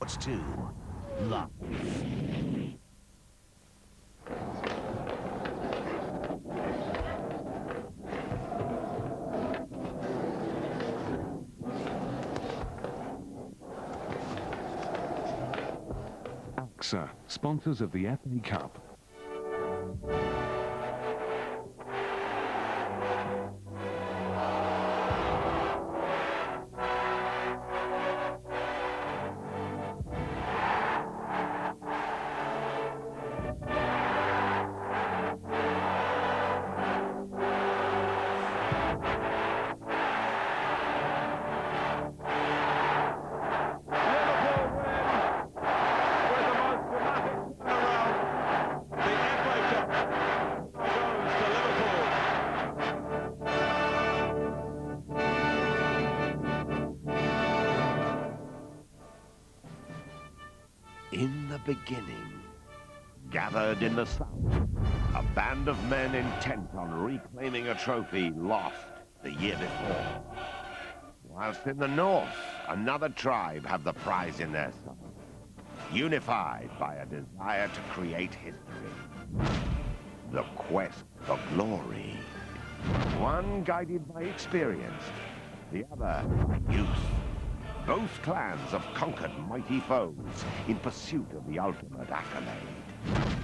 What's two? Luck. AXA, sponsors of the FA Cup. In the beginning, gathered in the south, a band of men intent on reclaiming a trophy lost the year before. Whilst in the north, another tribe have the prize in their sight, unified by a desire to create history. The quest for glory. One guided by experience, the other by youth. Both clans have conquered mighty foes in pursuit of the ultimate accolade.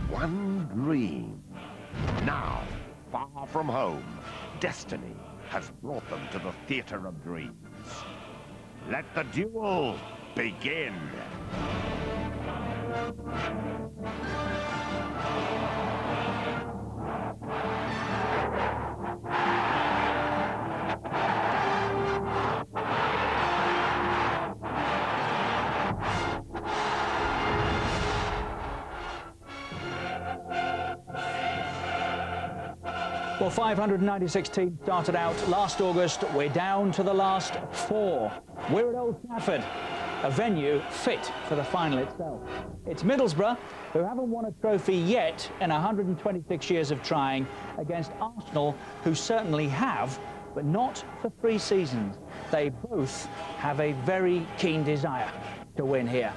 One dream. Now, far from home, destiny has brought them to the theater of dreams. Let the duel begin. Well, 596 teams started out last August. We're down to the last 4. We're at Old Trafford, a venue fit for the final itself. It's Middlesbrough, who haven't won a trophy yet in 126 years of trying, against Arsenal, who certainly have, but not for 3 seasons. They both have a very keen desire to win here.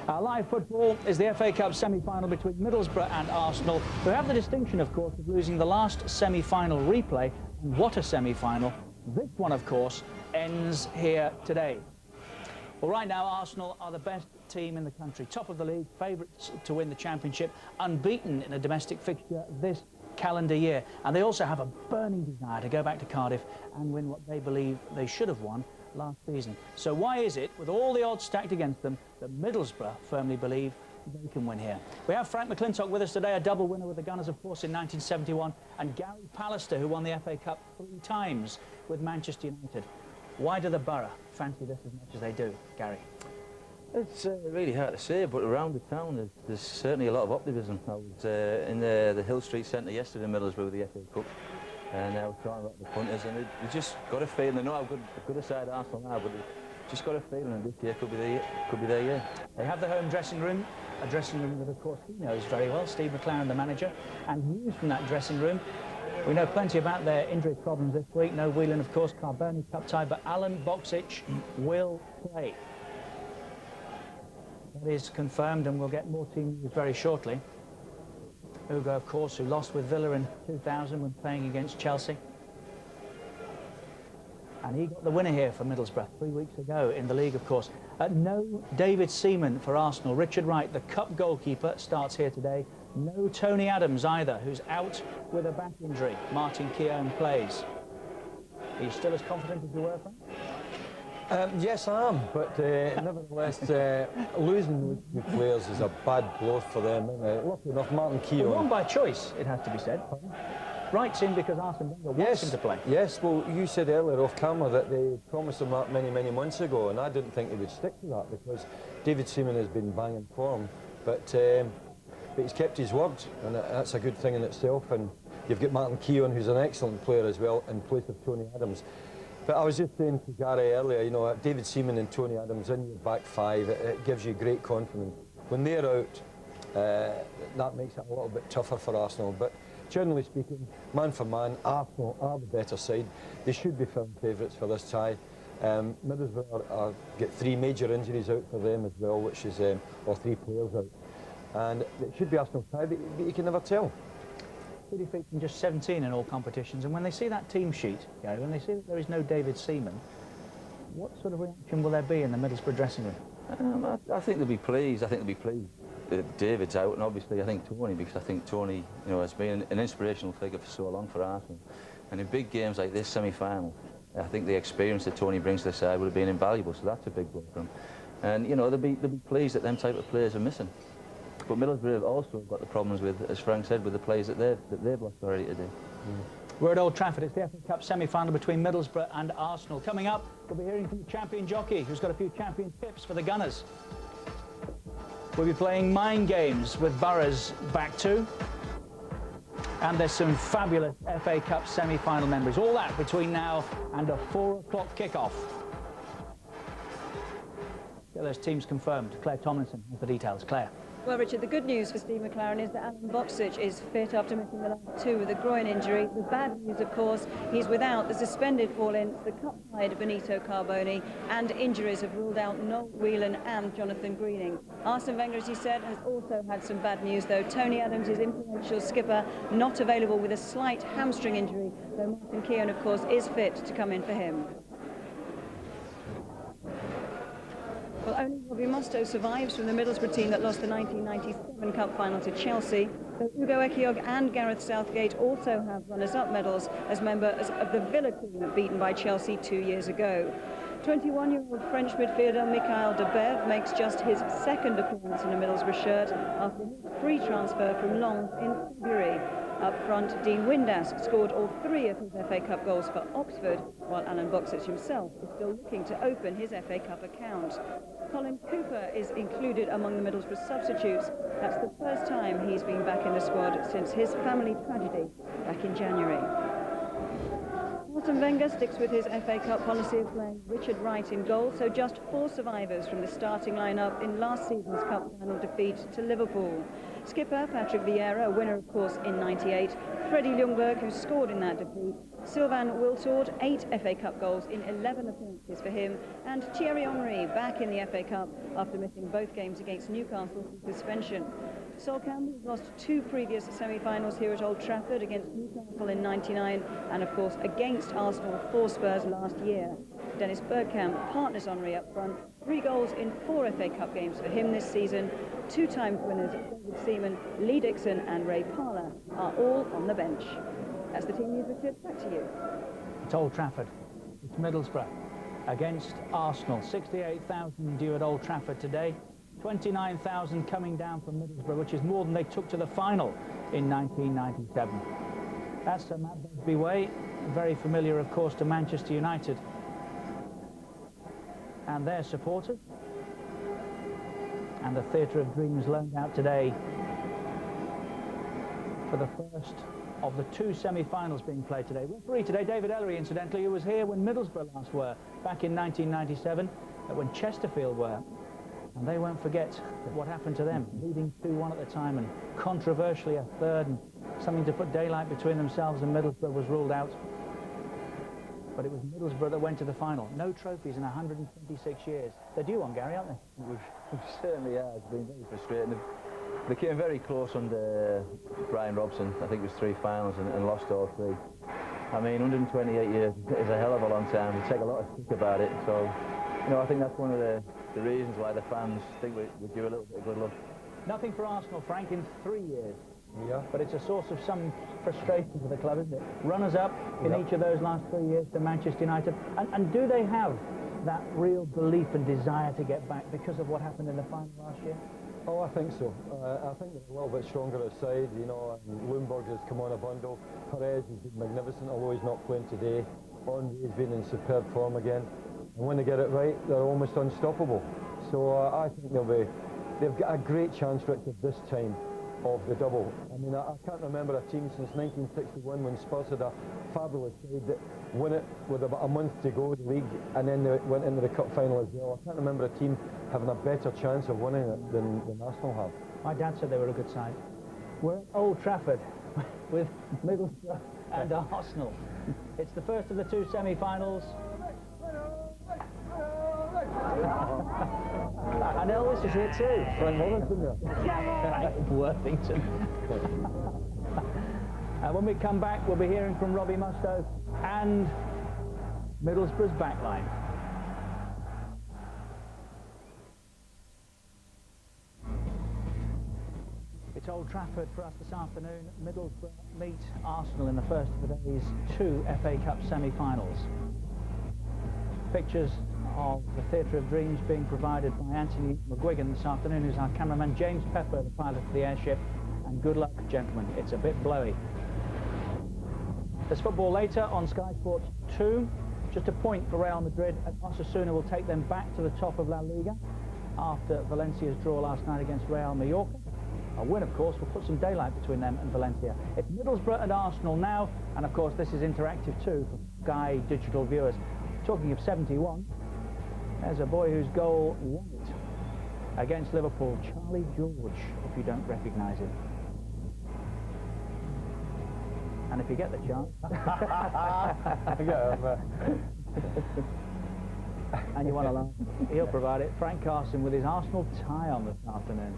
Our live football is the FA Cup semi-final between Middlesbrough and Arsenal, who have the distinction, of course, of losing the last semi-final replay. And what a semi-final. This one, of course, ends here today. Well, right now, Arsenal are the best team in the country, top of the league, favourites to win the championship, unbeaten in a domestic fixture this calendar year. And they also have a burning desire to go back to Cardiff and win what they believe they should have won last season. So why is it, with all the odds stacked against them, that Middlesbrough firmly believe they can win here? We have Frank McClintock with us today, a double winner with the Gunners, of course, in 1971, and Gary Pallister, who won the FA Cup 3 times with Manchester United. Why do the Borough fancy this as much as they do, Gary? It's really hard to say, but around the town there's certainly a lot of optimism. I was in the Hill Street Centre yesterday in Middlesbrough with the FA Cup, and I was talking about the punters, and you just got a feeling. I know how good a side Arsenal are, but just got a feeling that this year could be their year. They have the home dressing room, a dressing room that, of course, he knows very well, Steve McLaren, the manager, and news from that dressing room. We know plenty about their injury problems this week. No Whelan, of course, Carboni cup tie, but Alan Boksic will play. That is confirmed, and we'll get more team news very shortly. Ugo, of course, who lost with Villa in 2000 when playing against Chelsea. And he got the winner here for Middlesbrough 3 weeks ago in the league, of course. No David Seaman for Arsenal. Richard Wright, the cup goalkeeper, starts here today. No Tony Adams either, who's out with a back injury. Martin Keown plays. Are you still as confident as you were, Frank? Yes, I am, but nevertheless, losing those 2 players is a bad blow for them. Lucky enough, Martin Keown... Well, won by choice, it has to be said. Wright's in because Arsene Wenger wants him to play. Yes, well, you said earlier off camera that they promised him that many months ago, and I didn't think he would stick to that because David Seaman has been banging form, but he's kept his word, and that's a good thing in itself. And you've got Martin Keown, who's an excellent player as well, in place of Tony Adams. But I was just saying to Gary earlier, you know, David Seaman and Tony Adams in your back 5, it gives you great confidence. When they're out, that makes it a little bit tougher for Arsenal. But generally speaking, man for man, Arsenal are the better side. They should be firm favourites for this tie. Middlesbrough get 3 major injuries out for them as well, which is, or 3 players out. And it should be Arsenal tie, but you can never tell. 2 defeats in just 17 in all competitions, and when they see that team sheet, when they see that there is no David Seaman, what sort of reaction will there be in the Middlesbrough dressing room? I think they'll be pleased. I think they'll be pleased that David's out, and obviously I think Tony, because I think Tony, has been an inspirational figure for so long for Arsenal. And in big games like this semi-final, I think the experience that Tony brings to the side would have been invaluable, so that's a big blow for him. And, they'll be pleased that them type of players are missing. But Middlesbrough have also got the problems with, as Frank said, with the players that they've lost already today. We're at Old Trafford. It's the FA Cup semi-final between Middlesbrough and Arsenal. Coming up, we'll be hearing from the champion jockey, who's got a few champion tips for the Gunners. We'll be playing mind games with Borough's back two. And there's some fabulous FA Cup semi-final memories. All that between now and a 4 o'clock kickoff. Get those teams confirmed. Claire Tomlinson has the details. Claire. Well, Richard, the good news for Steve McLaren is that Alan Boksic is fit after missing the last 2 with a groin injury. The bad news, of course, he's without the suspended Paulin, the cup-tied Benito Carboni, and injuries have ruled out Noel Whelan and Jonathan Greening. Arsene Wenger, as he said, has also had some bad news, though. Tony Adams, his influential skipper, not available with a slight hamstring injury, though Martin Keown, of course, is fit to come in for him. Well, only Robbie Mustoe survives from the Middlesbrough team that lost the 1997 Cup final to Chelsea. So Ugo Ehiogu and Gareth Southgate also have runners-up medals as members of the Villa team beaten by Chelsea 2 years ago. 21-year-old French midfielder Mikhail Debev makes just his 2nd appearance in a Middlesbrough shirt after his free transfer from Lens in February. Up front, Dean Windass scored all 3 of his FA Cup goals for Oxford, while Alan Boksic himself is still looking to open his FA Cup account. Colin Cooper is included among the Middlesbrough substitutes. That's the first time he's been back in the squad since his family tragedy back in January. Arsene Wenger sticks with his FA Cup policy of playing Richard Wright in goal, so just 4 survivors from the starting lineup in last season's Cup final defeat to Liverpool. Skipper Patrick Vieira, a winner of course in '98, Freddie Ljungberg, who scored in that defeat, Sylvain Wiltord, 8 FA Cup goals in 11 appearances for him, and Thierry Henry back in the FA Cup after missing both games against Newcastle through suspension. Sol Campbell lost 2 previous semi-finals here at Old Trafford against Newcastle in '99 and of course against Arsenal for Spurs last year. Dennis Bergkamp partners Henry up front, 3 goals in 4 FA Cup games for him this season. 2 times winners David Seaman, Lee Dixon and Ray Parlour are all on the bench. That's the team news, Richard. Back to you. It's Old Trafford. It's Middlesbrough against Arsenal. 68,000 due at Old Trafford today. 29,000 coming down from Middlesbrough, which is more than they took to the final in 1997. That's Sir Matt Busby Way, very familiar, of course, to Manchester United and their supporters. And the Theatre of Dreams loaned out today for the first of the 2 semi-finals being played today. Referee today, David Ellery, incidentally, who was here when Middlesbrough last were, back in 1997, when Chesterfield were. And they won't forget what happened to them, leading 2-1 at the time, and controversially a third, and something to put daylight between themselves and Middlesbrough was ruled out. But it was Middlesbrough that went to the final. No trophies in 126 years. They're due one, Gary, aren't they? We certainly are. It's been very frustrating. They came very close under Brian Robson. I think it was 3 finals and lost all 3. I mean, 128 years is a hell of a long time. We take a lot of stick about it. So, I think that's one of the reasons why the fans think we're due a little bit of good luck. Nothing for Arsenal, Frank, in 3 years. Yeah. But it's a source of some frustration for the club, isn't it? Runners-up in each of those last 3 years to Manchester United. And do they have that real belief and desire to get back because of what happened in the final last year? Oh, I think so. I think they're a little bit stronger aside, and Ljungberg has come on a bundle. Perez has been magnificent, although he's not playing today. Henry's been in superb form again. And when they get it right, they're almost unstoppable. So I think they've got a great chance, Richard, this time of the double. I mean, I can't remember a team since 1961 when Spurs had a fabulous side that won it with about a month to go, the league, and then they went into the cup final as well. I can't remember a team having a better chance of winning it than Arsenal have. My dad said they were a good side. We're at Old Trafford with Middlesbrough and Arsenal. It's the first of the 2 semi-finals, And Elvis is here too. From Worthington. Worthington. When we come back, we'll be hearing from Robbie Mustoe and Middlesbrough's backline. It's Old Trafford for us this afternoon. Middlesbrough meet Arsenal in the first of the day's 2 FA Cup semi-finals. Pictures of the Theatre of Dreams being provided by Anthony McGuigan this afternoon, who's our cameraman. James Pepper, the pilot of the airship, and good luck, gentlemen. It's a bit blowy. There's football later on Sky Sports 2. Just a point for Real Madrid, and Osasuna will take them back to the top of La Liga after Valencia's draw last night against Real Mallorca. A win, of course, will put some daylight between them and Valencia. It's Middlesbrough and Arsenal now, and of course this is interactive too for Sky digital viewers. Talking of 71, there's a boy whose goal won it against Liverpool, Charlie George, if you don't recognise him. And if you get the chance, and you want to laugh, he'll provide it. Frank Carson with his Arsenal tie on this afternoon.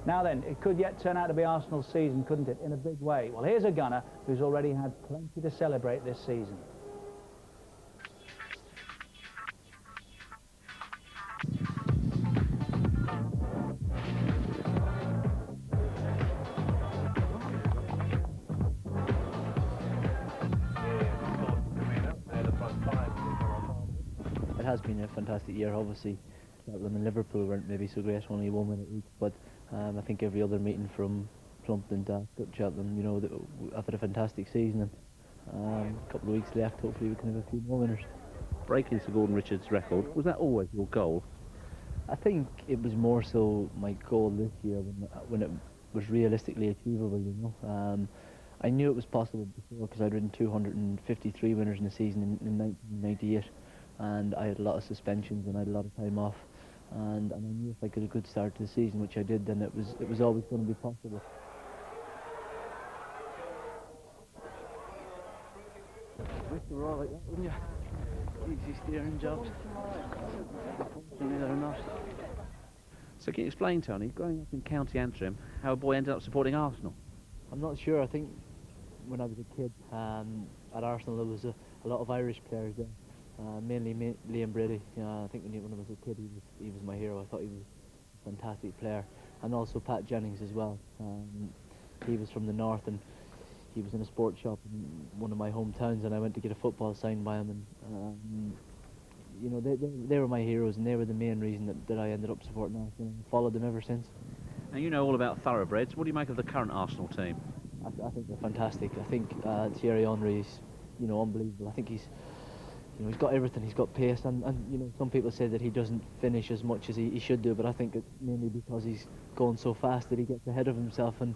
Now then, it could yet turn out to be Arsenal's season, couldn't it, in a big way? Well, here's a gunner who's already had plenty to celebrate this season. It has been a fantastic year. Obviously, Cheltenham and Liverpool weren't maybe so great, only 1 win each, but I think every other meeting from Plumpton to Cheltenham, you know, I've had a fantastic season, and a couple of weeks left. Hopefully we can have a few more winners. Breaking Sir Gordon Richards' record, was that always your goal? I think it was more so my goal this year when it was realistically achievable, you know. I knew it was possible before because I'd ridden 253 winners in a season in 1998, and I had a lot of suspensions and I had a lot of time off, and I knew if I got a good start to the season, which I did, then it was always going to be possible. Wish they were all like that, wouldn't you? Easy steering jobs. Unfortunately, they're not. So can you explain, Tony, growing up in County Antrim, how a boy ended up supporting Arsenal? I'm not sure. I think when I was a kid at Arsenal, there was a lot of Irish players there. Mainly Liam Brady. I think when I was a kid, he was my hero. I thought he was a fantastic player, and also Pat Jennings as well. He was from the north, and he was in a sports shop in one of my hometowns, and I went to get a football signed by him, and you know, they were my heroes, and they were the main reason that I ended up supporting Arsenal. I followed them ever since. And you know all about thoroughbreds. What do you make of the current Arsenal team? I think they're fantastic. I think Thierry Henry is, you know, unbelievable. I think he's got everything. He's got pace, and you know, some people say that he doesn't finish as much as he should do, but I think it's mainly because he's going so fast that he gets ahead of himself, and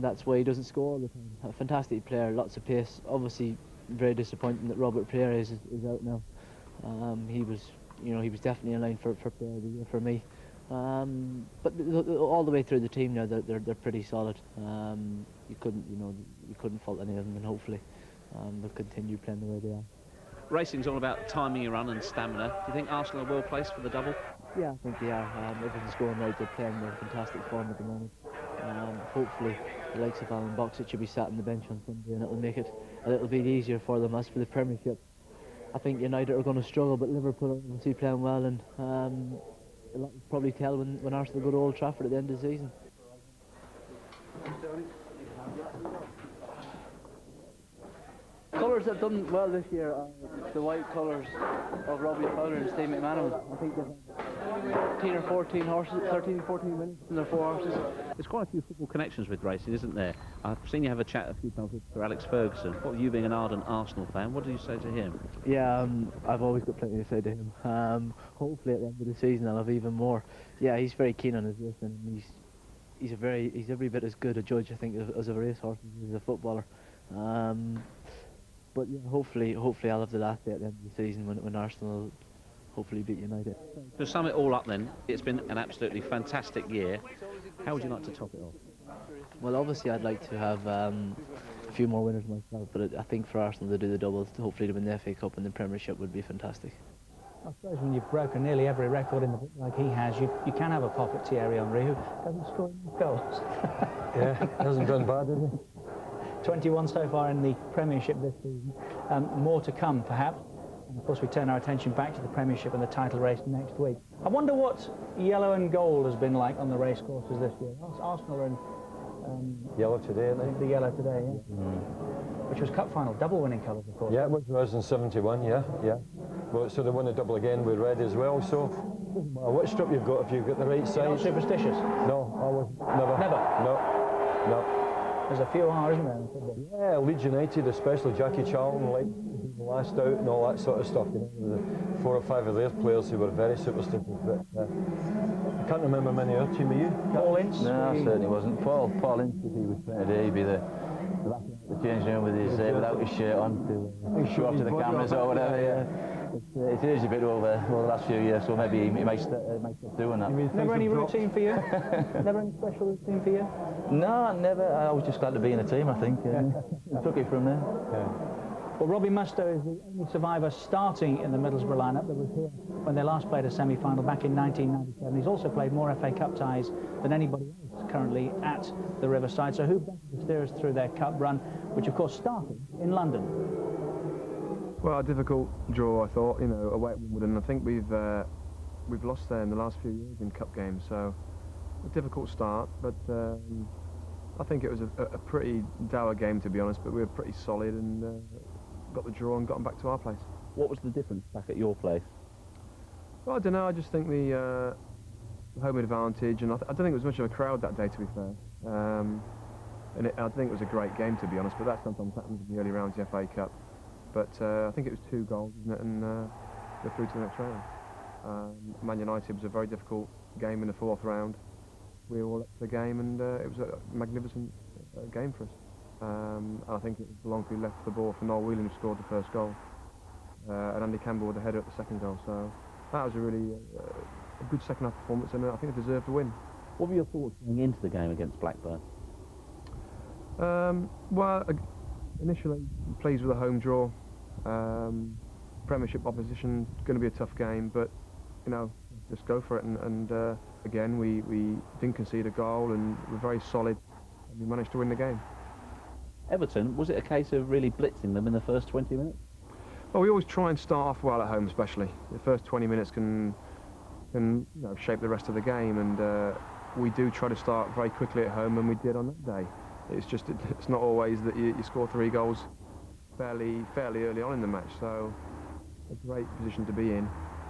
that's why he doesn't score all the time. A fantastic player, lots of pace. Obviously, very disappointing that Robert Pereira is out now. He was definitely in line for player of the year for me. But all the way through the team now, they're pretty solid. You couldn't fault any of them, and hopefully they'll continue playing the way they are. Racing's all about timing your run and stamina. Do you think Arsenal are well placed for the double? Yeah, I think they are. Everything's going right. They're playing in fantastic form at the moment. Hopefully the likes of Alan Boxit should be sat on the bench on Sunday, and it will make it a little bit easier for them. As for the Premiership, I think United are going to struggle, but Liverpool are obviously playing well, and a lot will probably tell when Arsenal go to Old Trafford at the end of the season. Colours have done well this year are the white colours of Robbie Fowler and Steve McManaman. I think they've 13 or 14 horses, 13 or 14 winners from their 4 horses. There's quite a few football connections with racing, isn't there? I've seen you have a chat a few times with Sir Alex Ferguson. What, you being an ardent Arsenal fan, what do you say to him? Yeah, I've always got plenty to say to him. Hopefully at the end of the season I'll have even more. Yeah, he's very keen on his racing, and he's every bit as good a judge, I think, as a racehorse as he's a footballer. But yeah, hopefully I'll have the last day at the end of the season when Arsenal hopefully beat United. To sum it all up then, it's been an absolutely fantastic year. How would you like to top it off? Well, obviously I'd like to have a few more winners myself, but I think for Arsenal to do the doubles, hopefully to win the FA Cup and the Premiership would be fantastic. I suppose when you've broken nearly every record in the book like he has, you can have a pop at Thierry Henry, who doesn't score enough goals. Yeah, hasn't done bad, has he? 21 so far in the Premiership this season. More to come, perhaps. And of course, we turn our attention back to the Premiership and the title race next week. I wonder what yellow and gold has been like on the race courses this year. Arsenal are in Yellow today, I think. the yellow today, yeah. Which was cup final, double winning colours, of course. Yeah, which was in 71, yeah. Well, so they won the double again with red as well, so doesn't matter what strip you've got if you've got the right You're not size. superstitious? No, I was never. Never? No. There's a few are, isn't there? in football? Yeah, Leeds United, especially Jackie Charlton, like the last out and all that sort of stuff. You know, the 4 or 5 of their players who were very superstitious. But I can't remember many other team. Are you? Paul Ince? No, I certainly wasn't. Paul Ince, if he was playing today, he'd be the change room with his without his shirt on to show off to the cameras or whatever. Yeah. It is a bit over the last few years, so maybe he might stop doing that. Never any routine for you? Never any special routine for you? No, never. I was just glad to be in the team, I think. Took it from there. Well, Robbie Mustoe is the only survivor starting in the Middlesbrough lineup that was here when they last played a semi-final back in 1997. He's also played more FA Cup ties than anybody else currently at the Riverside. So who better to steer us through their cup run, which of course started in London? Well, a difficult draw, I thought, you know, away at Wimbledon. I think we've lost there in the last few years in cup games, so a difficult start, but I think it was a pretty dour game, to be honest, but we were pretty solid and got the draw and got them back to our place. What was the difference back at your place? Well, I don't know, I just think the home advantage, and I don't think it was much of a crowd that day, to be fair. I think it was a great game, to be honest, but that sometimes happens in the early rounds of the FA Cup. But I think it was 2 goals, isn't it, and we're through to the next round. Man United was a very difficult game in the 4th round. We were all up to the game, and it was a magnificent game for us. And I think it was long who left the ball for Noel Whelan, who scored the first goal, and Andy Campbell with the header at the second goal. So that was a really a good second half performance, and I think it deserved to win. What were your thoughts going into the game against Blackburn? Well, initially pleased with the home draw. Premiership opposition, going to be a tough game, but you know, just go for it. And again, we didn't concede a goal, and we're very solid, and we managed to win the game. Everton, was it a case of really blitzing them in the first 20 minutes? Well, we always try and start off well at home, especially. The first 20 minutes can you know, shape the rest of the game, and we do try to start very quickly at home, and we did on that day. It's just it's not always that you score 3 goals fairly early on in the match, so a great position to be in,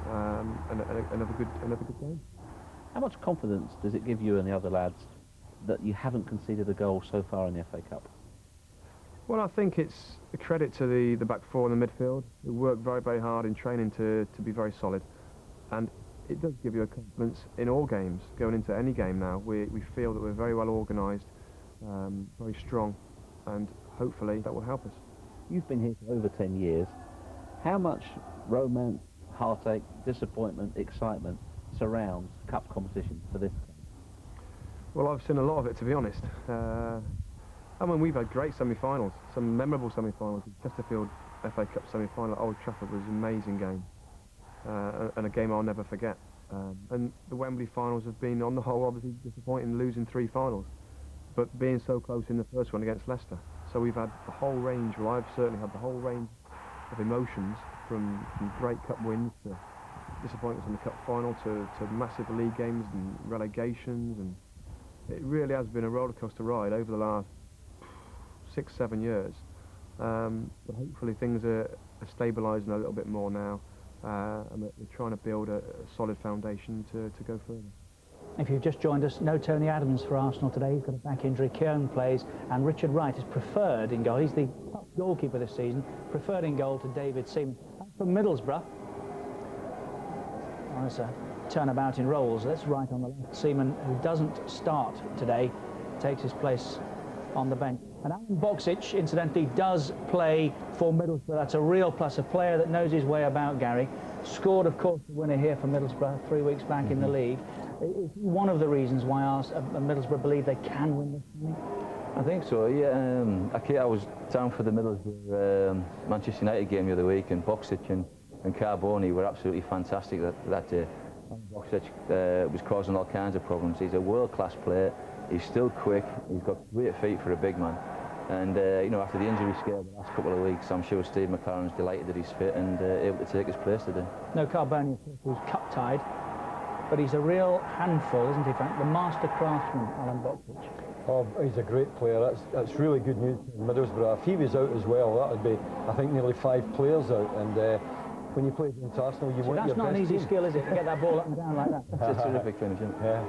and another good game. How much confidence does it give you and the other lads that you haven't conceded a goal so far in the FA Cup? Well, I think it's a credit to the back 4 in the midfield. We work very hard in training to be very solid, and it does give you a confidence in all games. Going into any game now, we feel that we're very well organised, very strong, and hopefully that will help us. You've been here for over 10 years. How much romance, heartache, disappointment, excitement surrounds cup competition for this club? Well, I've seen a lot of it, to be honest. I mean, we've had great semi-finals, some memorable semi-finals. The Chesterfield FA Cup semi-final at Old Trafford was an amazing game, and a game I'll never forget. And the Wembley finals have been, on the whole, obviously disappointing, losing 3 finals, but being so close in the first one against Leicester. So we've had the whole range, well, I've certainly had the whole range of emotions, from great cup wins to disappointments in the cup final to massive league games and relegations, and it really has been a rollercoaster ride over the last 6-7 years. But hopefully things are stabilising a little bit more now, and we're trying to build a solid foundation to go further. If you've just joined us, no Tony Adams for Arsenal today. He's got a back injury. Keown plays, and Richard Wright is preferred in goal. He's the top goalkeeper this season, preferred in goal to David Seaman. From Middlesbrough, there's a turnabout in roles. That's right on the left. Seaman, who doesn't start today, takes his place on the bench. And Alan Boksic, incidentally, does play for Middlesbrough. That's a real plus, a player that knows his way about, Gary. Scored, of course, the winner here for Middlesbrough 3 weeks back in the league. It's one of the reasons why Middlesbrough believe they can win this game. I think so, yeah. I was down for the Middlesbrough Manchester United game the other week, and Boksic, and and Carboni were absolutely fantastic that day. Boxic was causing all kinds of problems. He's a world-class player. He's still quick. He's got great feet for a big man. And you know, after the injury scare the last couple of weeks, I'm sure Steve McLaren's delighted that he's fit and able to take his place today. No, Carboni, who's cup-tied, but he's a real handful, isn't he, Frank? The master craftsman, Alan Boxic. Oh, he's a great player. That's really good news for Middlesbrough. If he was out as well, that would be, I think, nearly 5 players out. And when you play against Arsenal, you want your best. That's not an easy skill, is it, to get that ball up and down like that? It's a terrific finish, isn't it? Yeah.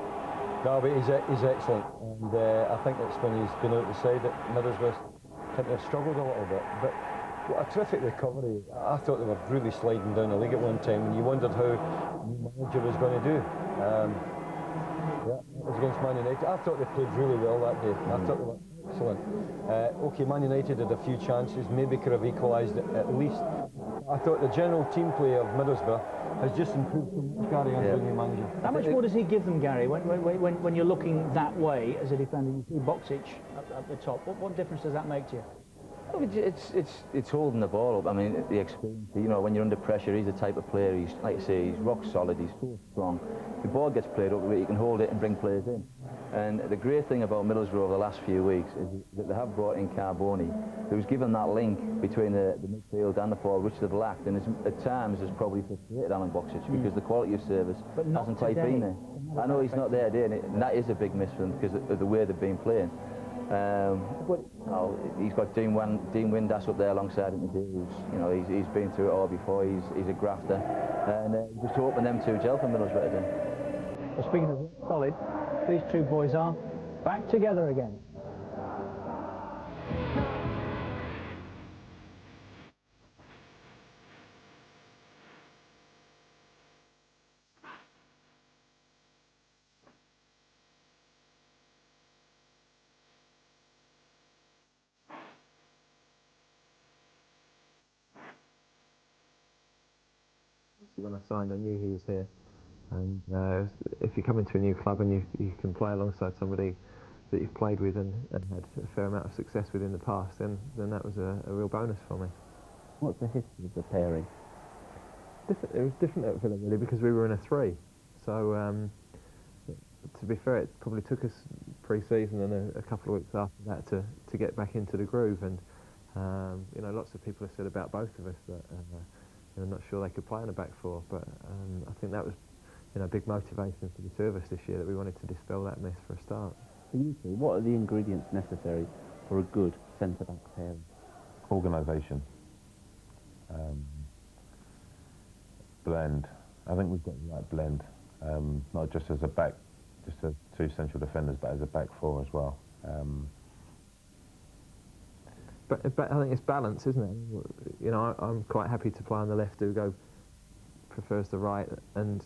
No, but he's excellent. And I think it's when he's been out the side that Middlesbrough tend to have struggled a little bit. But what a terrific recovery. I thought they were really sliding down the league at one time, and you wondered how the new manager was going to do. Yeah, it was against Man United. I thought they played really well that day. I thought they were excellent. OK, Man United had a few chances, maybe could have equalised it at least. I thought the general team play of Middlesbrough has just improved so much, Gary, under the new manager. How much more does he give them, Gary, when you're looking that way as a defender? You see Boxic at the top. What difference does that make to you? It's holding the ball up. I mean, the experience. You know, when you're under pressure, he's the type of player. He's, like I say, he's rock solid. He's so strong. The ball gets played up, he can hold it and bring players in. And the great thing about Middlesbrough over the last few weeks is that they have brought in Carboni, who's given that link between the midfield and the forward, which they've lacked, and at times has probably frustrated Alan Boxic because the quality of service hasn't quite been there. I know he's not there today, and that is a big miss for them because of the way they've been playing. But he's got Dean Windass up there alongside him today. You know, he's been through it all before. He's a grafter, and just hoping them two gel for Middlesbrough today. Well, speaking of solid, these two boys are back together again. When I signed, I knew he was here. And if you come into a new club and you can play alongside somebody that you've played with and had a fair amount of success with in the past, then that was a real bonus for me. What's the history of the pairing? It was different at Villa, really, because we were in a 3. So, to be fair, it probably took us pre-season and a couple of weeks after that to get back into the groove. And, you know, lots of people have said about both of us that I'm not sure they could play in a back 4, but I think that was, you know, a big motivation for the two of us this year, that we wanted to dispel that myth for a start. For you two, what are the ingredients necessary for a good centre-back pairing? Organisation. Blend. I think we've got the right blend, not just as two central defenders, but as a back 4 as well. But I think it's balance, isn't it? You know, I'm quite happy to play on the left. Ugo prefers the right, and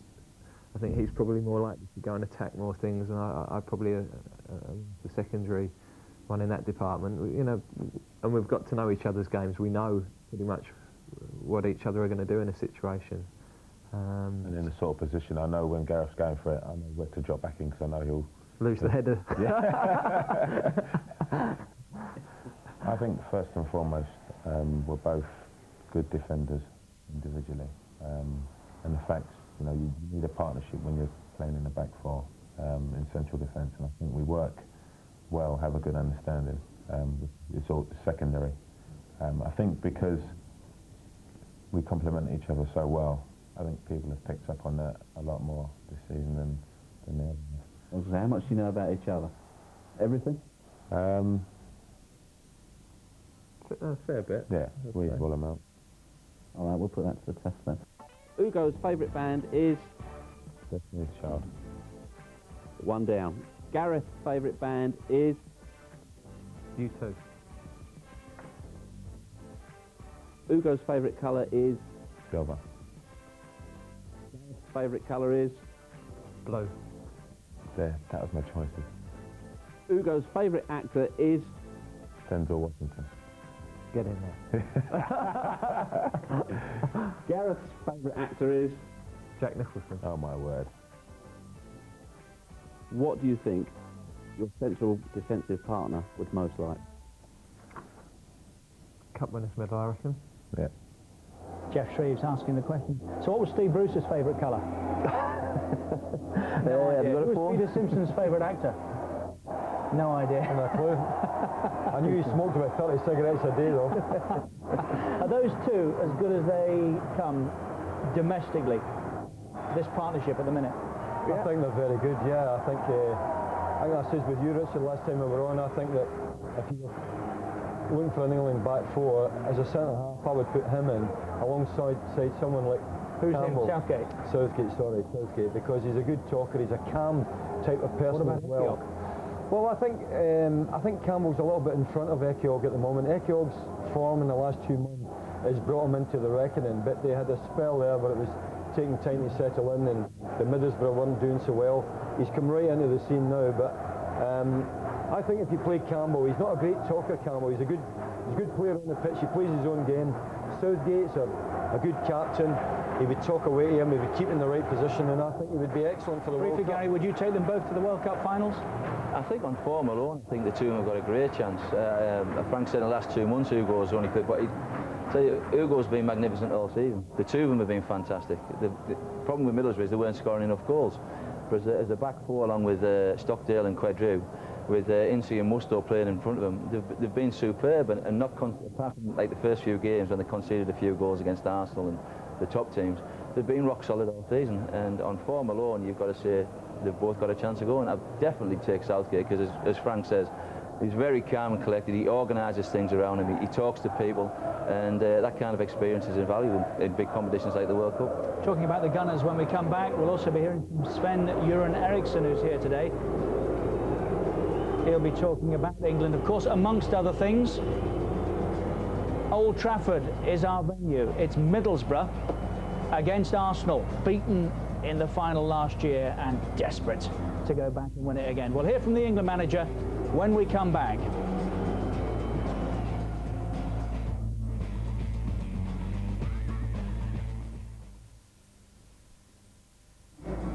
I think he's probably more likely to go and attack more things, and I probably the secondary one in that department. You know, and we've got to know each other's games. We know pretty much what each other are going to do in a situation. And in the sort of position, I know when Gareth's going for it, I know where to drop back in, because I know he'll lose the header. Yeah. I think first and foremost, we're both good defenders individually, and the fact, you know, you need a partnership when you're playing in the back 4 in central defence, and I think we work well, have a good understanding. It's all secondary. I think because we complement each other so well, I think people have picked up on that a lot more this season than the others. How much do you know about each other? Everything? A fair bit. Yeah, reasonable amount. All right, we'll put that to the test then. Ugo's favourite band is? Destiny's Child. 1 down. Gareth's favourite band is? U2. Ugo's favourite colour is? Silver. Gareth's favourite colour is? Blue. There, that was my choices. Ugo's favourite actor is? Denzel Washington. Get in there. Gareth's favourite actor is? Jack Nicholson. Oh my word. What do you think your central defensive partner would most like? Cup winners medal, I reckon. Yeah. Jeff Shreves asking the question. So what was Steve Bruce's favourite colour? No idea. Who was Peter Simpson's favourite actor? No idea. No clue. I knew he smoked about 30 cigarettes a day, though. Are those two as good as they come domestically, this partnership at the minute? I think they're very good, yeah. I think I said with you, Richard, last time we were on, I think that if you were looking for an England back four, as a centre-half, I would put him in alongside, say, someone like Who's Campbell. Southgate? Southgate, because he's a good talker, he's a calm type of person What about as well. Ekiog? Well, I think Campbell's a little bit in front of Ekiog at the moment. Ekiog's form in the last 2 months has brought him into the reckoning, but they had a spell there where it was taking time to settle in, and the Middlesbrough weren't doing so well. He's come right into the scene now, but I think if you play Campbell, he's not a great talker, Campbell. He's a good player on the pitch. He plays his own game. Southgate's a good captain. He would talk away to him. He would keep in the right position, and I think he would be excellent for the World Cup. Gary, would you take them both to the World Cup finals? I think on form alone, I think the two of them have got a great chance. Frank said in the last 2 months Hugo's only played, but Hugo's been magnificent all season. The two of them have been fantastic. The problem with Middlesbrough is they weren't scoring enough goals. But as a back four, along with Stockdale and Quedrew, with Ince and Musto playing in front of them, they've been superb, and not apart from like the first few games when they conceded a few goals against Arsenal and the top teams, they've been rock solid all season. And on form alone, you've got to say they've both got a chance of going. I'd definitely take Southgate, because as Frank says, he's very calm and collected. He organises things around him. He talks to people, and that kind of experience is invaluable in big competitions like the World Cup. Talking about the Gunners when we come back, we'll also be hearing from Sven-Göran Eriksson, who's here today. He'll be talking about England, of course, amongst other things. Old Trafford is our venue. It's Middlesbrough against Arsenal, beaten in the final last year and desperate to go back and win it again. We'll hear from the England manager when we come back.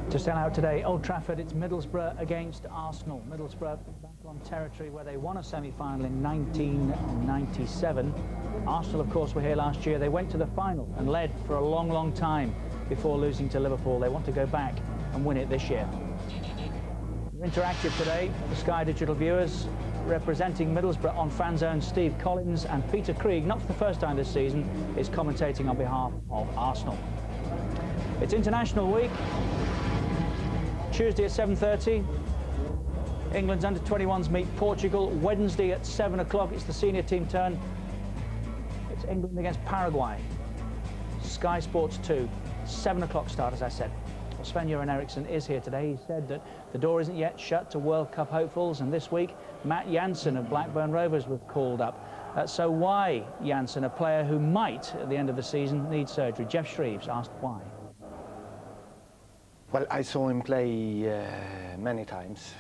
To sell out today, Old Trafford, it's Middlesbrough against Arsenal. Middlesbrough back on territory where they won a semi-final in 1997. Arsenal, of course, were here last year. They went to the final and led for a long, long time before losing to Liverpool. They want to go back and win it this year. We're interactive today for the Sky Digital viewers. Representing Middlesbrough on Fan Zone, Steve Collins, and Peter Krieg, not for the first time this season, is commentating on behalf of Arsenal. It's International Week. Tuesday at 7:30, England's under-21s meet Portugal. Wednesday at 7 o'clock, it's the senior team turn. It's England against Paraguay. Sky Sports 2, 7 o'clock start, as I said. Well, Sven-Göran Eriksson is here today. He said that the door isn't yet shut to World Cup hopefuls, and this week, Matt Jansen of Blackburn Rovers was called up. So why Jansen, a player who might, at the end of the season, need surgery? Jeff Shreves asked why. Well, I saw him play many times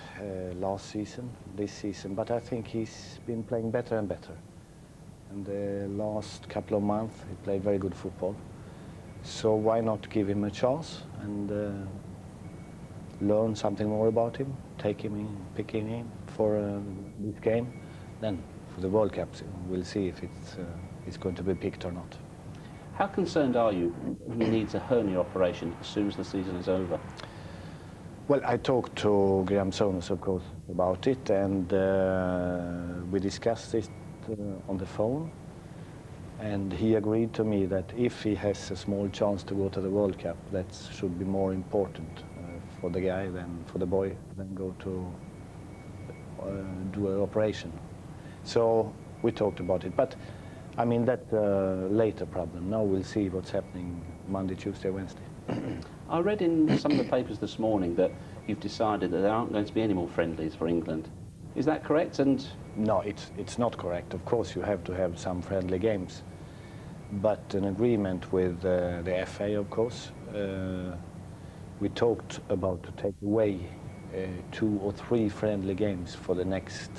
last season, this season, but I think he's been playing better and better. And the last couple of months, he played very good football. So why not give him a chance and learn something more about him, take him in, pick him in for this game. Then for the World Cup, we'll see if it's going to be picked or not. How concerned are you he needs a hernia operation as soon as the season is over? Well, I talked to Graham Souness, of course, about it, and we discussed it on the phone, and he agreed to me that if he has a small chance to go to the World Cup, that should be more important for the guy than for the boy, than go to do an operation. So we talked about it, but I mean, that's a later problem. Now we'll see what's happening Monday, Tuesday, Wednesday. I read in some of the papers this morning that you've decided that there aren't going to be any more friendlies for England. Is that correct? And no, it's not correct. Of course, you have to have some friendly games. But an agreement with the FA, of course, we talked about to take away 2 or 3 friendly games for the next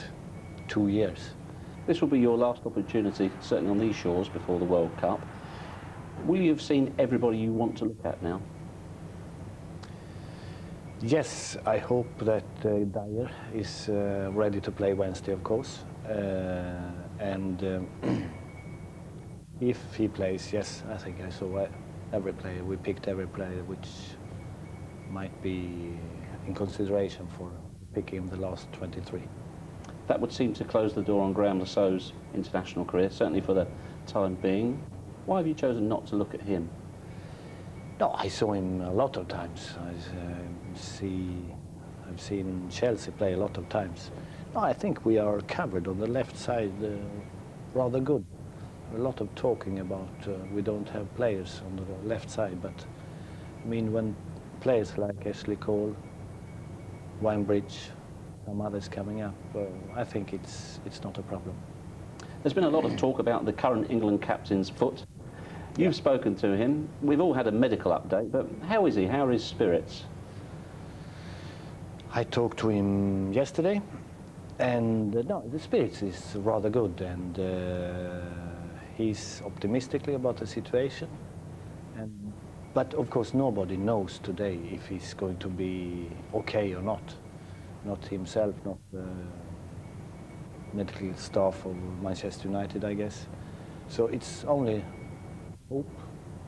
2 years. This will be your last opportunity, certainly on these shores, before the World Cup. Will you have seen everybody you want to look at now? Yes, I hope that Dyer is ready to play Wednesday, of course. And If he plays, yes, I think I saw every player. We picked every player which might be in consideration for picking the last 23. That would seem to close the door on Graham Lasso's international career, certainly for the time being. Why have you chosen not to look at him? No, I saw him a lot of times. I've seen Chelsea play a lot of times. No, I think we are covered on the left side rather good. A lot of talking about we don't have players on the left side, but I mean when players like Ashley Cole, Winebridge, some others coming up, I think it's not a problem. There's been a lot of talk about the current England captain's foot. You've spoken to him. We've all had a medical update, but how is he? How are his spirits? I talked to him yesterday, and no, the spirits is rather good, and he's optimistically about the situation. But of course, nobody knows today if he's going to be okay or not. Not himself, not the medical staff of Manchester United, I guess. So it's only hope,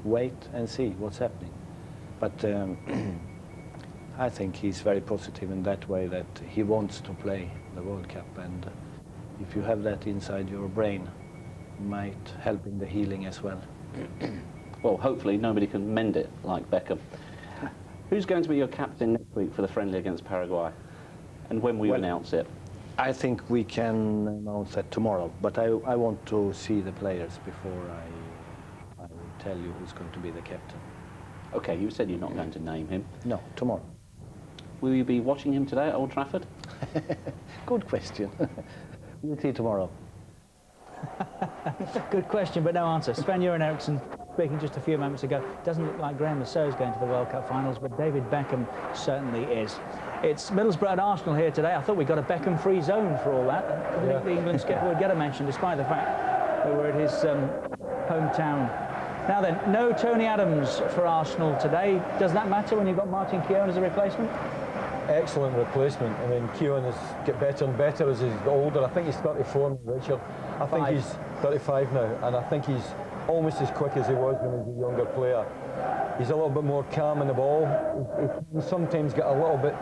wait and see what's happening. But I think he's very positive in that way, that he wants to play the World Cup, and if you have that inside your brain, it might help in the healing as well. Well, hopefully nobody can mend it like Beckham. Who's going to be your captain next week for the friendly against Paraguay? And when will you announce it? I think we can announce that tomorrow, but I want to see the players before I tell you who's going to be the captain. Okay, you said you're not going to name him. No, tomorrow. Will you be watching him today at Old Trafford? Good question. We'll see tomorrow. Good question, but no answer. Sven-Göran Eriksson, speaking just a few moments ago, doesn't look like Graham Lasso's going to the World Cup finals, but David Beckham certainly is. It's Middlesbrough and Arsenal here today. I thought we got a Beckham-free zone for all that. I didn't think the England skipper would get a mention, despite the fact that we're at his hometown. Now then, no Tony Adams for Arsenal today. Does that matter when you've got Martin Keown as a replacement? Excellent replacement. I mean, Keown has got better and better as he's got older. I think he's 34 now, Richard. I think he's 35 now, and I think he's almost as quick as he was when he was a younger player. He's a little bit more calm in the ball. He can sometimes get a little bit,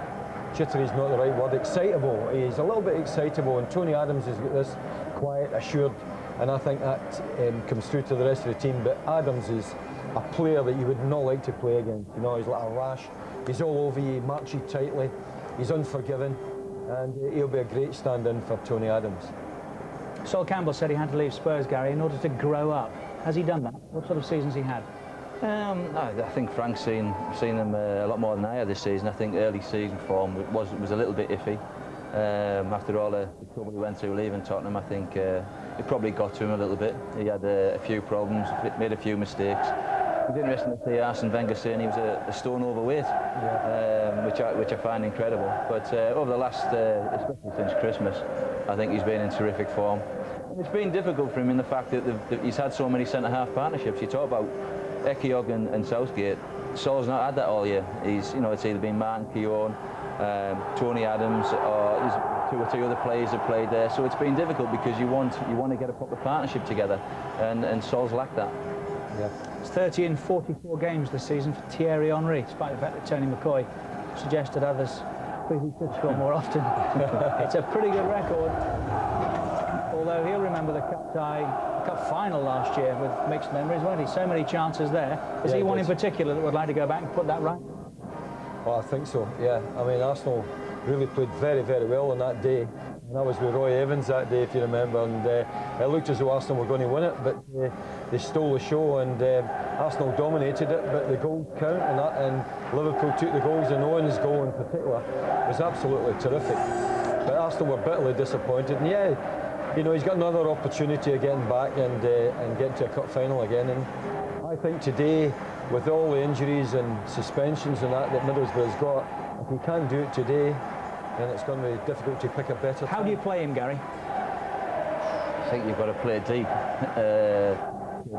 jittery is not the right word, excitable. He's a little bit excitable, and Tony Adams has got this quiet, assured, and I think that comes through to the rest of the team. But Adams is a player that you would not like to play against. You know, he's like a rash. He's all over you, marches tightly, he's unforgiving, and he'll be a great stand-in for Tony Adams. Sol Campbell said he had to leave Spurs, Gary, in order to grow up. Has he done that? What sort of seasons he had? I think Frank's seen him a lot more than I had this season. I think early season form was a little bit iffy. After all the trouble he went through leaving Tottenham, I think it probably got to him a little bit. He had a few problems, made a few mistakes. It was interesting to see Arsene Wenger saying he was a stone overweight, which I find incredible. But over the last, especially since Christmas, I think he's been in terrific form. And it's been difficult for him in the fact that he's had so many centre-half partnerships. You talk about Ekiog and Southgate. Sol's not had that all year. It's either been Martin Keown, Tony Adams, or there's 2 or 3 other players have played there. So it's been difficult because you want to get a proper partnership together, and Sol's lacked that. Yeah. It's 30 in 44 games this season for Thierry Henry, despite the fact that Tony McCoy suggested others he should score more often. It's a pretty good record, although he'll remember the cup final last year with mixed memories, won't he? So many chances there. Is he one in particular that would like to go back and put that right? Well, I think so, yeah. I mean, Arsenal really played very, very well on that day. And that was with Roy Evans that day, if you remember, and it looked as though Arsenal were going to win it, but they stole the show, and Arsenal dominated it, but the goals count, and Liverpool took the goals, and Owen's goal in particular was absolutely terrific. But Arsenal were bitterly disappointed, and yeah, you know, he's got another opportunity of getting back and getting to a cup final again, and I think today, with all the injuries and suspensions and that Middlesbrough has got, if he can't do it today, then it's going to be difficult to pick a better How do you play him, Gary? I think you've got to play deep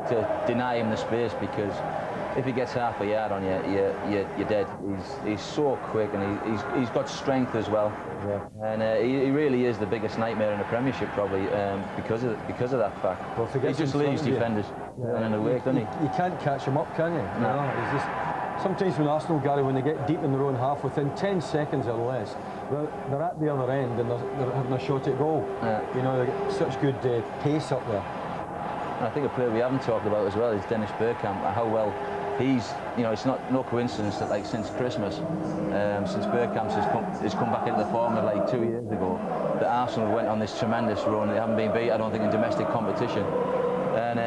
to deny him the space, because if he gets half a yard on you, you're dead. He's so quick, and he's got strength as well. Yeah. And he really is the biggest nightmare in the Premiership, probably, because of that fact. Well, he just leaves defenders running away, doesn't he? You can't catch him up, can you? No. He's just, sometimes when Arsenal, Gary, when they get deep in their own half, within 10 seconds or less, they're at the other end and they're having a shot at goal. Yeah. You know, they've got such good pace up there. And I think a player we haven't talked about as well is Dennis Bergkamp. How well he's, you know, it's no coincidence that, like, since Christmas, since Bergkamp has come back into the form of like 2 years ago, that Arsenal went on this tremendous run. They haven't been beat, I don't think, in domestic competition. And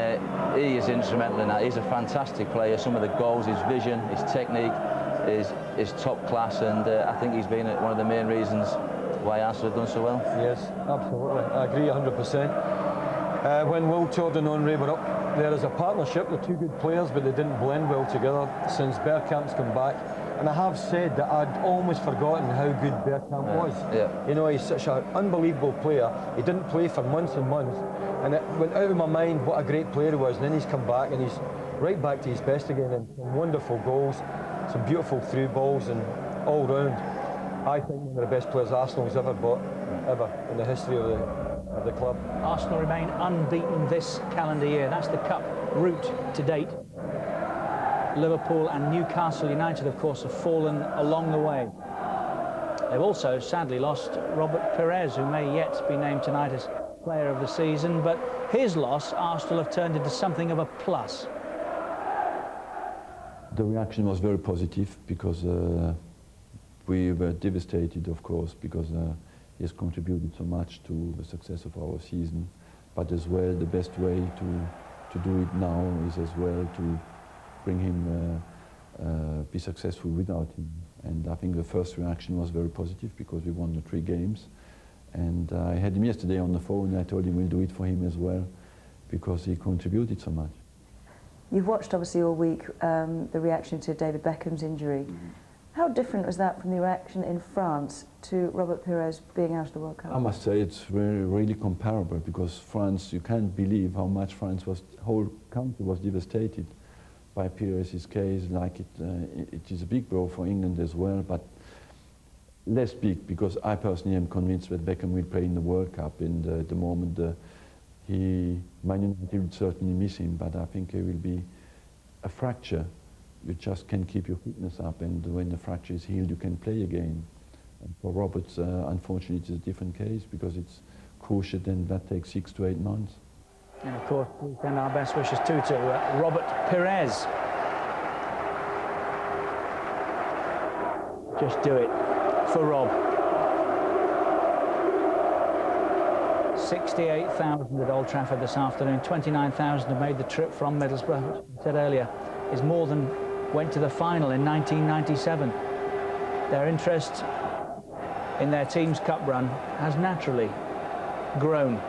he is instrumental in that. He's a fantastic player. Some of the goals, his vision, his technique is top class, and I think he's been one of the main reasons why Arsenal have done so well. Yes, absolutely. I agree 100%. When Wiltord and Henry were up there as a partnership, they're two good players, but they didn't blend well together. Since Bergkamp's come back, and I have said that I'd almost forgotten how good Bergkamp was. Yeah. You know, he's such an unbelievable player. He didn't play for months and months, and it went out of my mind what a great player he was. And then he's come back, and he's right back to his best again, and some wonderful goals, some beautiful through balls, and all round. I think one of the best players Arsenal's ever bought, ever, in the history of the club. Arsenal remain unbeaten this calendar year. That's the cup route to date. Liverpool and Newcastle United, of course, have fallen along the way. They've also sadly lost Robert Pires, who may yet be named tonight as player of the season, but his loss, Arsenal have turned into something of a plus. The reaction was very positive, because we were devastated, of course, because he has contributed so much to the success of our season, but as well the best way to do it now is as well to bring him be successful without him. And I think the first reaction was very positive, because we won the 3 games, and I had him yesterday on the phone, and I told him we'll do it for him as well, because he contributed so much. You've watched obviously all week the reaction to David Beckham's injury. How different was that from the reaction in France to Robert Pires being out of the World Cup? I must say it's really comparable, because France, you can't believe how much France was, the whole country was devastated by Pires' case. Like it is a big blow for England as well, but less big, because I personally am convinced that Beckham will play in the World Cup, and the moment Man United will certainly miss him, but I think it will be a fracture. You just can keep your fitness up, and when the fracture is healed, you can play again. And for Roberts, unfortunately, it's a different case, because it's cruciate, and that takes 6 to 8 months. And of course, we send our best wishes too to Robert Pires. Just do it for Rob. 68,000 at Old Trafford this afternoon. 29,000 have made the trip from Middlesbrough, which I said earlier is more than went to the final in 1997. Their interest in their team's cup run has naturally grown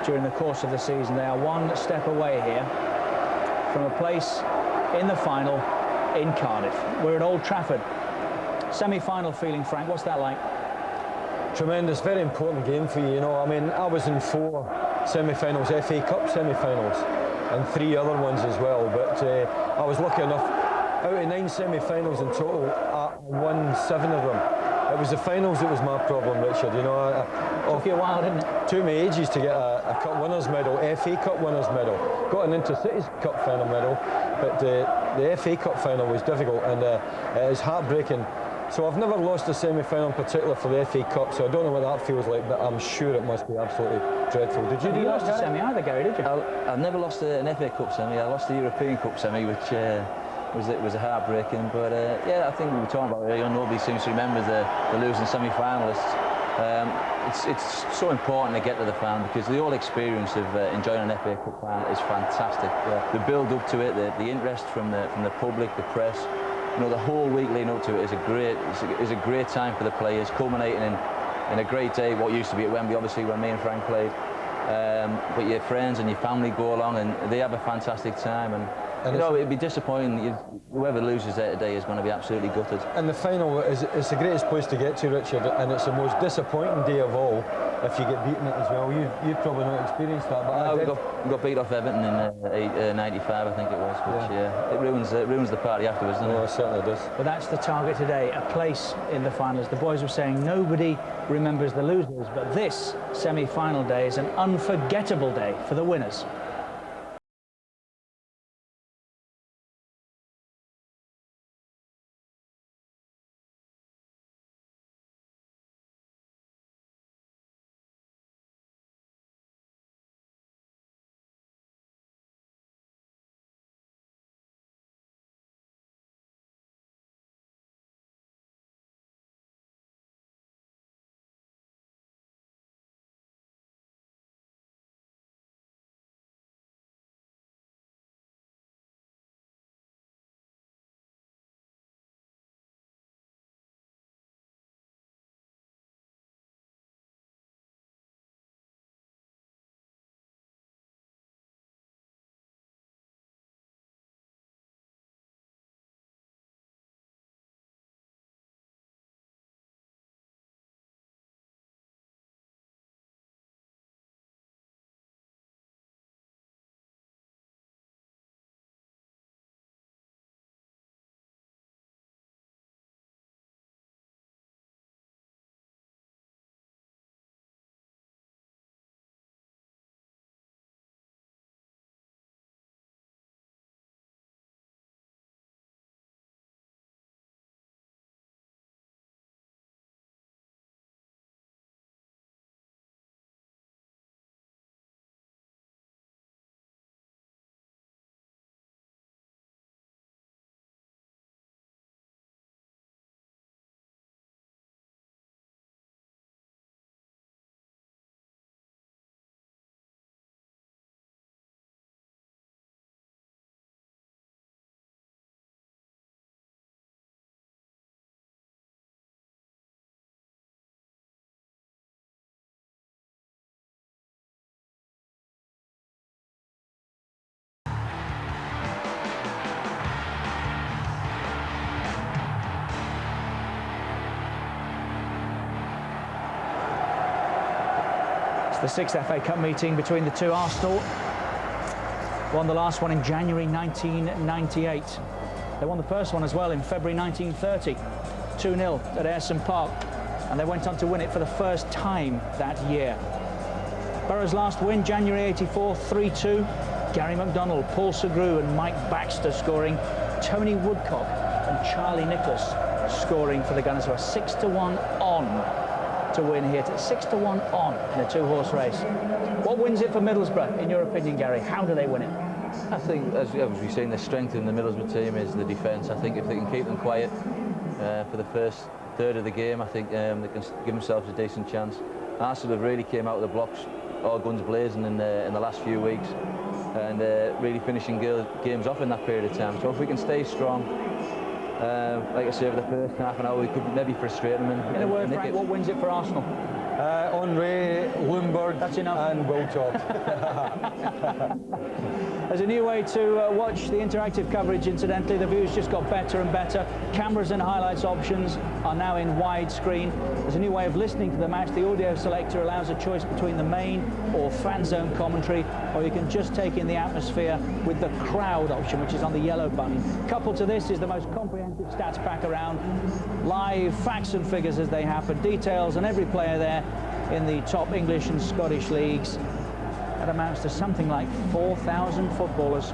during the course of the season. They are one step away here from a place in the final in Cardiff. We're at Old Trafford. Semi-final feeling, Frank, what's that like? Tremendous, very important game for you, you know. I mean, I was in 4 semi-finals, FA Cup semi-finals, and 3 other ones as well, but I was lucky enough, out of 9 semi-finals in total, I won 7 of them. It was the finals that was my problem, Richard, you know. Took you a while, didn't it? Took me ages to get a Cup Winners' Medal, FA Cup Winners' Medal. Got an Inter-Cities Cup final medal, but the FA Cup final was difficult, and it is heartbreaking. So I've never lost a semi-final in particular for the FA Cup, so I don't know what that feels like, but I'm sure it must be absolutely dreadful. Did you do that? You lost a semi either, Gary, did you? I've never lost an FA Cup semi. I lost the European Cup semi, which was a heartbreaking. But yeah, I think we were talking about it earlier. Nobody seems to remember the losing semi-finalists. It's so important to get to the final, because the whole experience of enjoying an FA Cup final is fantastic. The build-up to it, the interest from the public, the press. You know, the whole week leading up to it is a great time for the players, culminating in a great day, what used to be at Wembley, obviously, when me and Frank played. But your friends and your family go along, and they have a fantastic time. And You know, it'd be disappointing. Whoever loses there today is going to be absolutely gutted. And the final is it's the greatest place to get to, Richard, and it's the most disappointing day of all if you get beaten it as well. You've probably not experienced that, but we got beat off Everton in '95, I think it was, which it ruins the party afterwards, doesn't it? It certainly does. But that's the target today, a place in the finals. The boys were saying nobody remembers the losers, but this semi-final day is an unforgettable day for the winners. It's the sixth FA Cup meeting between the two. Arsenal won the last one in January 1998. They won the first one as well in February 1930, 2-0 at Ayresome Park, and they went on to win it for the first time that year. Borough's last win, January 84, 3-2. Gary McDonald, Paul Segru and Mike Baxter scoring. Tony Woodcock and Charlie Nicholas scoring for the Gunners, who are 6-1 on to win here. 6-1 on in a two-horse race. What wins it for Middlesbrough, in your opinion, Gary? How do they win it? I think, as we've seen, the strength in the Middlesbrough team is the defence. I think if they can keep them quiet for the first third of the game, I think they can give themselves a decent chance. Arsenal have really came out of the blocks, all guns blazing in the last few weeks, and really finishing games off in that period of time. So if we can stay strong, like I say, over the first half an hour, we could maybe frustrate them. In a word, Frank, what wins it for Arsenal? Henry, Lundberg, that's enough, and Wiltord. There's a new way to watch the interactive coverage, incidentally. The views just got better and better. Cameras and highlights options are now in widescreen. There's a new way of listening to the match. The audio selector allows a choice between the main or fan zone commentary, or you can just take in the atmosphere with the crowd option, which is on the yellow button. Coupled to this is the most comprehensive stats pack around. Live facts and figures as they happen. Details on every player there in the top English and Scottish leagues. That amounts to something like 4,000 footballers.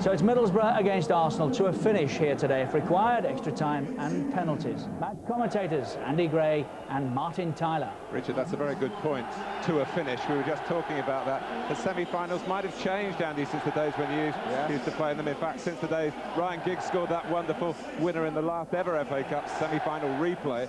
So it's Middlesbrough against Arsenal to a finish here today, if required, extra time and penalties. Match commentators Andy Gray and Martin Tyler. Richard, that's a very good point. To a finish. We were just talking about that. The semi-finals might have changed, Andy, since the days when you used to play in them. In fact, since the days Ryan Giggs scored that wonderful winner in the last ever FA Cup semi-final replay.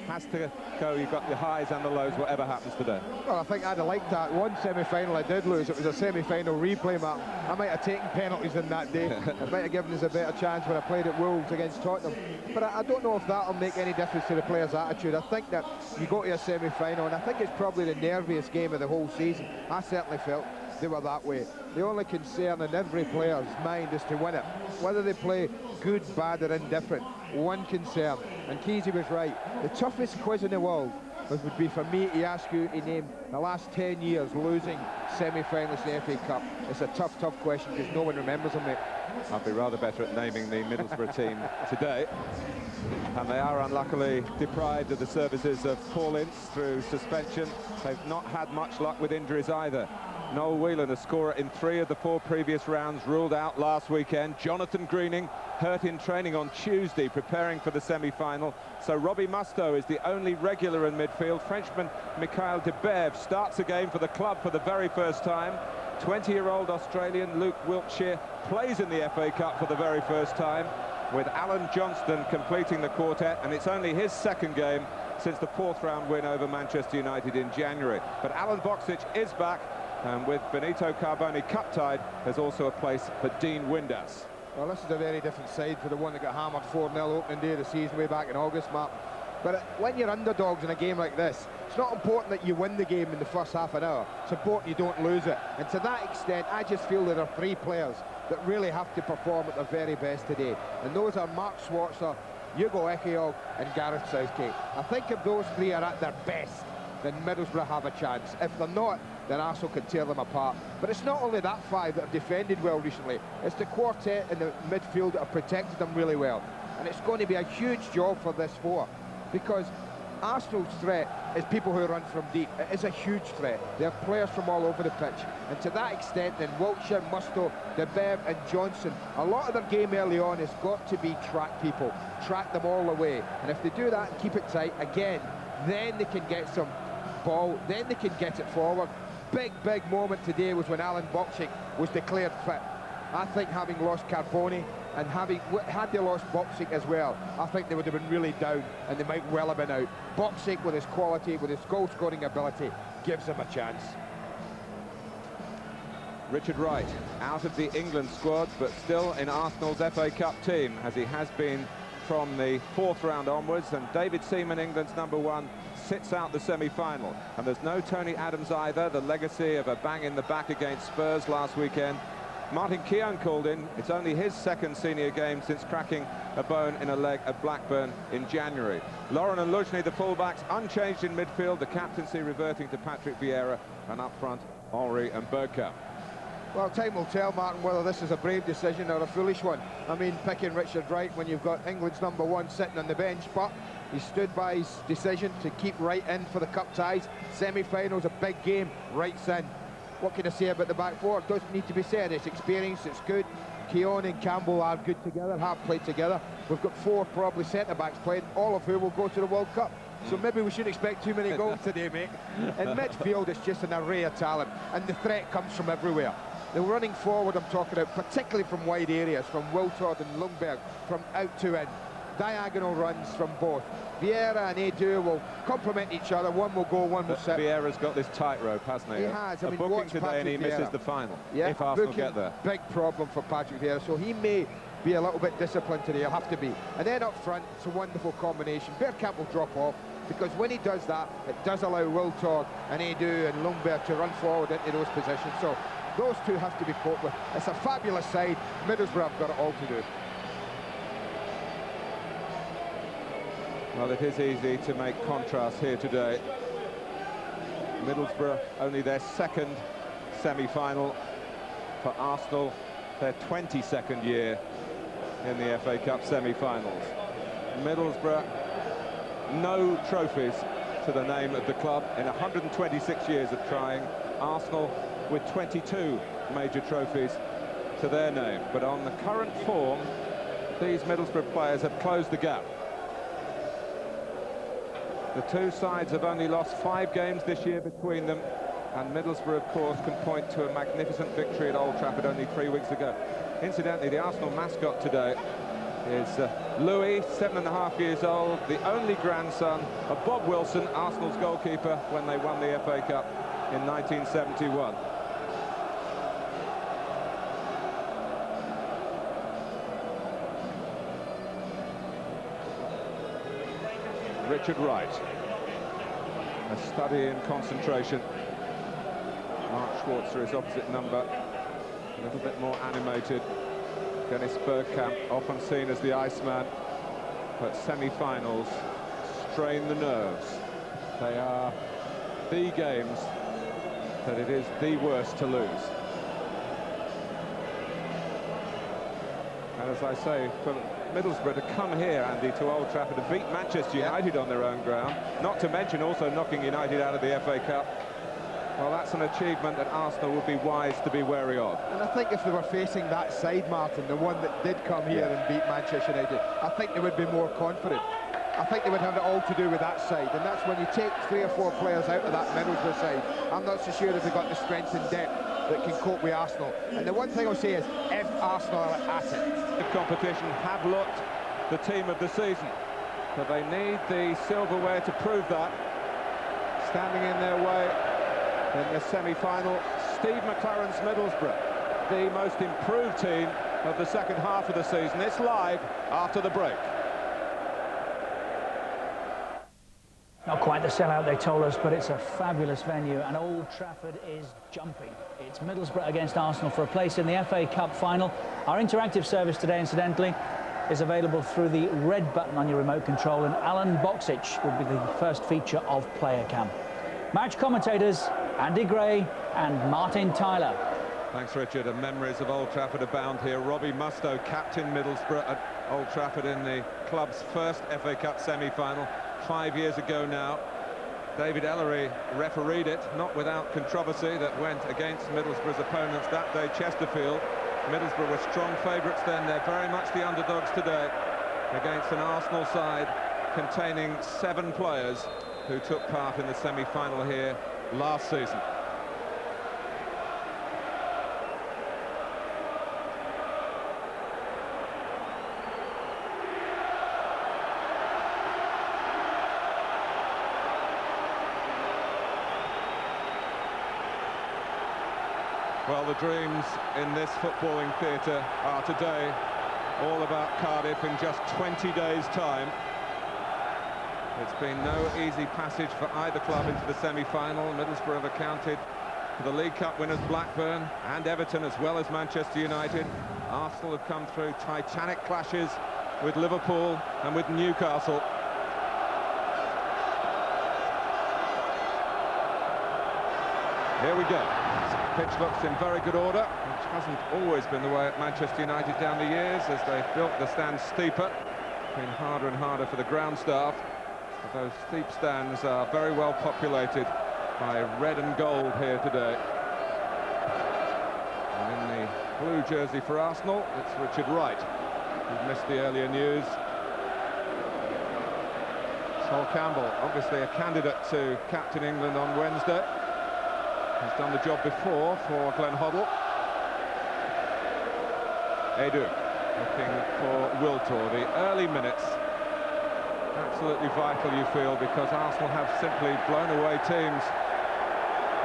Has to go, you've got the highs and the lows, whatever happens today. Well, I think I'd have liked that. One semi-final I did lose, it was a semi-final replay map. I might have taken penalties in that day. It might have given us a better chance when I played at Wolves against Tottenham. But I don't know if that'll make any difference to the players' attitude. I think that you go to a semi-final, and I think it's probably the nerviest game of the whole season. I certainly felt. they were that way. The only concern in every player's mind is to win it. Whether they play good, bad or indifferent, one concern. And Kesey was right. The toughest quiz in the world would be for me to ask you to name the last 10 years losing semi-finalists in the FA Cup. It's a tough, tough question because no one remembers them, mate. I'll be rather better at naming the Middlesbrough team today. And they are unluckily deprived of the services of Paul Ince through suspension. They've not had much luck with injuries either. Noel Whelan, a scorer in 3 of the 4 previous rounds, ruled out last weekend. Jonathan Greening hurt in training on Tuesday, preparing for the semi-final. So Robbie Mustoe is the only regular in midfield. Frenchman Mikhail de Bève starts a game for the club for the very first time. 20-year-old Australian Luke Wiltshire plays in the FA Cup for the very first time, with Alan Johnston completing the quartet, and it's only his second game since the 4th round win over Manchester United in January. But Alan Boksic is back, and with Benito Carboni cup-tied, there's also a place for Dean Windass. Well, this is a very different side for the one that got hammered 4-0 opening day of the season way back in August, Mark. But when you're underdogs in a game like this, it's not important that you win the game in the first half an hour. It's important you don't lose it. And to that extent, I just feel there are 3 players that really have to perform at their very best today. And those are Mark Schwarzer, Hugo Ekiog and Gareth Southgate. I think if those 3 are at their best, then Middlesbrough have a chance. If they're not, then Arsenal can tear them apart. But it's not only that 5 that have defended well recently, it's the quartet in the midfield that have protected them really well. And it's going to be a huge job for this 4, because Arsenal's threat is people who run from deep. It is a huge threat. They have players from all over the pitch. And to that extent, then Wiltshire, Mustoe, de Bève and Johnson, a lot of their game early on has got to be track people. Track them all the way. And if they do that and keep it tight, again, then they can get some ball, then they can get it forward. Big moment today was when Alan Boksic was declared fit. I think having lost Carboni and had they lost Boksic as well, I think they would have been really down and they might well have been out. Boksic, with his quality, with his goal-scoring ability, gives them a chance. Richard Wright out of the England squad, but still in Arsenal's FA Cup team, as he has been from the 4th round onwards. And David Seaman, England's #1, sits out the semi-final. And there's no Tony Adams either, the legacy of a bang in the back against Spurs last weekend. Martin Keown called in. It's only his 2nd senior game since cracking a bone in a leg at Blackburn in January. Lauren and Luzhny, the fullbacks, unchanged in midfield, the captaincy reverting to Patrick Vieira, and up front, Henry and Bergkamp. Well, time will tell, Martin, whether this is a brave decision or a foolish one. I mean, picking Richard Wright when you've got England's #1 sitting on the bench, but he stood by his decision to keep Wright in for the cup ties. Semi-finals, a big game, Wright's in. What can I say about the back 4? It doesn't need to be said. It's experience, it's good. Keown and Campbell are good together, have played together. We've got 4 probably centre-backs playing, all of who will go to the World Cup. So maybe we shouldn't expect too many goals today, mate. In midfield, it's just an array of talent, and the threat comes from everywhere. The running forward I'm talking about, particularly from wide areas, from Wiltord and Lundberg, from out to in. Diagonal runs from both. Vieira and Edu will complement each other. One will go, one will sit. Vieira's got this tightrope, hasn't he? He has. I mean, booking watch today and he Patrick misses Vieira. the final, Yeah, if Arsenal booking, get there. big problem for Patrick Vieira, so he may be a little bit disciplined today. He'll have to be. And then up front, it's a wonderful combination. Bergkamp will drop off, because when he does that, it does allow Wiltord and Edu and Lundberg to run forward into those positions. So those 2 have to be coped with. It's a fabulous side. Middlesbrough have got it all to do. Well, it is easy to make contrast here today. Middlesbrough, only their 2nd semi-final. For Arsenal, their 22nd year in the FA Cup semi-finals. Middlesbrough, no trophies to the name of the club in 126 years of trying. Arsenal with 22 major trophies to their name. But on the current form, these Middlesbrough players have closed the gap. The 2 sides have only lost 5 games this year between them, and Middlesbrough, of course, can point to a magnificent victory at Old Trafford only 3 weeks ago. Incidentally, the Arsenal mascot today is Louis, 7.5 years old, the only grandson of Bob Wilson, Arsenal's goalkeeper, when they won the FA Cup in 1971. Richard Wright, a study in concentration. Mark Schwarzer is opposite number, a little bit more animated. Dennis Bergkamp, often seen as the Iceman, but semi-finals strain the nerves. They are the games that it is the worst to lose. And as I say, for Middlesbrough to come here, Andy, to Old Trafford to beat Manchester United on their own ground, not to mention also knocking United out of the FA Cup, well, that's an achievement that Arsenal would be wise to be wary of. And I think if they were facing that side, Martin, the one that did come here and beat Manchester United, I think they would be more confident. I think they would have it all to do with that side, and that's when you take 3 or 4 players out of that Middlesbrough side. I'm not so sure that they've got the strength and depth that can cope with Arsenal. And the one thing I'll say is, if Arsenal are at it. The competition have looked the team of the season, but they need the silverware to prove that. Standing in their way in the semi-final, Steve McLaren's Middlesbrough, the most improved team of the second half of the season. It's live after the break. Not quite the sellout they told us, but it's a fabulous venue, and Old Trafford is jumping. It's Middlesbrough against Arsenal for a place in the FA Cup final. Our interactive service today, incidentally, is available through the red button on your remote control, and Alan Boxic will be the first feature of Player Cam. Match commentators Andy Gray and Martin Tyler. Thanks, Richard. And memories of Old Trafford abound here. Robbie Mustoe captained Middlesbrough at Old Trafford in the club's first FA Cup semi-final 5 years ago now. David Ellery refereed it, not without controversy, that went against Middlesbrough's opponents that day, Chesterfield. Middlesbrough were strong favourites then. They're very much the underdogs today against an Arsenal side containing 7 players who took part in the semi-final here last season. Well, the dreams in this footballing theatre are today all about Cardiff in just 20 days' time. It's been no easy passage for either club into the semi-final. Middlesbrough have accounted for the League Cup winners Blackburn and Everton, as well as Manchester United. Arsenal have come through titanic clashes with Liverpool and with Newcastle. Here we go. Pitch looks in very good order, which hasn't always been the way at Manchester United down the years as they built the stands steeper. It's been harder and harder for the ground staff. But those steep stands are very well populated by red and gold here today. And in the blue jersey for Arsenal, it's Richard Wright, who's missed the earlier news. Sol Campbell, obviously a candidate to captain England on Wednesday. He's done the job before for Glenn Hoddle. Edu looking for Wiltor. The early minutes, absolutely vital, you feel, because Arsenal have simply blown away teams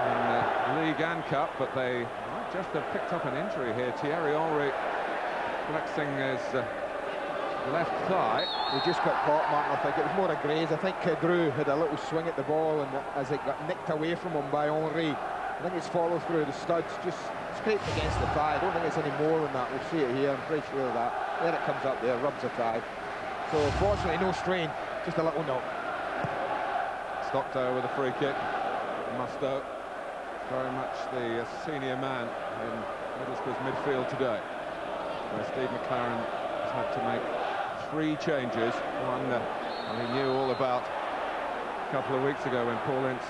in the League and Cup, but they might just have picked up an injury here. Thierry Henry flexing his left thigh. He just got caught, Martin. I think it was more a graze. I think Drew had a little swing at the ball, and as it got nicked away from him by Henry, I think it's followed through the studs, just scraped against the thigh. I don't think it's any more than that. We'll see it here, I'm pretty sure of that. There it comes up there, rubs the thigh. So fortunately no strain, just a little knock. Stockdale with a free kick. Mustoe, very much the senior man in Middlesbrough's midfield today, where Steve McLaren has had to make 3 changes. One he knew all about a couple of weeks ago when Paul Ince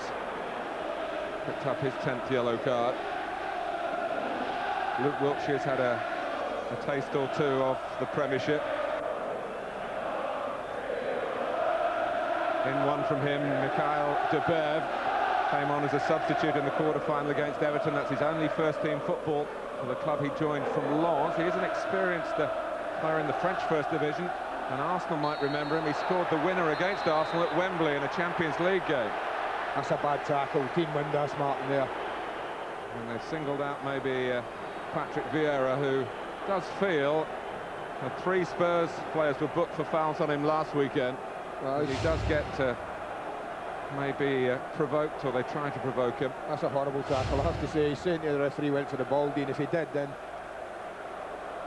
picked up his 10th yellow card. Luke Wilkshire's had a taste or 2 of the Premiership. In one from him, Mikhail Deberv came on as a substitute in the quarter-final against Everton. That's his only first-team football for the club he joined from Lens. He is an experienced player in the French First Division, and Arsenal might remember him. He scored the winner against Arsenal at Wembley in a Champions League game. That's a bad tackle. Dean Windass, Martin, there. And they've singled out maybe Patrick Vieira, who does feel that 3 Spurs players were booked for fouls on him last weekend. Well, he does get maybe provoked, or they tried to provoke him. That's a horrible tackle, I have to say. He's saying to the referee went for the ball, Dean. If he did, then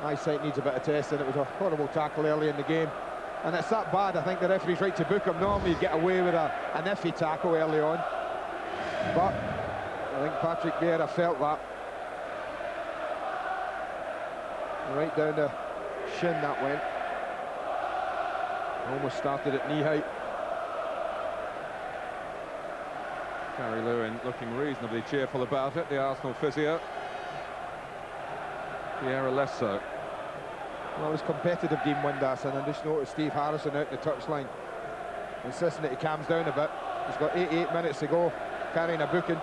eyesight needs a bit of testing. It was a horrible tackle early in the game. And it's that bad, I think the referee's right to book him. Normally you get away with an iffy tackle early on. But I think Patrick Vieira felt that. Right down the shin that went. Almost started at knee height. Gary Lewin looking reasonably cheerful about it, the Arsenal physio. Vieira less so. Well, it was competitive, Dean Windass, and I just noticed Steve Harrison out in the touchline, insisting that he calms down a bit. He's got 88 minutes to go, carrying a booking.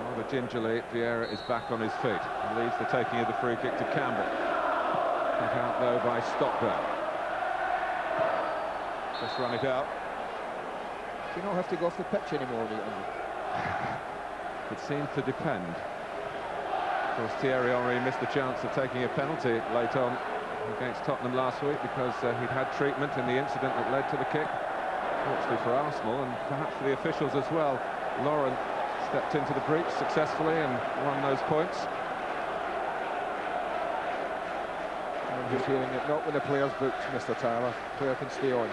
Rather gingerly, Vieira is back on his feet. He leads the taking of the free kick to Campbell. Cut out, though, by Stockdale. Just run it out. Do you not have to go off the pitch anymore, Andy? It seems to depend. Of course, Thierry Henry missed the chance of taking a penalty late on against Tottenham last week because he'd had treatment in the incident that led to the kick. Fortunately for Arsenal, and perhaps for the officials as well. Lauren stepped into the breach successfully and won those points. I'm just hearing it, not when the player's booked, Mr. Tyler. Player can stay on.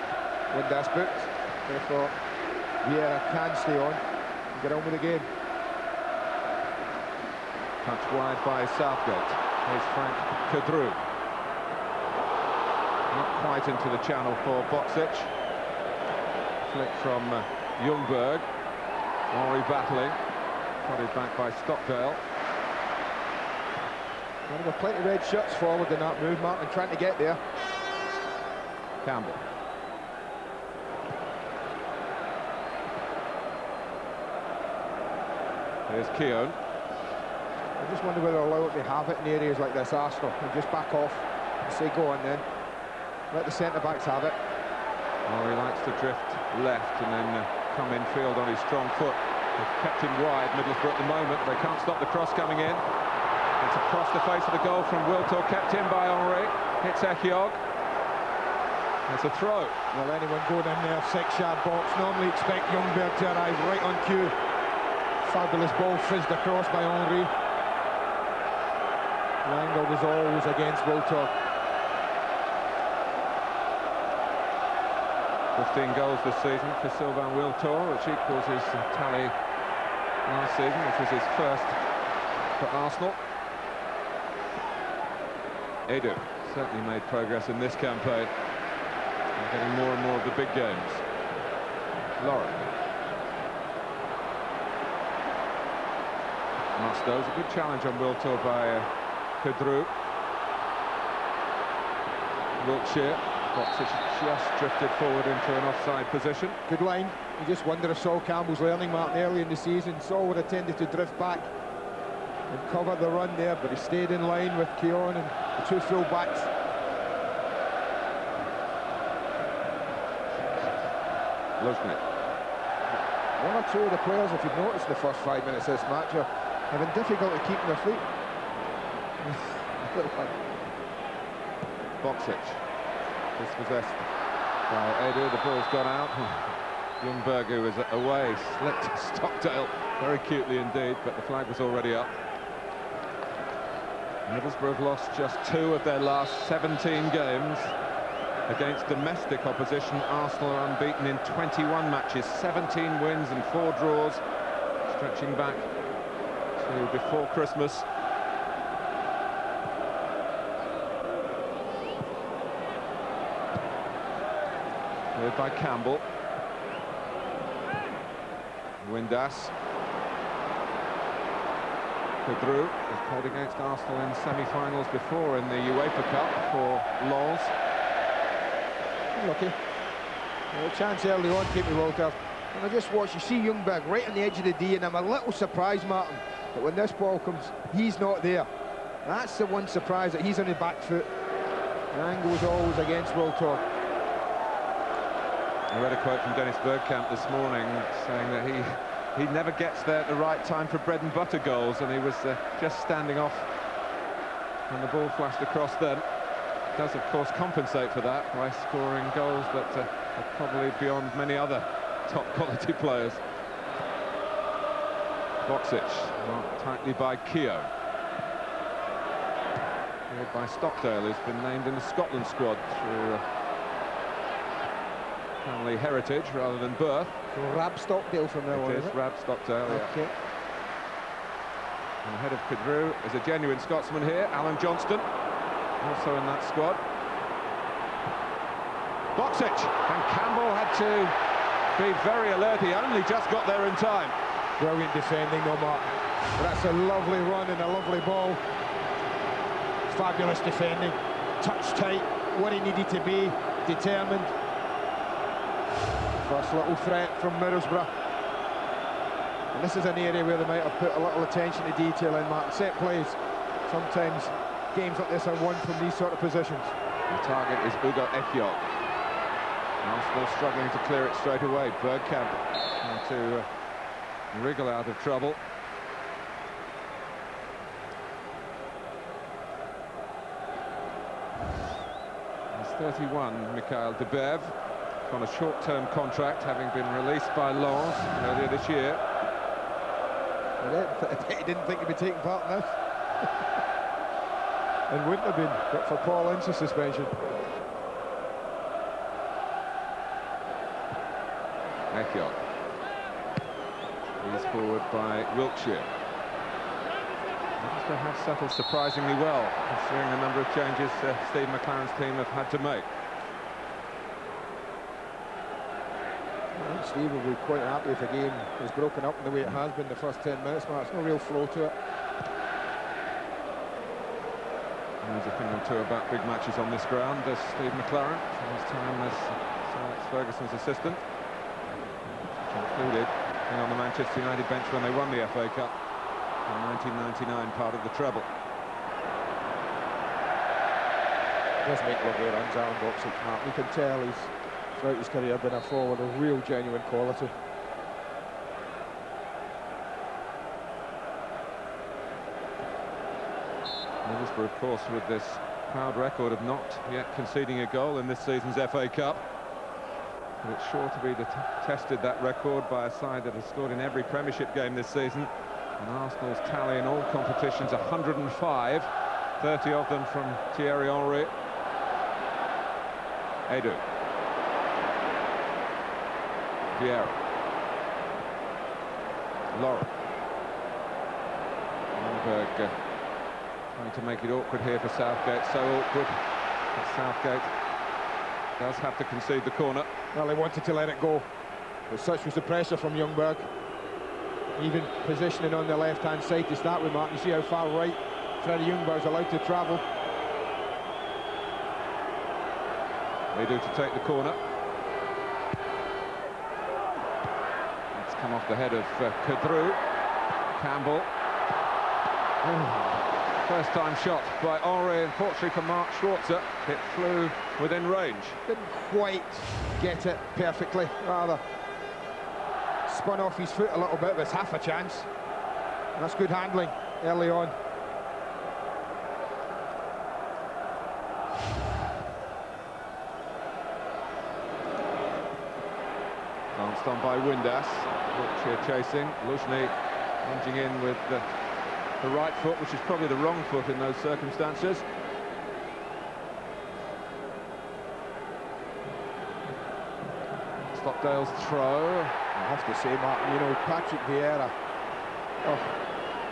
When that's booked, therefore Vieira can stay on and get on with the game. Touched wide by Southgate. Here's Frank Kadru. Not quite into the channel for Boksic. Flick from Ljungberg. Henry battling. Prodded back by Stockdale. Well, there were plenty of red shirts forward in that move, Martin, trying to get there. Campbell. Here's Keown. I just wonder whether they'll allow it to have it in areas like this, Arsenal, and just back off and say go on then. Let the centre-backs have it. Oh, he likes to drift left and then come in field on his strong foot. They've kept him wide, Middlesbrough at the moment. They can't stop the cross coming in. It's across the face of the goal from Wiltor, kept in by Henry. Hits Echiog. It's a throw. Well, anyone going in there, 6-yard box, normally expect Ljungberg to arrive right on cue. Fabulous ball fizzed across by Henry. The angle was always against Wiltor. 15 goals this season for Sylvain Wiltor, which equals his tally last season, which was his first for Arsenal. Edu certainly made progress in this campaign, getting more and more of the big games. Lauren. Musto's a good challenge on Wiltor by Kadru. Wiltshire. Boksic just drifted forward into an offside position. Good line. You just wonder if Sol Campbell's learning, Martin, early in the season. Sol would have tended to drift back and cover the run there, but he stayed in line with Keown and the two full-backs. Luznik. One or two of the players, if you've noticed in the first 5 minutes of this match, are having difficulty keeping their feet. Boksic. Dispossessed by Edu. The ball's gone out. Ljungberg, who was away, slipped Stockdale very cutely indeed, but the flag was already up. Middlesbrough have lost just 2 of their last 17 games against domestic opposition. Arsenal are unbeaten in 21 matches, 17 wins and 4 draws, stretching back to before Christmas. Cleared by Campbell. Windass. Kadru has played against Arsenal in semi-finals before in the UEFA Cup for Lens. Lucky. A chance early on, keep me Walter. And I just watch, you see Ljungberg right on the edge of the D, and I'm a little surprised, Martin, that when this ball comes, he's not there. That's the one surprise, that he's on his back foot. The angle was always against Wiltor. I read a quote from Dennis Bergkamp this morning saying that he never gets there at the right time for bread and butter goals, and he was just standing off and the ball flashed across then. does, of course, compensate for that by scoring goals that are probably beyond many other top-quality players. Boxic, marked tightly by Keogh. Led by Stockdale, who's been named in the Scotland squad through family heritage rather than birth. So Rab Stockdale from now on, It is Rab Stockdale, yeah. Okay. And ahead of Kidru is a genuine Scotsman here, Alan Johnston, also in that squad. Boxic, and Campbell had to be very alert. He only just got there in time. Brilliant defending, no Mark. That's a lovely run and a lovely ball. Fabulous defending, touch tight, what he needed to be, determined. First little threat from Middlesbrough. And this is an area where they might have put a little attention to detail in, Mark. Set plays, sometimes games like this are won from these sort of positions. The target is Ugo Ekiok. Arsenal struggling to clear it straight away. Bergkamp trying to wriggle out of trouble. He's 31, Mikhail Debev, on a short-term contract, having been released by Lens earlier this year. He didn't think he'd be taking part in this. And wouldn't have been, but for Paul Ince's suspension. Ekiok. He's forward by Wiltshire. Middlesbrough have settled surprisingly well, considering the number of changes Steve McLaren's team have had to make. I think Steve will be quite happy if the game is broken up in the way it has been the first 10 minutes. There's no real flow to it. Knows a thing or two about big matches on this ground, does Steve McLaren, from his time as Sir Alex Ferguson's assistant, which included being on the Manchester United bench when they won the FA Cup in 1999, part of the treble. Does make lovely runs, Alan Boxic, Mark. You can tell he's, throughout his career, been a forward of real, genuine quality. Middlesbrough, of course, with this proud record of not yet conceding a goal in this season's FA Cup. But it's sure to be tested, that record, by a side that has scored in every Premiership game this season. And Arsenal's tally in all competitions, 105, 30 of them from Thierry Henry. Edu. Vieira. Laurent. Lundberg trying to make it awkward here for Southgate, so awkward that Southgate does have to concede the corner. Well, he wanted to let it go, but such was the pressure from Ljungberg. Even positioning on the left-hand side to start with, Mark. You see how far right Freddie Ljungberg's allowed to travel. They do to take the corner. It's come off the head of Kidru. Campbell. First time shot by Henry, and fortunately for Mark Schwarzer, it flew within range. Didn't quite get it perfectly, rather spun off his foot a little bit, but it's half a chance. And that's good handling early on. Glanced on by Windass. Wiltshire chasing. Luzhny lunging in with the right foot, which is probably the wrong foot in those circumstances. Stockdale's throw. I have to say, Mark, you know, Patrick Vieira. Oh,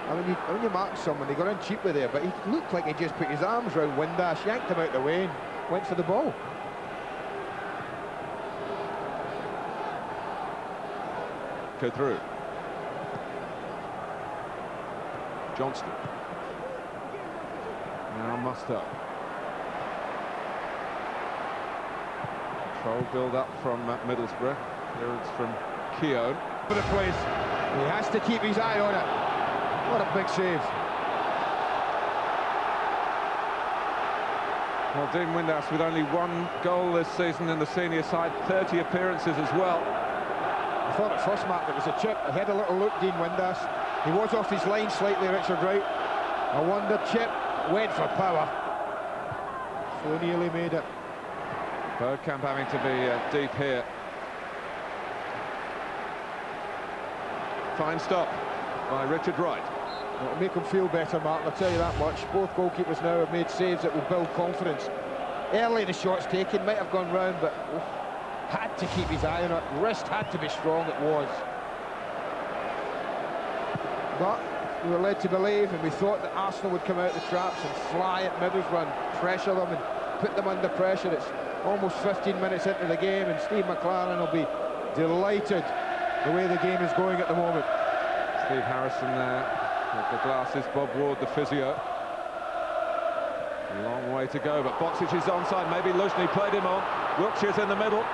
I mean, when you mark someone, they got in cheaply there, but he looked like he just put his arms around Windass, yanked him out the way, and went for the ball. Go through. Johnston. Now Musto. Control build up from Middlesbrough. Clearance from Keogh. For the place. He has to keep his eye on it. What a big save. Well, Dean Windass with only one goal this season in the senior side, 30 appearances as well. I thought at first, Mark, it was a chip. He had a little look, Dean Windass. He was off his line slightly, Richard Wright. A wonder chip, went for power. So nearly made it. Bergkamp having to be deep here. Fine stop by Richard Wright. It'll make him feel better, Martin, I'll tell you that much. Both goalkeepers now have made saves that will build confidence. Early the shots taken, might have gone round, but had to keep his eye on it. Wrist had to be strong, it was. But we were led to believe, and we thought that Arsenal would come out the traps and fly at Middlesbrough and pressure them and put them under pressure. It's almost 15 minutes into the game, and Steve McLaren will be delighted the way the game is going at the moment. Steve Harrison there with the glasses, Bob Ward, the physio. A long way to go, but Boksic is onside. Maybe Luzhny played him on. Wilkshire's in the middle. It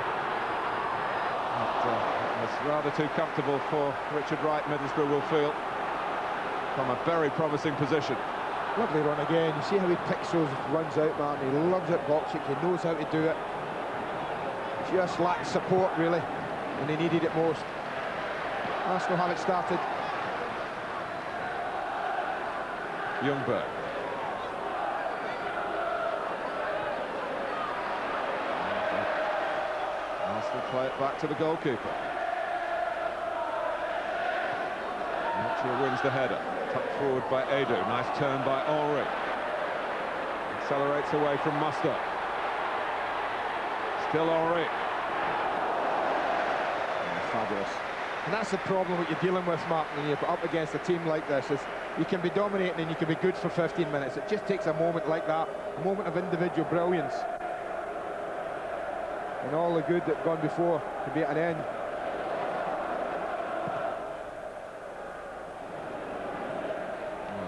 was rather too comfortable for Richard Wright, Middlesbrough will feel, from a very promising position. Lovely run again. You see how he picks those runs out, Martin. He loves it, Boksic. He knows how to do it. Just lacked support, really, and he needed it most. Arsenal have it started. Ljungberg. Arsenal play it back to the goalkeeper. Wiltshire wins the header. Tucked forward by Edu. Nice turn by Henry. Accelerates away from Musto. Still Henry. Fabulous. And that's the problem what you're dealing with, Martin, when you're up against a team like this, is you can be dominating and you can be good for 15 minutes. It just takes a moment like that, a moment of individual brilliance. And all the good that's gone before to be at an end.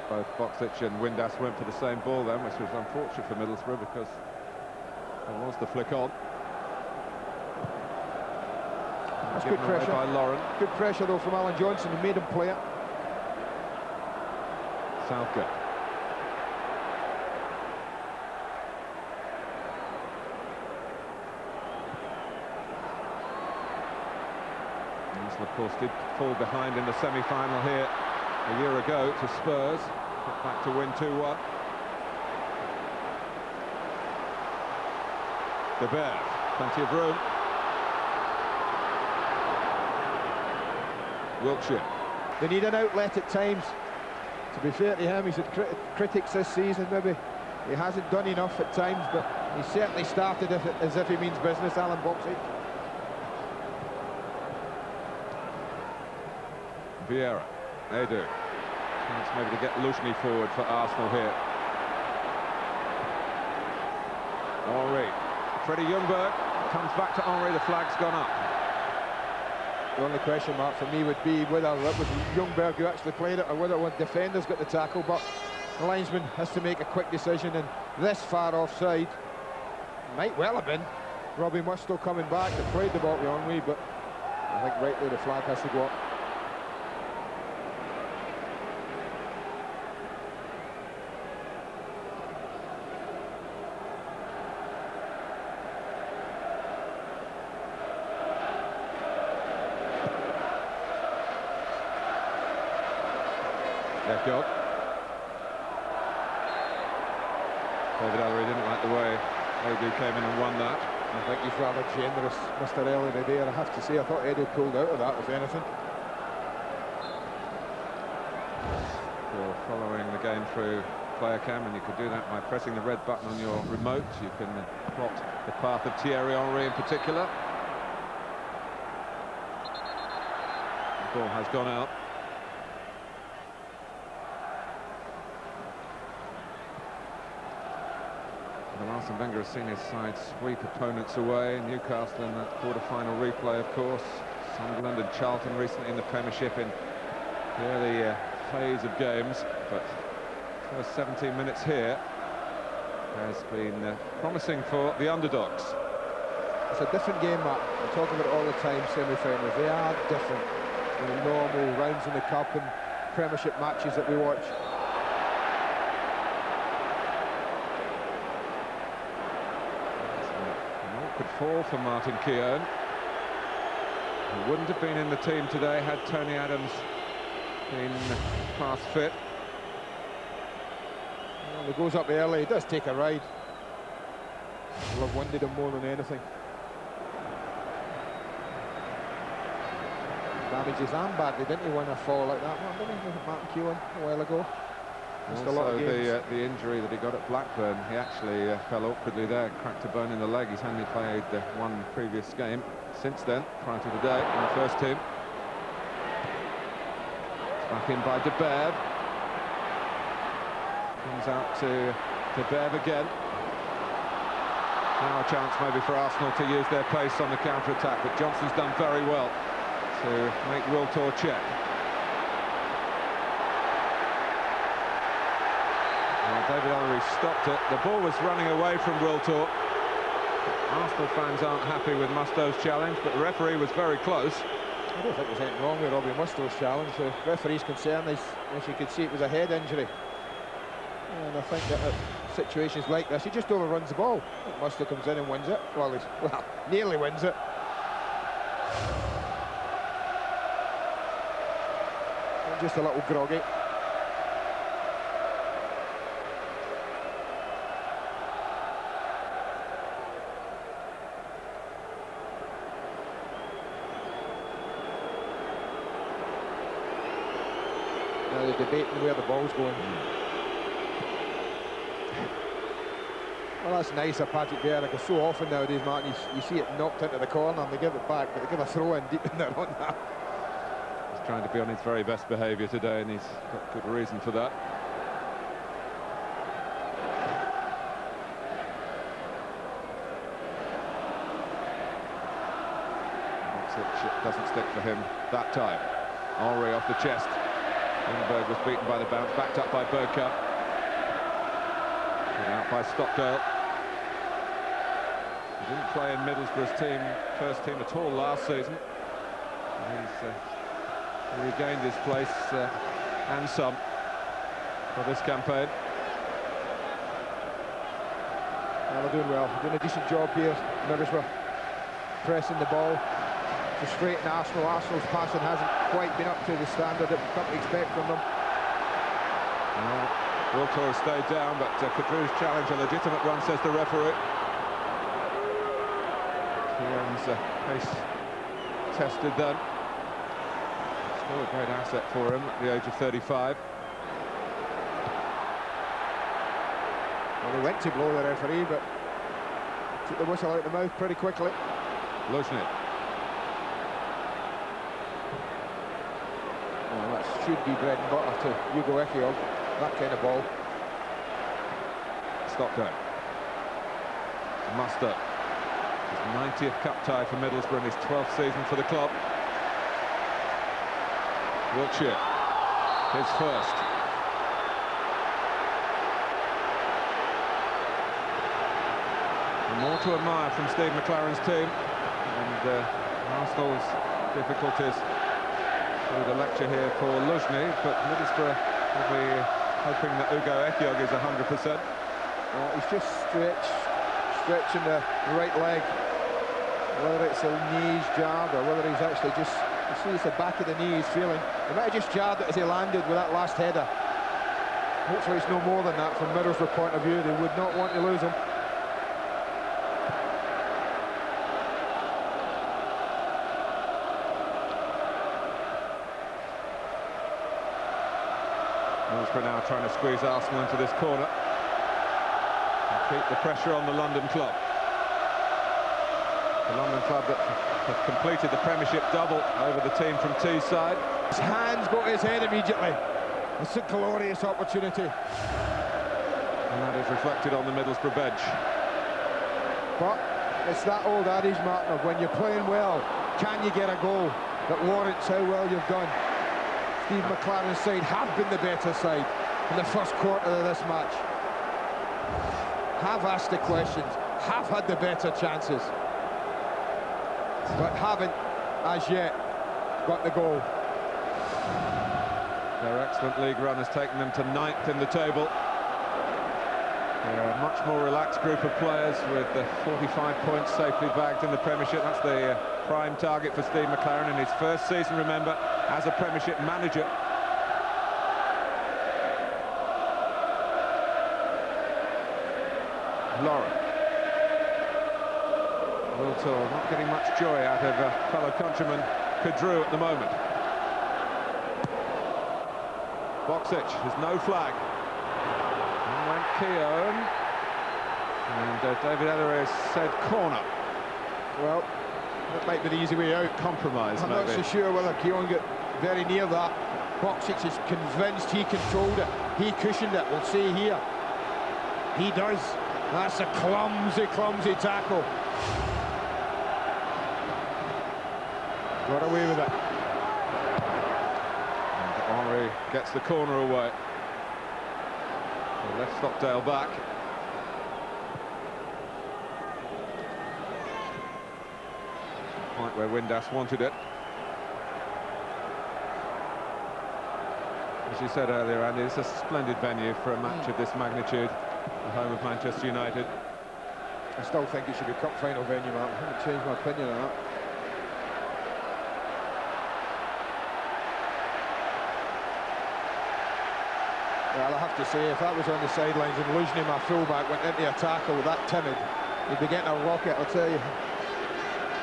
Both Boksic and Windass went for the same ball then, which was unfortunate for Middlesbrough because there was the flick on. That's good pressure. By Lauren. Good pressure though from Alan Johnson, who made him play it. Southgate. Arsenal, of course, did fall behind in the semi-final here a year ago to Spurs. Put back to win 2-1. De Beer, plenty of room. Wiltshire. They need an outlet at times. To be fair to him, he's had critics this season, maybe. He hasn't done enough at times, but he certainly started as if he means business, Alan Boksic. Vieira, Edu. Chance maybe to get Luzhny forward for Arsenal here. Henry. Freddie Ljungberg comes back to Henry, the flag's gone up. The only question mark for me would be whether it was Ljungberg who actually played it or whether one defender's got the tackle, but the linesman has to make a quick decision, and this far offside might well have been Robbie Mustoe coming back that played the ball to Henry, but I think rightly the flag has to go up. Jog. David Ellery didn't like the way Edu came in and won that. I think he's rather generous, Mr. Ellery there, I have to say. I thought Edu pulled out of that, if anything. You're following the game through player cam, and you could do that by pressing the red button on your remote. You can plot the path of Thierry Henry in particular. The ball has gone out. Arsene Wenger has seen his side sweep opponents away. Newcastle in that quarter-final replay, of course. Sunderland and Charlton recently in the Premiership in the early phase of games. But first 17 minutes here has been promising for the underdogs. It's a different game, Matt. I talk about it all the time, semi-finals. They are different than the normal rounds in the Cup and Premiership matches that we watch. Could fall for Martin Keown. He wouldn't have been in the team today had Tony Adams been past fit. Well, he goes up early, he does take a ride. Will have wounded him more than anything. Damaged his arm badly, didn't he, when a fall like that one, didn't he? Martin Keown a while ago. Missed a lot of games. The injury that he got at Blackburn, he actually fell awkwardly there, cracked a bone in the leg. He's only played one previous game since then, prior to today, in the first team. It's back in by De Berbe. Comes out to De Berbe again. Now a chance maybe for Arsenal to use their pace on the counter-attack, but Johnson's done very well to make Wiltor check. David Henry stopped it. The ball was running away from Wiltor. Arsenal fans aren't happy with Musto's challenge, but the referee was very close. I don't think there's anything wrong with Robbie Musto's challenge. The referee's concern is, as you can see, it was a head injury. And I think that at situations like this, he just overruns the ball. Musto comes in and wins it. Well, nearly wins it. And just a little groggy. Now they're debating where the ball's going. Well, that's nice of Patrick Vieira, because so often nowadays, Martin, you see it knocked into the corner and they give it back, but they give a throw in deep in their own half. He's trying to be on his very best behaviour today, and he's got good reason for that. It doesn't stick for him that time. Henry off the chest. Lindbergh was beaten by the bounce, backed up by Bergkamp. Out by Stockdale. He didn't play in Middlesbrough's first team at all last season. He's regained his place and some for this campaign. Well, they're doing well. They're doing a decent job here. Middlesbrough pressing the ball, frustrating Arsenal. Arsenal's passing hasn't quite been up to the standard that we've come to expect from them. Wiltor has stayed down, but Kadru's challenge a legitimate one, says the referee. Keown's pace tested then. Still a great asset for him at the age of 35. Well, they went to blow the referee, but took the whistle out the mouth pretty quickly. Luzhny. Well, that should be bread and butter to Hugo Ekiog, that kind of ball. Stockdale. Musto. His 90th cup tie for Middlesbrough in his 12th season for the club. Wiltshire, his first. And more to admire from Steve McLaren's team, and Arsenal's difficulties through the lecture here for Luzhny, but Middlesbrough will be hoping that Hugo Ekiog is 100%. He's just stretching the right leg, whether it's a knees jarred or whether he's actually just, you see it's the back of the knee he's feeling. He might have just jarred it as he landed with that last header. Hopefully it's no more than that from Middlesbrough point of view. They would not want to lose him. Middlesbrough now trying to squeeze Arsenal into this corner. Keep the pressure on the London club. The London club that have completed the Premiership double over the team from Teesside. His hands go to his head immediately. It's a glorious opportunity. And that is reflected on the Middlesbrough bench. But it's that old adage, Martin, of when you're playing well, can you get a goal that warrants how well you've done? Steve McLaren's side have been the better side in the first quarter of this match. Have asked the questions, have had the better chances, but haven't, as yet, got the goal. Their excellent league run has taken them to 9th in the table. They're a much more relaxed group of players with 45 points safely bagged in the Premiership. That's the prime target for Steve McLaren in his first season, remember, as a Premiership manager. Lauren. Wiltor not getting much joy out of fellow countryman Kadru at the moment. Boxic has no flag. And went Keown. And David Ellery said corner. Well, that might be the easy way out. Compromise, I'm maybe. not so sure whether Keown got very near that. Boxic is convinced he controlled it. He cushioned it. We'll see here. He does. That's a clumsy, clumsy tackle. Got away with it. And Henry gets the corner away. So left Stockdale back. Quite where Windass wanted it. As you said earlier, Andy, it's a splendid venue for a match of this magnitude, the home of Manchester United. I still think it should be cup final venue, man. I haven't changed my opinion on that. Well, I have to say, if that was on the sidelines and Luzhny, my fullback, went into a tackle that timid, he'd be getting a rocket, I'll tell you.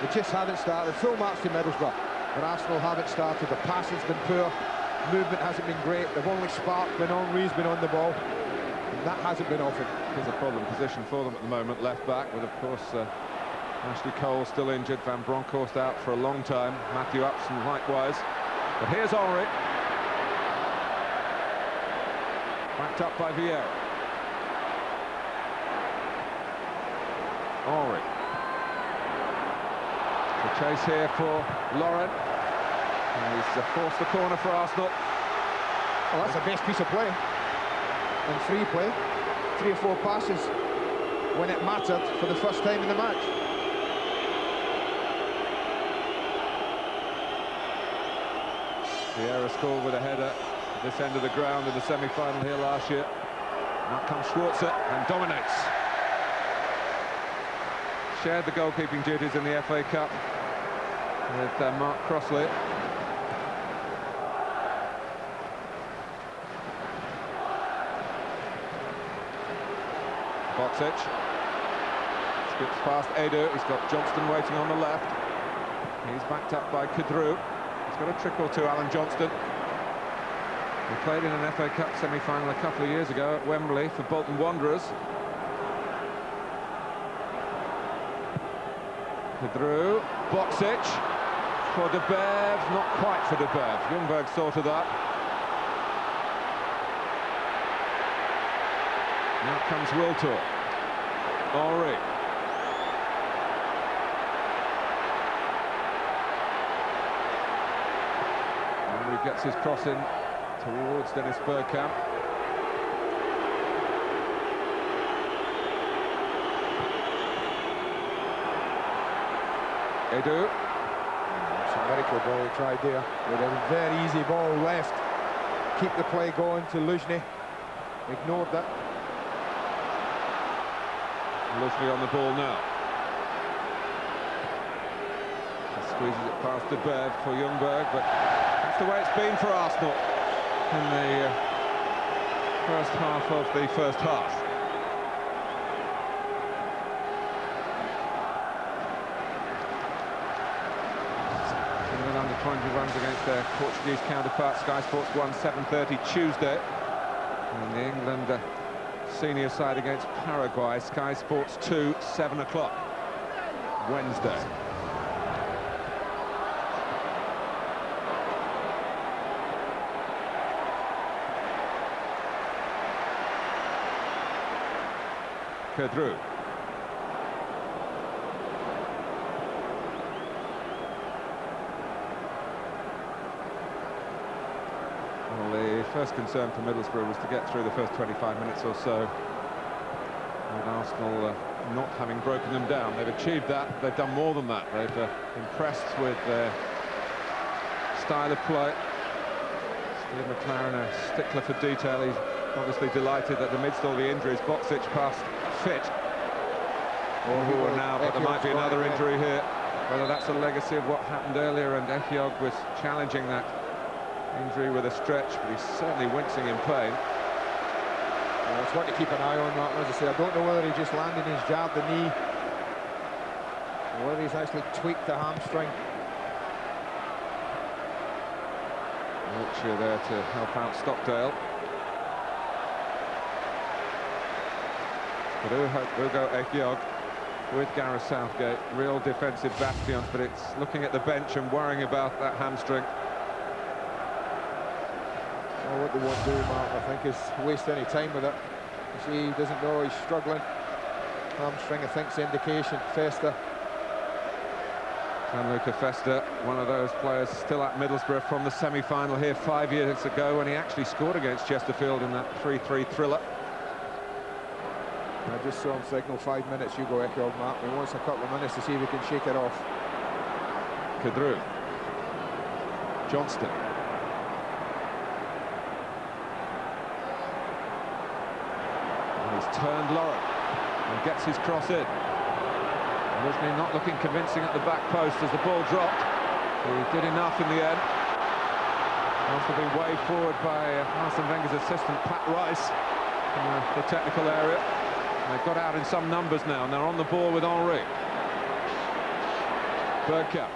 They just haven't started. Full marks to Middlesbrough, but Arsenal haven't started. The pass has been poor, movement hasn't been great. They've only sparked when Henry's been on the ball, and that hasn't been often. Here's a problem position for them at the moment, left back, with of course Ashley Cole still injured, Van Bronckhorst out for a long time, Matthew Upson likewise. But here's Henry. Backed up by Vieira. Henry. The chase here for Lauren. And he's forced the corner for Arsenal. Well, that's the best piece of play. And free play. 3 or 4 passes when it mattered for the first time in the match. Vieira scored with a header at this end of the ground in the semi-final here last year. Now comes Schwarzer and dominates. Shared the goalkeeping duties in the FA Cup with Mark Crossley. Boxic skips past Edu. He's got Johnston waiting on the left. He's backed up by Kadru. He's got a trick or two, Alan Johnston. He played in an FA Cup semi-final a couple of years ago at Wembley for Bolton Wanderers. Kadru, Boxic for De Bev, not quite for De Bev. Ljungberg sorted that. Now comes Wiltor. Henry. Henry gets his cross in towards Dennis Bergkamp. Edu. It's a miracle ball he tried there. With a very easy ball left. Keep the play going to Luzhny. Ignored that. Luzhny on the ball now. He squeezes it past De Bev for Ljungberg, but that's the way it's been for Arsenal in the first half of the first half. England under 20 runs against their Portuguese counterparts. Sky Sports 1, 7:30 Tuesday. And the England senior side against Paraguay, Sky Sports 2, 7 o'clock Wednesday. Kadru. Well, the first concern for Middlesbrough was to get through the first 25 minutes or so, with Arsenal not having broken them down. They've achieved that. They've done more than that. They've impressed with their style of play. Steve McLaren, a stickler for detail. He's obviously delighted that amidst all the injuries, Boxic passed fit. Or now, but there might be another injury here. Whether that's a legacy of what happened earlier, and Efiog was challenging that injury with a stretch, but he's certainly wincing in pain. Well, it's one to keep an eye on that. As I say, I don't know whether he just landed and jabbed the knee. Whether he's actually tweaked the hamstring. Wiltshire there to help out Stockdale. But Ugo Ekiog with Gareth Southgate, real defensive bastions, but it's looking at the bench and worrying about that hamstring. Well, what they won't do, Mark, I think, is waste any time with it. You see, he doesn't know he's struggling. Hamstring, I think, is the indication. Festa. Gianluca Festa, one of those players still at Middlesbrough from the semi-final here 5 years ago when he actually scored against Chesterfield in that 3-3 thriller. I just saw him signal 5 minutes, Ugo Ekiog, Mark. He wants a couple of minutes to see if he can shake it off. Kadru. Johnston. And he's turned Lauren and gets his cross in. Luzhny not looking convincing at the back post as the ball dropped. He did enough in the end. After being waved forward by Arsene Wenger's assistant, Pat Rice, in the technical area. They've got out in some numbers now, and they're on the ball with Henry. Bergkamp.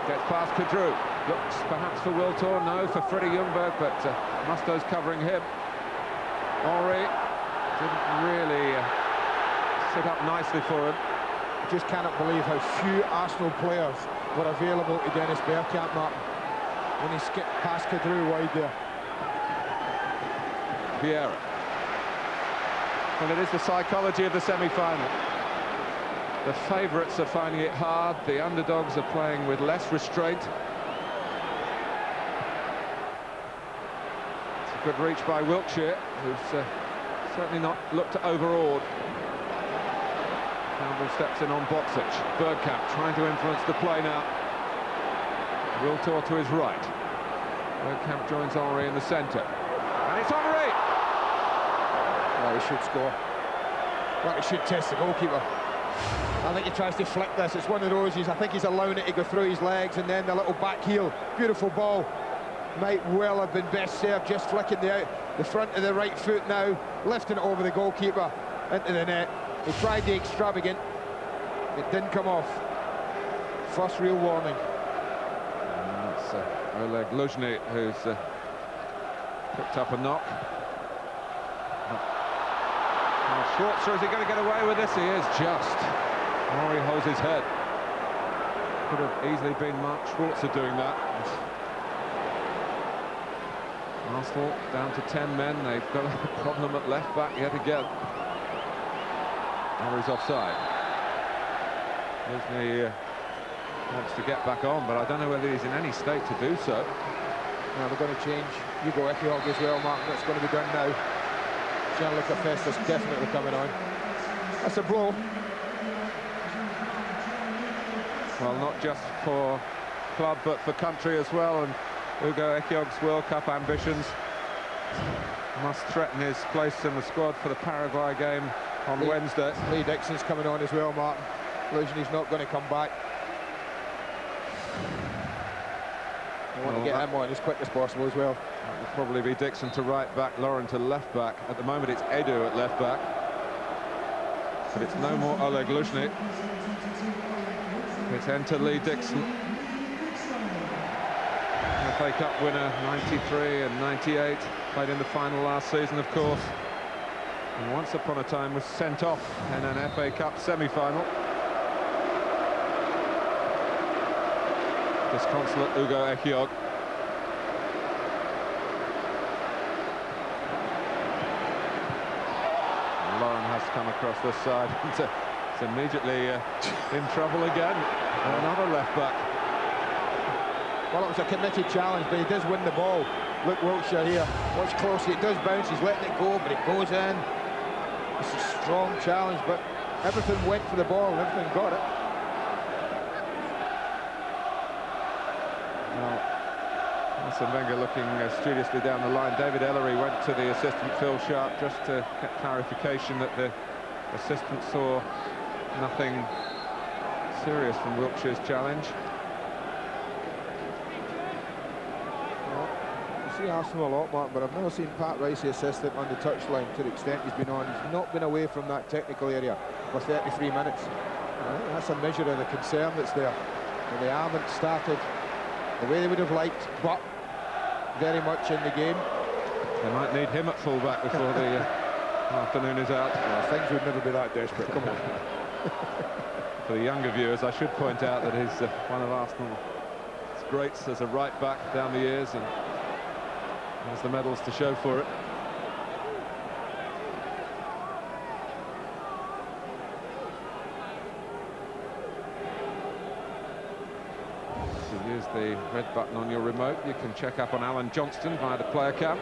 Gets past Kadru. Looks perhaps for Wiltor, no, for Freddie Ljungberg, but Musto's covering him. Henry didn't really sit up nicely for him. I just cannot believe how few Arsenal players were available to Dennis Bergkamp, Martin, when he skipped past Kadru wide there. Vieira. Well, it is the psychology of the semi-final. The favourites are finding it hard. The underdogs are playing with less restraint. It's a good reach by Wiltshire, who's certainly not looked overawed. Campbell steps in on Boxic. Bergkamp trying to influence the play now. Wiltor to his right. Bergkamp joins Henry in the centre. And it's Henry! Well, he should score. Well, he should test the goalkeeper. I think he tries to flick this. It's one of those, I think he's allowing it to go through his legs, and then the little back heel. Beautiful ball. Might well have been best served, just flicking the front of the right foot now, lifting it over the goalkeeper into the net. He tried the extravagant. It didn't come off. First real warning. And it's Oleg Luzhny who's picked up a knock. Schwarzer, is he going to get away with this? He is just. Henry holds his head. Could have easily been Mark Schwarzer doing that. Arsenal down to 10 men. They've got a problem at left back yet again. Henry's offside. Luzhny wants to get back on, but I don't know whether he's in any state to do so. Now they're going to change Ugo Ekiog as well, Mark. That's going to be done now. Gianluca Festa's definitely coming on. That's a blow. Well, not just for club, but for country as well. And Ugo Ekiog's World Cup ambitions must threaten his place in the squad for the Paraguay game on Wednesday. Lee Dixon's coming on as well, Martin. Luzhny's not going to come back. I want to get him on as quick as possible as well. It will probably be Dixon to right back, Lauren to left back. At the moment it's Edu at left back. But it's no more Oleg Luzhny. It's enter Lee Dixon. FA Cup winner, 93 and 98. Played in the final last season, of course. And once upon a time was sent off in an FA Cup semi-final. Disconsolate Ugo Ekiog. Lauren has come across this side. It's immediately in trouble again. Another left back. Well, it was a committed challenge, but he does win the ball. Look, Wiltshire here. Watch closely. It does bounce. He's letting it go, but it goes in. It's a strong challenge, but everything went for the ball and everything got it. Arsene Wenger looking studiously down the line. David Ellery went to the assistant Phil Sharp just to get clarification that the assistant saw nothing serious from Wiltshire's challenge. Well, you see Arsenal a lot, Mark, but I've never seen Pat Rice, the assistant, on the touchline to the extent he's been on. He's not been away from that technical area. for 33 minutes. That's a measure of the concern that's there. And they haven't started the way they would have liked, but very much in the game. They might need him at full-back before the afternoon is out. Well, things would never be that desperate, come on. For the younger viewers, I should point out that he's one of Arsenal's greats as a right-back down the years, and has the medals to show for it. To use the red button on your remote, you can check up on Alan Johnston via the player cam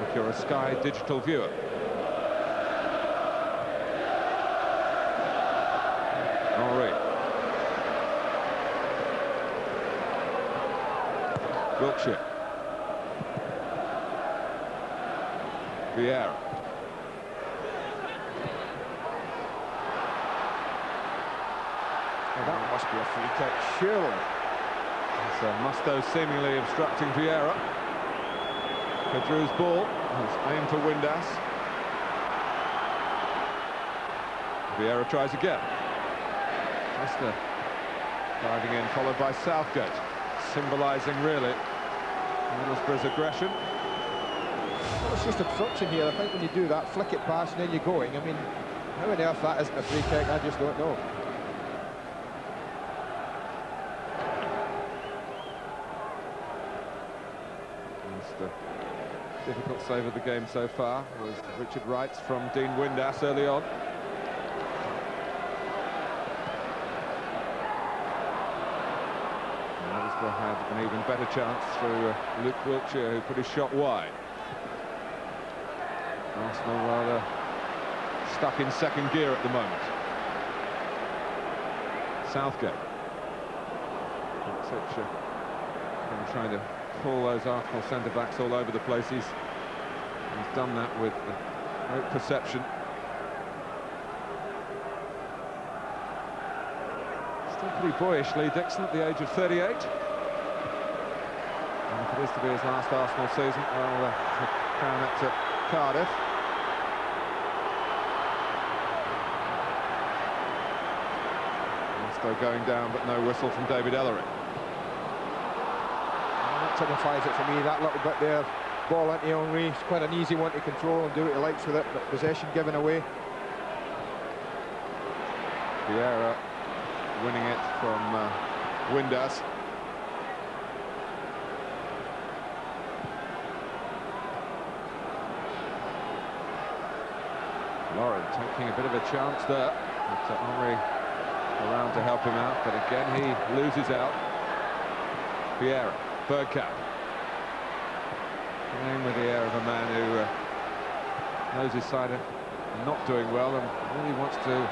if you're a Sky digital viewer. Henri. Wiltshire. Vieira. Well, that must be a free kick, surely. It's Musto seemingly obstructing Vieira. Kadru's ball is aimed for Windass. Vieira tries again. Leicester diving in, followed by Southgate, symbolising really Middlesbrough's aggression. Well, it's just obstruction here. I think when you do that, flick it past and then you're going. I mean, how on earth that isn't a free kick, I just don't know. The difficult save of the game so far was Richard Wright's from Dean Windass early on. Middlesbrough had an even better chance through Luke Wiltshire, who put his shot wide. Arsenal rather stuck in second gear at the moment. Southgate. Trying to pull those Arsenal centre-backs all over the place. He's done that with great perception. Still pretty boyish, Lee Dixon, at the age of 38. And if it is to be his last Arsenal season, well, crown it to Cardiff. Musto going down, but no whistle from David Ellery. Signifies it for me, that little bit there. Ball into Henri, it's quite an easy one to control and do what he likes with it, but possession given away. Vieira winning it from Windass. Lauren taking a bit of a chance there, but Henri around to help him out, but again he loses out. Vieira. Bergkamp, playing with the air of a man who knows his side are not doing well and really wants to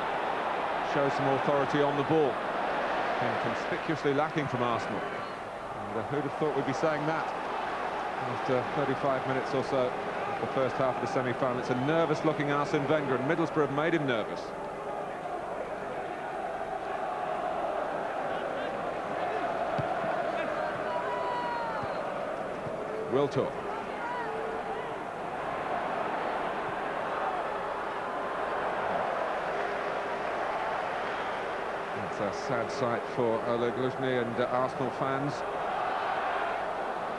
show some authority on the ball. And conspicuously lacking from Arsenal. And who'd have thought we'd be saying that after 35 minutes or so of the first half of the semi-final. It's a nervous-looking Arsene Wenger, and Middlesbrough have made him nervous. Wiltor. It's a sad sight for Oleg Luzhny and Arsenal fans.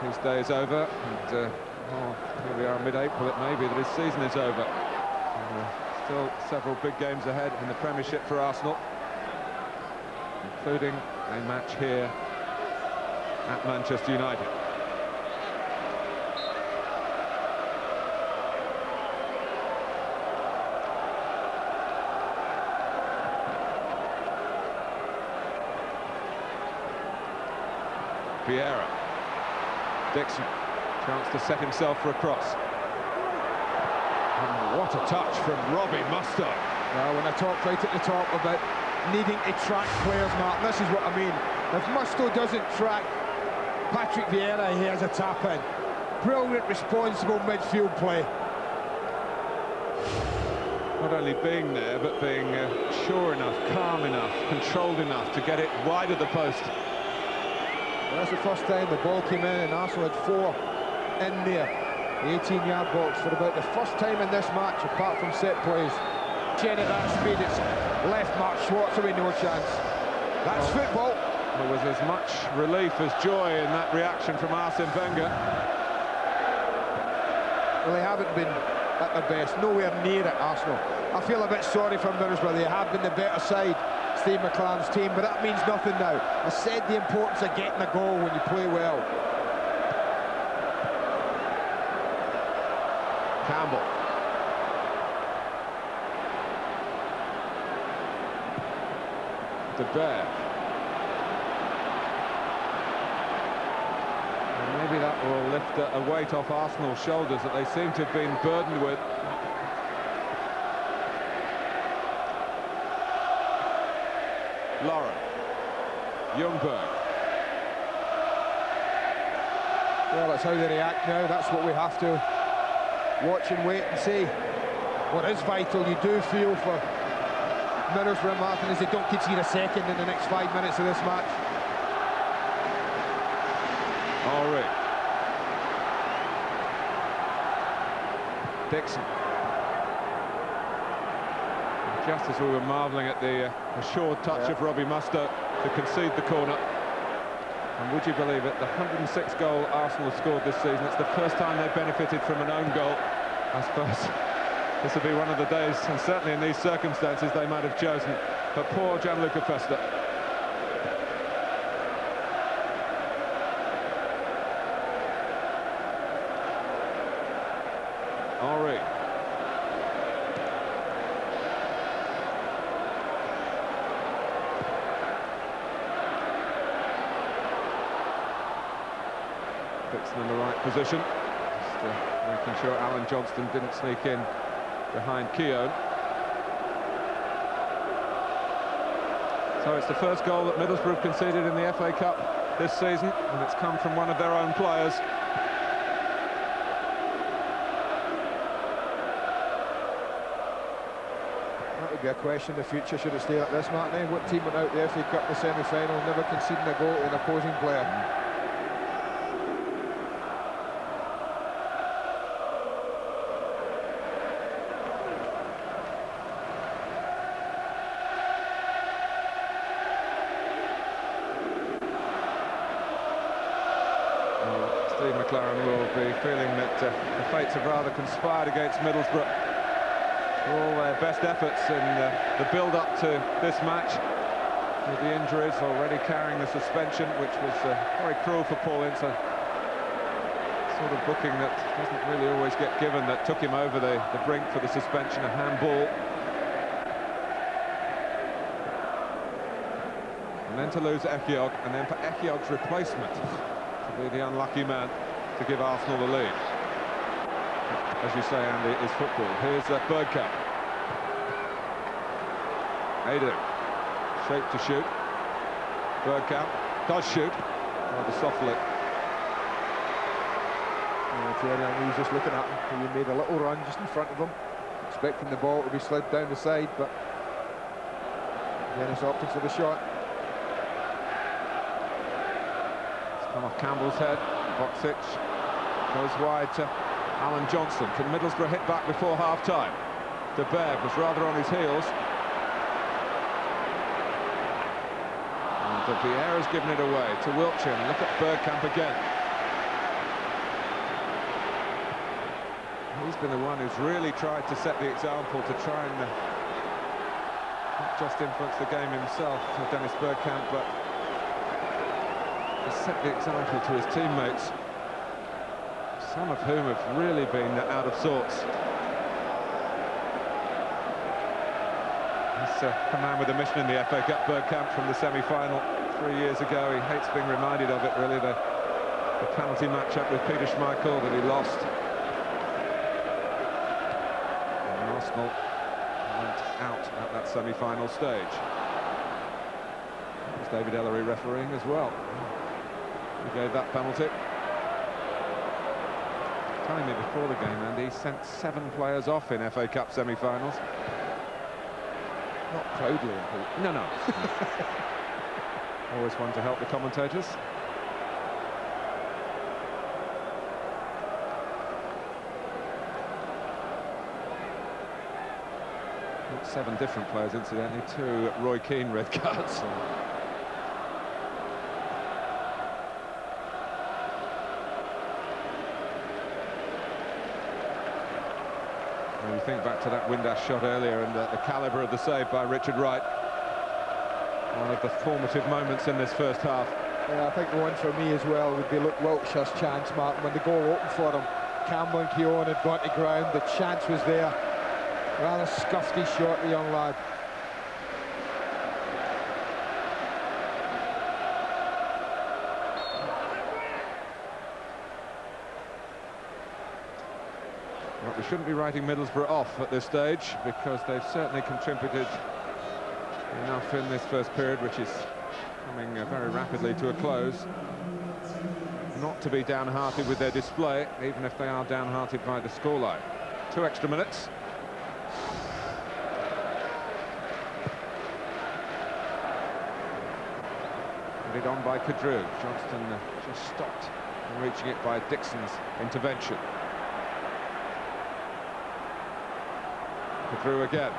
His day is over, and here we are mid-April. It may be that his season is over. Still several big games ahead in the Premiership for Arsenal, including a match here at Manchester United. Vieira. Dixon, chance to set himself for a cross. And what a touch from Robbie Musto. Well, when I talk right at the top about needing to track players, Mark, this is what I mean. If Musto doesn't track Patrick Vieira, he has a tap in. Brilliant, responsible midfield play. Not only being there, but being sure enough, calm enough, controlled enough to get it wide of the post. Well, that's the first time the ball came in and Arsenal had 4 in there. The 18-yard box for about the first time in this match, apart from set plays. Chain at that speed, it's left Mark Schwartz away, no chance. That's football. There was as much relief as joy in that reaction from Arsene Wenger. Well, they haven't been at their best, nowhere near it, Arsenal. I feel a bit sorry for Middlesbrough. They have been the better side, Steve McLaren's team, but that means nothing now. I said the importance of getting a goal when you play well. Campbell. De Beer. And maybe that will lift a weight off Arsenal's shoulders that they seem to have been burdened with. Lauren. Ljungberg. Well, that's how they react now. That's what we have to watch and wait and see. What is vital, you do feel for Middlesbrough and Martin, as they don't concede a second in the next 5 minutes of this match. Henry. Dixon. Just as we were marvelling at the assured touch of Robbie Mustoe to concede the corner. And would you believe it, the 106th goal Arsenal scored this season, it's the first time they've benefited from an own goal. I suppose this will be one of the days, and certainly in these circumstances, they might have chosen. But poor Gianluca Festa. Henry. Dixon in the right position. Just making sure Alan Johnston didn't sneak in behind Keown. So it's the first goal that Middlesbrough have conceded in the FA Cup this season, and it's come from one of their own players. That would be a question in the future, should it stay like this, Martin? What team went out the FA Cup in the semi-final, never conceding a goal to an opposing player? Steve McLaren will be feeling that the fates have rather conspired against Middlesbrough. All their best efforts in the build-up to this match, with the injuries already carrying the suspension, which was very cruel for Paul Ince. Sort of booking that doesn't really always get given, that took him over the brink for the suspension, a handball. And then to lose Ekiog, and then for Ekiog's replacement to be the unlucky man to give Arsenal the lead. As you say, Andy, is football. Here's Bergkamp. Adu, shape to shoot. Bergkamp does shoot, rather softly. Thierry Henry's just looking at him. He made a little run just in front of him, expecting the ball to be slid down the side, but Dennis opted for the shot. It's come off Campbell's head. Boxic goes wide to Alan Johnston. Can Middlesbrough hit back before half-time? De Beer was rather on his heels. And De Beer has given it away to Wiltshire. And look at Bergkamp again. He's been the one who's really tried to set the example, to try and not just influence the game himself, Dennis Bergkamp, but to set the example to his teammates, some of whom have really been out of sorts. He's a man with a mission in the FA Cup, Bergkamp, from the semi-final 3 years ago. He hates being reminded of it, really, the penalty match-up with Peter Schmeichel that he lost. And Arsenal went out at that semi-final stage. It was David Ellery refereeing as well. He gave that penalty. Telling me before the game, Andy, he sent 7 players off in FA Cup semi-finals. Not proudly, No. Always one to help the commentators. 7 different players, incidentally, 2 Roy Keane red cards. When you think back to that Windass shot earlier and the calibre of the save by Richard Wright, one of the formative moments in this first half. Yeah, I think the one for me as well would be Wiltshire's chance, Martin. When the goal opened for him, Campbell and Keown had gone to ground, the chance was there. Rather scuffed his shot, the young lad. Well, we shouldn't be writing Middlesbrough off at this stage, because they've certainly contributed enough in this first period, which is coming very rapidly to a close. Not to be downhearted with their display, even if they are downhearted by the scoreline. 2 extra minutes. Put it on by Kadru. Johnston just stopped and reaching it by Dixon's intervention. Kadru again.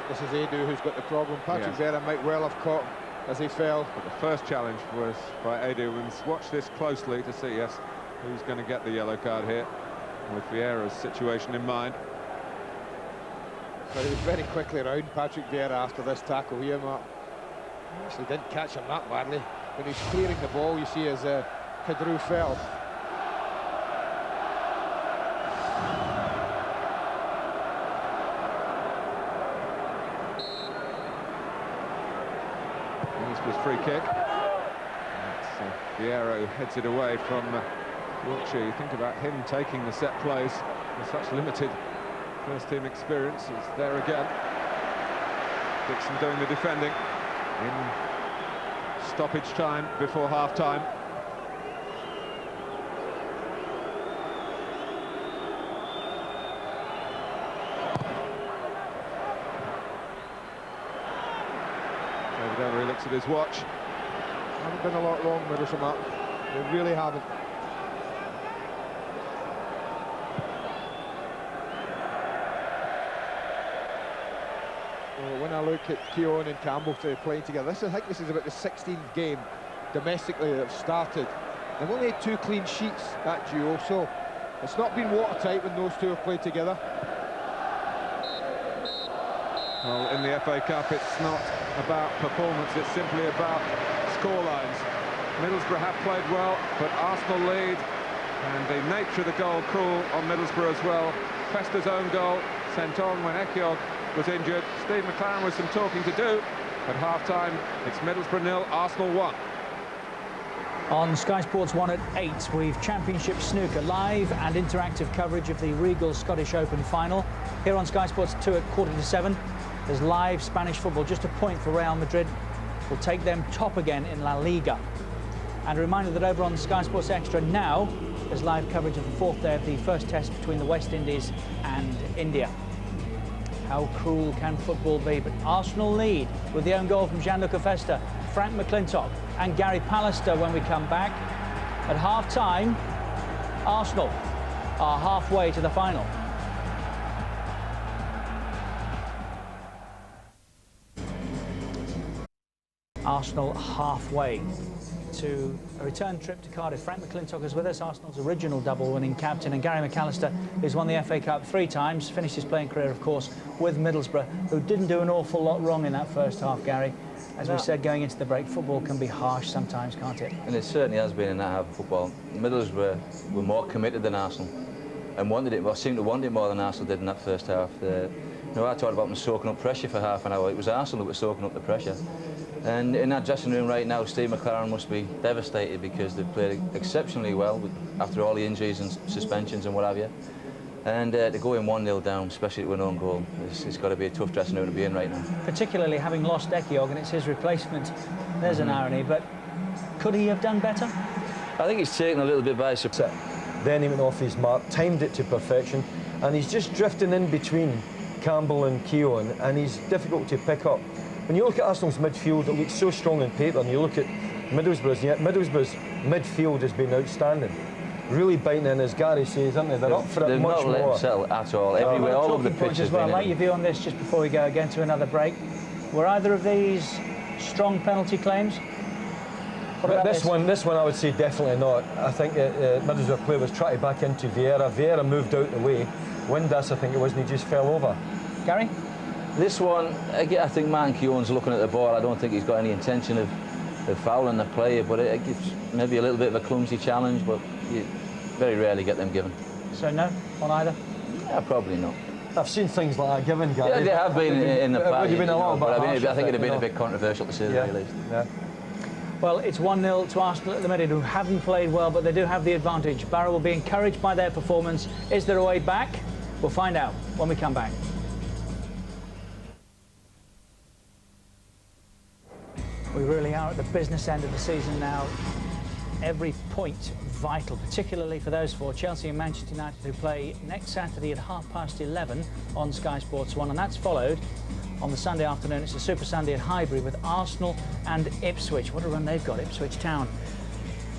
This is Edu who's got the problem. Patrick Vieira might well have caught him as he fell. But the first challenge was by Edu, and watch this closely to see, yes, who's going to get the yellow card here, with Vieira's situation in mind. But he was very quickly around Patrick Vieira after this tackle here, Mark. He actually didn't catch him that badly. When he's clearing the ball, you see as Kadru fell. Free kick. Vieira who heads it away from Wiltshire. You think about him taking the set plays with such limited first-team experience. He's there again. Dixon doing the defending in stoppage time before half-time. He looks at his watch. Haven't been a lot wrong, Middlesbrough. They really haven't. Well, when I look at Keown and Campbell playing together, I think this is about the 16th game domestically that have started. They've only had 2 clean sheets, that duo, so it's not been watertight when those two have played together. Well, in the FA Cup, it's not about performance, it's simply about scorelines. Middlesbrough have played well, but Arsenal lead, and the nature of the goal cruel on Middlesbrough as well. Fester's own goal sent on when Ekiog was injured. Steve McLaren with some talking to do. At half-time, it's Middlesbrough 0, Arsenal 1. On Sky Sports 1 at 8, we've Championship Snooker live and interactive coverage of the Regal Scottish Open final. Here on Sky Sports 2 at 6:45, there's live Spanish football, just a point for Real Madrid. Will take them top again in La Liga. And a reminder that over on Sky Sports Extra now, there's live coverage of the 4th day of the first test between the West Indies and India. How cruel can football be? But Arsenal lead with the own goal from Gianluca Festa, Frank McClintock and Gary Pallister when we come back. At half-time, Arsenal are halfway to the final. Arsenal halfway to a return trip to Cardiff. Frank McClintock is with us, Arsenal's original double-winning captain, and Gary McAllister, who's won the FA Cup 3 times, finished his playing career, of course, with Middlesbrough, who didn't do an awful lot wrong in that first half, Gary. As we said going into the break, football can be harsh sometimes, can't it? And it certainly has been in that half of football. Middlesbrough were more committed than Arsenal and wanted it, well, seemed to want it more than Arsenal did in that first half. You know, I talked about them soaking up pressure for half an hour. It was Arsenal that were soaking up the pressure. And in that dressing room right now, Steve McLaren must be devastated because they've played exceptionally well after all the injuries and suspensions and what have you. And to go in 1-0 down, especially to an own goal, it's got to be a tough dressing room to be in right now. Particularly having lost Ekiog and it's his replacement. There's an irony, but could he have done better? I think he's taken a little bit by surprise. Then he went off his mark, timed it to perfection, and he's just drifting in between Campbell and Keown, and he's difficult to pick up. When you look at Arsenal's midfield, it looks so strong on paper, and you look at Middlesbrough's, yet Middlesbrough's midfield has been outstanding. really biting in, as Gary says, aren't they? They're up for it much not let more. them settle at all. Everywhere, all over the pitch as well. I'd like your view on this just before we go again to another break. Were either of these strong penalty claims? But this one I would say definitely not. I think Middlesbrough player was trying to back into Vieira. Vieira moved out the way. Windass, I think it was, and he just fell over. Gary? This one, again, I think Martin Keown's looking at the ball. I don't think he's got any intention of fouling the player, but it gives maybe a little bit of a clumsy challenge, but you very rarely get them given. So no on either? Yeah, probably not. I've seen things like that given, Gary. Yeah, they have been in the past. Been a lot, but I think it'd have been a bit controversial to say the very least. Yeah. Well, it's 1-0 to Arsenal at the minute, who haven't played well, but they do have the advantage. Barrow will be encouraged by their performance. Is there a way back? We'll find out when we come back. We really are at the business end of the season now. Every point vital, particularly for those four, Chelsea and Manchester United, who play next Saturday at 11:30 on Sky Sports 1, and that's followed on the Sunday afternoon. It's a Super Sunday at Highbury with Arsenal and Ipswich. What a run they've got, Ipswich Town.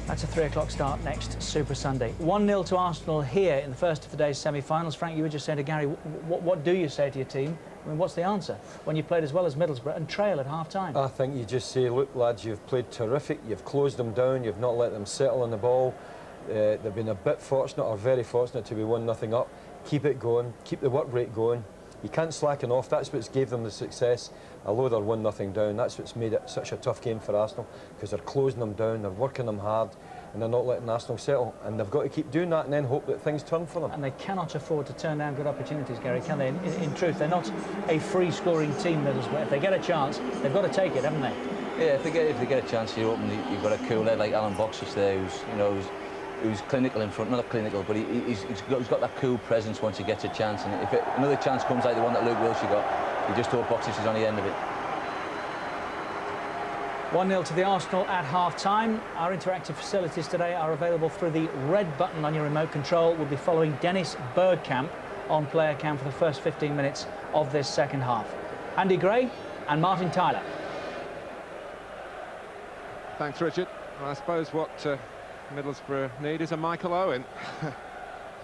That's a 3 o'clock start next Super Sunday. 1-0 to Arsenal here in the first of today's semi-finals. Frank, you were just saying to Gary, what do you say to your team? I mean, what's the answer when you've played as well as Middlesbrough and trail at half-time? I think you just say, look, lads, you've played terrific. You've closed them down. You've not let them settle on the ball. They've been a bit fortunate, or very fortunate, to be 1-0 up. Keep it going. Keep the work rate going. You can't slacken off. That's what's gave them the success. Although they're 1-0 down, that's what's made it such a tough game for Arsenal, because they're closing them down, they're working them hard, and they're not letting Arsenal settle. And they've got to keep doing that and then hope that things turn for them. And they cannot afford to turn down good opportunities, Gary, can they? In truth, they're not a free-scoring team, Middlesbrough. If they get a chance, they've got to take it, haven't they? Yeah, if they get a chance, you've got a cool head like Alan Boxers there, who's clinical in front, not clinical, but he's got that cool presence once he gets a chance. And if another chance comes like the one that Luke Wilshere got, you just hope Boxers is on the end of it. 1-0 to the Arsenal at half-time. Our interactive facilities today are available through the red button on your remote control. We'll be following Dennis Bergkamp on player cam for the first 15 minutes of this second half. Andy Gray and Martin Tyler. Thanks, Richard. Well, I suppose what Middlesbrough need is a Michael Owen. To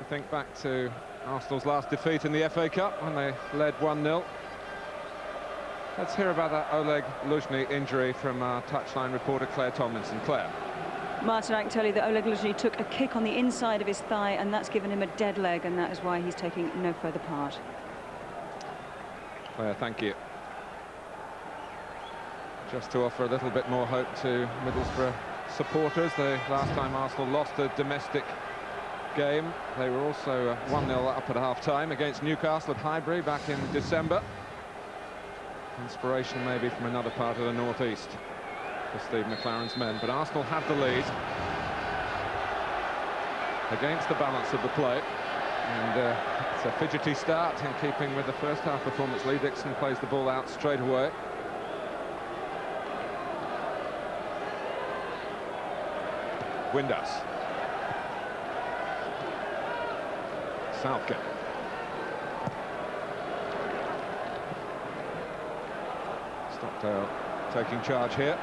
think back to Arsenal's last defeat in the FA Cup when they led 1-0. Let's hear about that Oleg Luzhny injury from our touchline reporter Claire Tomlinson. Claire. Martin, I can tell you that Oleg Luzhny took a kick on the inside of his thigh, and that's given him a dead leg, and that is why he's taking no further part. Claire, thank you. Just to offer a little bit more hope to Middlesbrough supporters, the last time Arsenal lost a domestic game, they were also 1-0 up at half-time against Newcastle at Highbury back in December. Inspiration maybe from another part of the northeast for Steve McLaren's men, but Arsenal have the lead against the balance of the play, and it's a fidgety start in keeping with the first half performance. Lee Dixon plays the ball out straight away. Windass. Southgate. Stockdale taking charge here.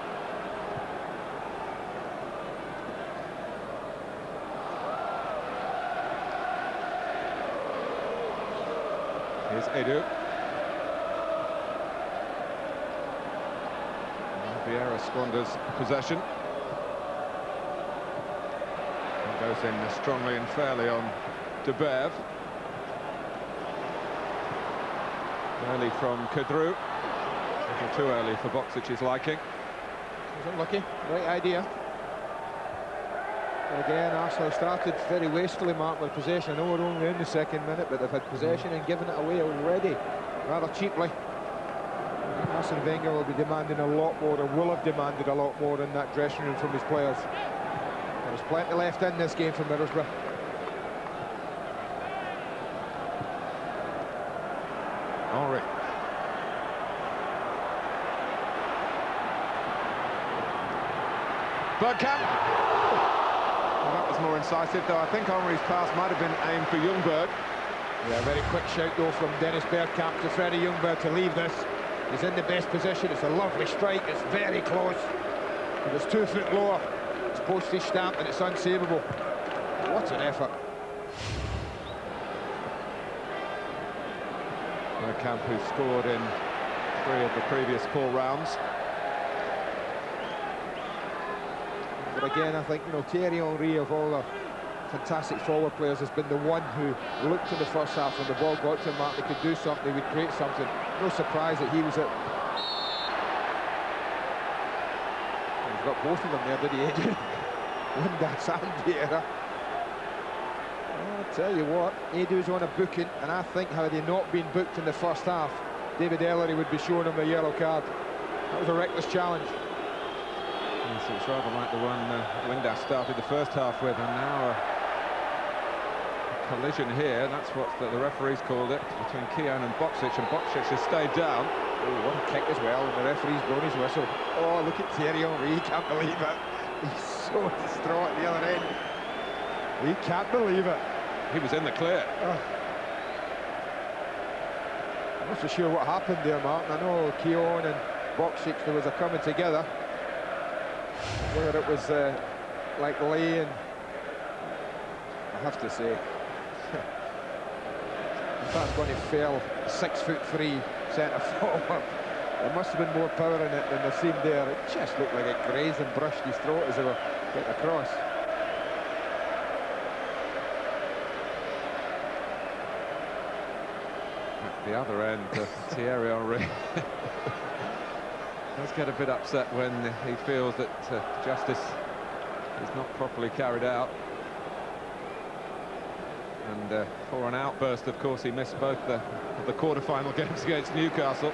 Here's Edu. Vieira squanders possession. Goes in strongly and fairly on De Bev. Early from Kadru. A little too early for Boxic's liking. He's unlucky. Right idea. Again, Arsenal started very wastefully, Mark, with possession. I know we're only in the second minute, but they've had possession and given it away already, rather cheaply. Arsene Wenger will be demanding a lot more, or will have demanded a lot more in that dressing room from his players. There's plenty left in this game for Middlesbrough. Henry. Bergkamp. Well, that was more incisive, though. I think Henry's pass might have been aimed for Ljungberg. Yeah, very quick shout, though, from Dennis Bergkamp to Freddie Ljungberg to leave this. He's in the best position. It's a lovely strike. It's very close. If it's 2 foot lower, it's postage stamp and it's unsavable. What That's an effort. Bergkamp, who scored in 3 of the previous 4 rounds. But again, I think, you know, Thierry Henry, of all the fantastic forward players, has been the one who looked in the first half when the ball got to him, Mark, they could do something, they would create something. No surprise that he was at... He's got both of them there, did he, Adrian? Windass and Vieira. I'll tell you what, Edu's on a booking, and I think had he not been booked in the first half, David Ellery would be showing him a yellow card. That was a reckless challenge. Yes, it's rather like the one Windass started the first half with, and now a collision here. That's what the referees called it, between Keown and Boksic has stayed down. Oh, what a kick as well, and the referee's blown his whistle. Oh, look at Thierry Henry, he can't believe it. He's so distraught at the other end. He can't believe it. He was in the clear. I'm not so sure what happened there, Martin. I know Keown and Boksic, there was a coming together. Whether it was like Lee and... I have to say, if that's going to fail 6'3" centre forward, there must have been more power in it than there seemed there. It just looked like it grazed and brushed his throat as they were getting across. At the other end, Thierry Henry does get a bit upset when he feels that justice is not properly carried out. And for an outburst, of course, he missed both the quarter-final games against Newcastle.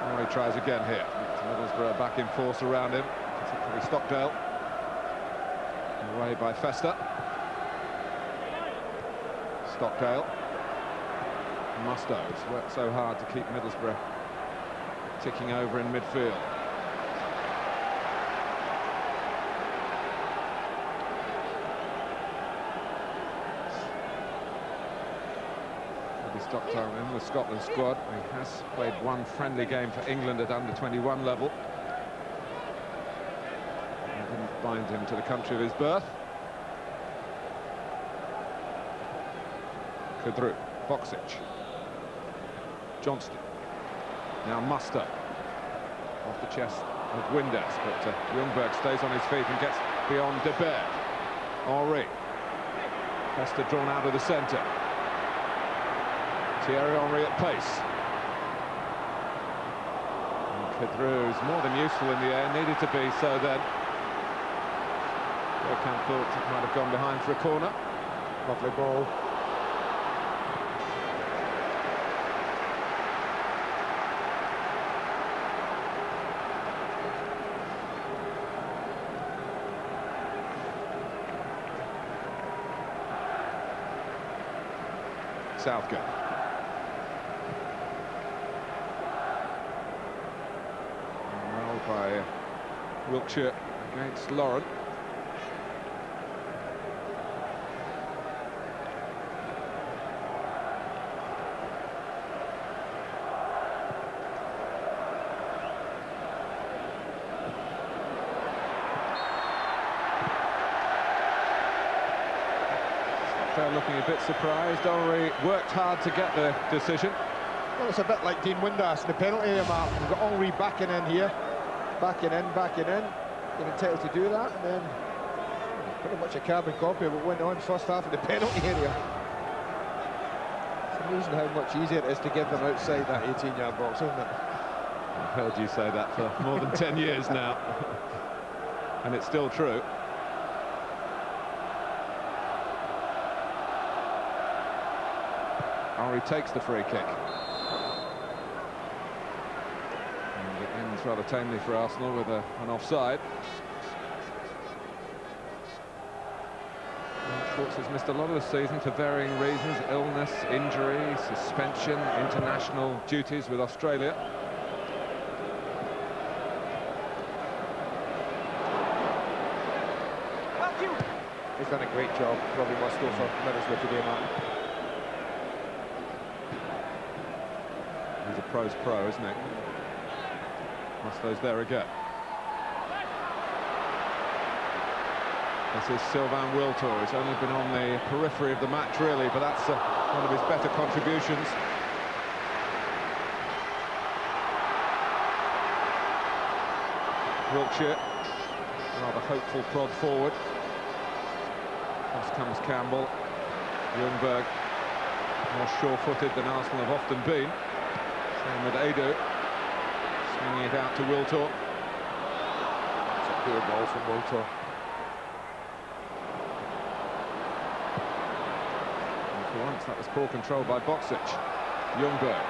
Oh, he tries again here. Middlesbrough back in force around him, particularly Stockdale. Away by Festa. Stockdale. Musto's worked so hard to keep Middlesbrough ticking over in midfield. Stockdale in the Scotland squad. He has played one friendly game for England at under-21 level. That didn't bind him to the country of his birth. Kudru, Boksic, Johnston, now Musto, off the chest of Windass, but Ljungberg stays on his feet and gets beyond De Beer. Henry, Festa drawn out of the centre. Thierry Henry at pace. Kudru is more than useful in the air, needed to be so then. Bergkamp thought it might have gone behind for a corner. Lovely ball. Southgate. Rolled by Wiltshire against Lauren. Looking a bit surprised. Henry worked hard to get the decision. Well, it's a bit like Dean Windass in the penalty area, Mark. We've got Henry backing in here. Backing in. You're entitled to do that. And then pretty much a carbon copy of what went on first half of the penalty area. It's amazing how much easier it is to give them outside that 18-yard box, isn't it? I've heard you say that for more than 10 years now. And it's still true. Henry takes the free kick. And it ends rather tamely for Arsenal with an offside. Schwartz has missed a lot of the season for varying reasons: illness, injury, suspension, international duties with Australia. He's done a great job. Probably must go for Middlesbrough today, Martin. pro's pro, isn't it? Maslo's there again. This is Sylvain Wiltor. He's only been on the periphery of the match, really, but that's one of his better contributions. Wiltshire, rather hopeful prod forward. First comes Campbell. Ljungberg, more sure-footed than Arsenal have often been. Same with Edu. Swinging it out to Wiltor. It's a good ball from Wiltor. And for once, that was poor control by Boksic. Ljungberg.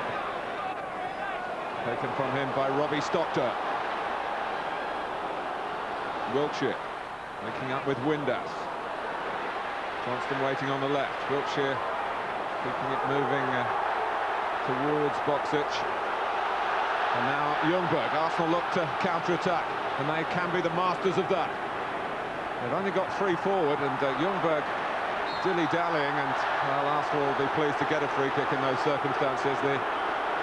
Taken from him by Robbie Stockton. Wiltshire making up with Windass. Johnston waiting on the left. Wiltshire keeping it moving towards Boksic. And now Ljungberg. Arsenal look to counter-attack, and they can be the masters of that. They've only got 3 forward, and Ljungberg dilly-dallying, and well, Arsenal will be pleased to get a free kick in those circumstances. The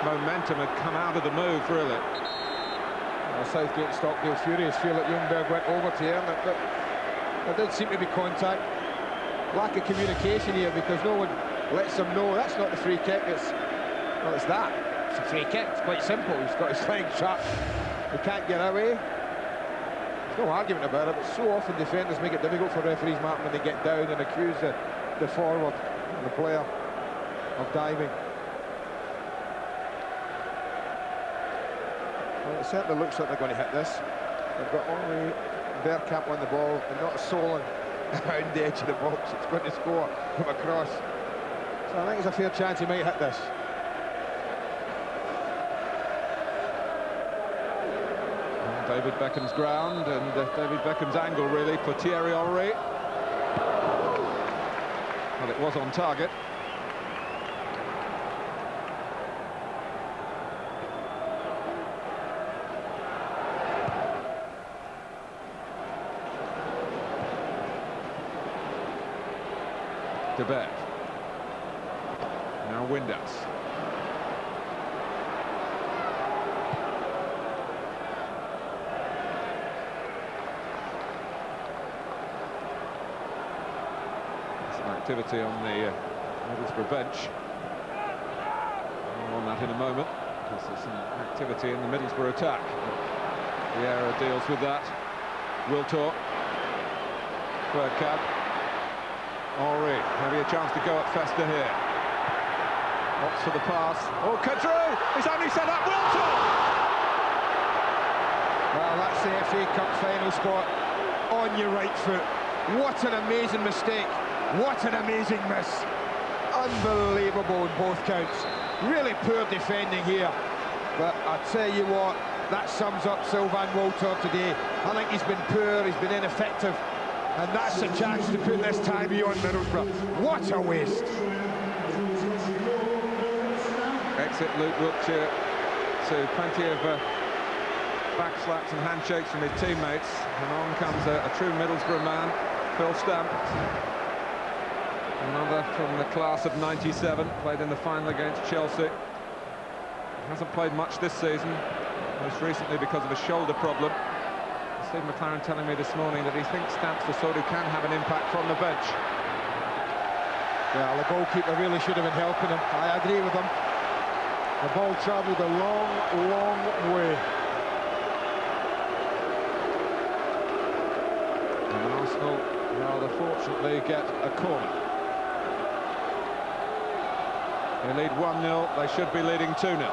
momentum had come out of the move, really. Southgate and Stockdale furious, feel that Ljungberg went over to him. There did seem to be contact. Lack of communication here, because no one lets them know that's not the free kick, it's that. It's a free kick, it's quite simple. He's got his leg shut, he can't get away. There's no argument about it, but so often defenders make it difficult for referees, Martin, when they get down and accuse the forward and the player of diving. Well, it certainly looks like they're going to hit this. They've got only Bergkamp on the ball and not Solon around the edge of the box. It's going to score from across. So I think there's a fair chance he might hit this. And David Beckham's ground, and David Beckham's angle, really, for Thierry Henry. Well, it was on target. De Bev. Now Windass. Some activity on the Middlesbrough bench. More on that in a moment, because there's some activity in the Middlesbrough attack. Vieira deals with that. Wiltor. Bergkamp. Henry, maybe a chance to go at Festa here. Opts for the pass. Oh, Kadri! He's only set up Wiltor! Well, that's the FA Cup final spot on your right foot. What an amazing mistake. What an amazing miss. Unbelievable in both counts. Really poor defending here. But I tell you what, that sums up Sylvain Wiltor today. I think he's been poor, he's been ineffective. And that's a chance to put this tie beyond Middlesbrough. What a waste. Exit Luke Wiltshire to plenty of backslaps and handshakes from his teammates. And on comes a true Middlesbrough man, Phil Stamp. Another from the class of '97, played in the final against Chelsea. Hasn't played much this season, most recently because of a shoulder problem. Steve McLaren telling me this morning that he thinks Stamp's the sort who can have an impact from the bench. Yeah, the goalkeeper really should have been helping him. I agree with him. The ball travelled a long, long way. And Arsenal, rather fortunately, get a corner. They lead 1-0, they should be leading 2-0.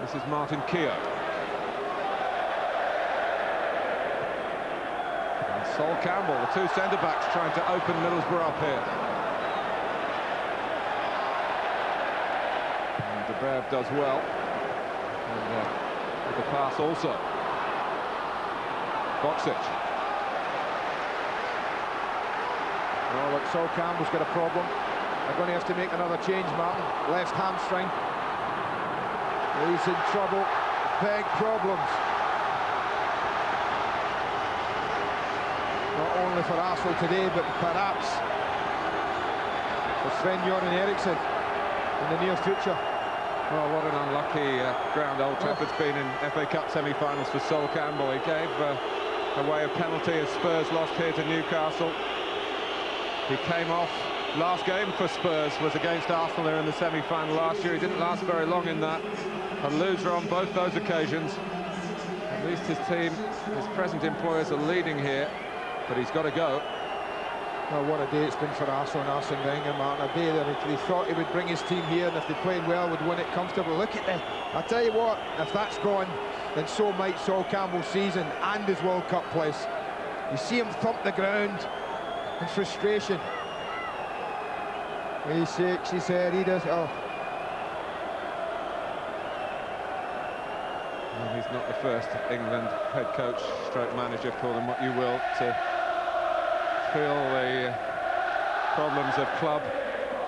This is Martin Keogh. And Sol Campbell, the 2 centre-backs, trying to open Middlesbrough up here. And De Bev does well. And with the pass also. Boksic. Well, look, Sol Campbell's got a problem. They're going to have to make another change, Martin. Left hamstring. He's in trouble, big problems. Not only for Arsenal today, but perhaps for Sven-Göran Eriksson in the near future. Well, what an unlucky ground Old Trafford's been in FA Cup semi-finals for Sol Campbell. He gave away a penalty as Spurs lost here to Newcastle. He came off. Last game for Spurs was against Arsenal there in the semi-final last year. He didn't last very long in that. A loser on both those occasions. At least his team, his present employers are leading here, but he's got to go. Oh, what a day it's been for Arsenal and Arsene Wenger, Martin. A day that he thought he would bring his team here, and if they played well, would win it comfortably. Look at that. I'll tell you what, if that's gone, then so might Sol Campbell's season and his World Cup place. You see him thump the ground in frustration. He shakes his head, he does. Oh. Well, he's not the first England head coach, stroke manager, call him what you will, to feel the problems of club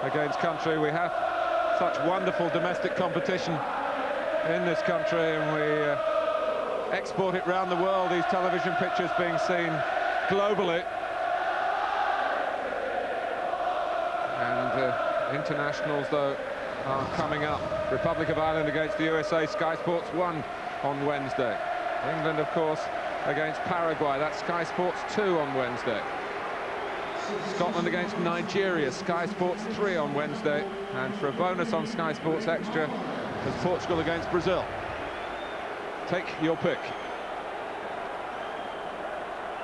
against country. We have such wonderful domestic competition in this country, and we export it round the world, these television pictures being seen globally. And internationals, though, are coming up. Republic of Ireland against the USA, Sky Sports 1 on Wednesday. England, of course, against Paraguay, that's Sky Sports 2 on Wednesday. Scotland against Nigeria, Sky Sports 3 on Wednesday. And for a bonus on Sky Sports Extra, there's Portugal against Brazil. Take your pick.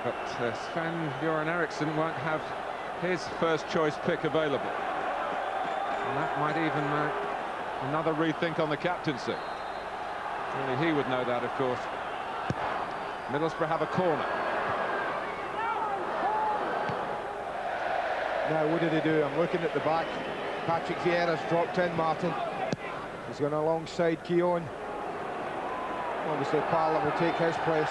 But Sven-Göran Eriksson won't have his first choice pick available. And that might even another rethink on the captaincy. Only he would know that, of course. Middlesbrough have a corner. Now, what did he do? I'm looking at the back. Patrick Vieira's dropped in, Martin. He's gone alongside Keown. Obviously, Parla will take his place.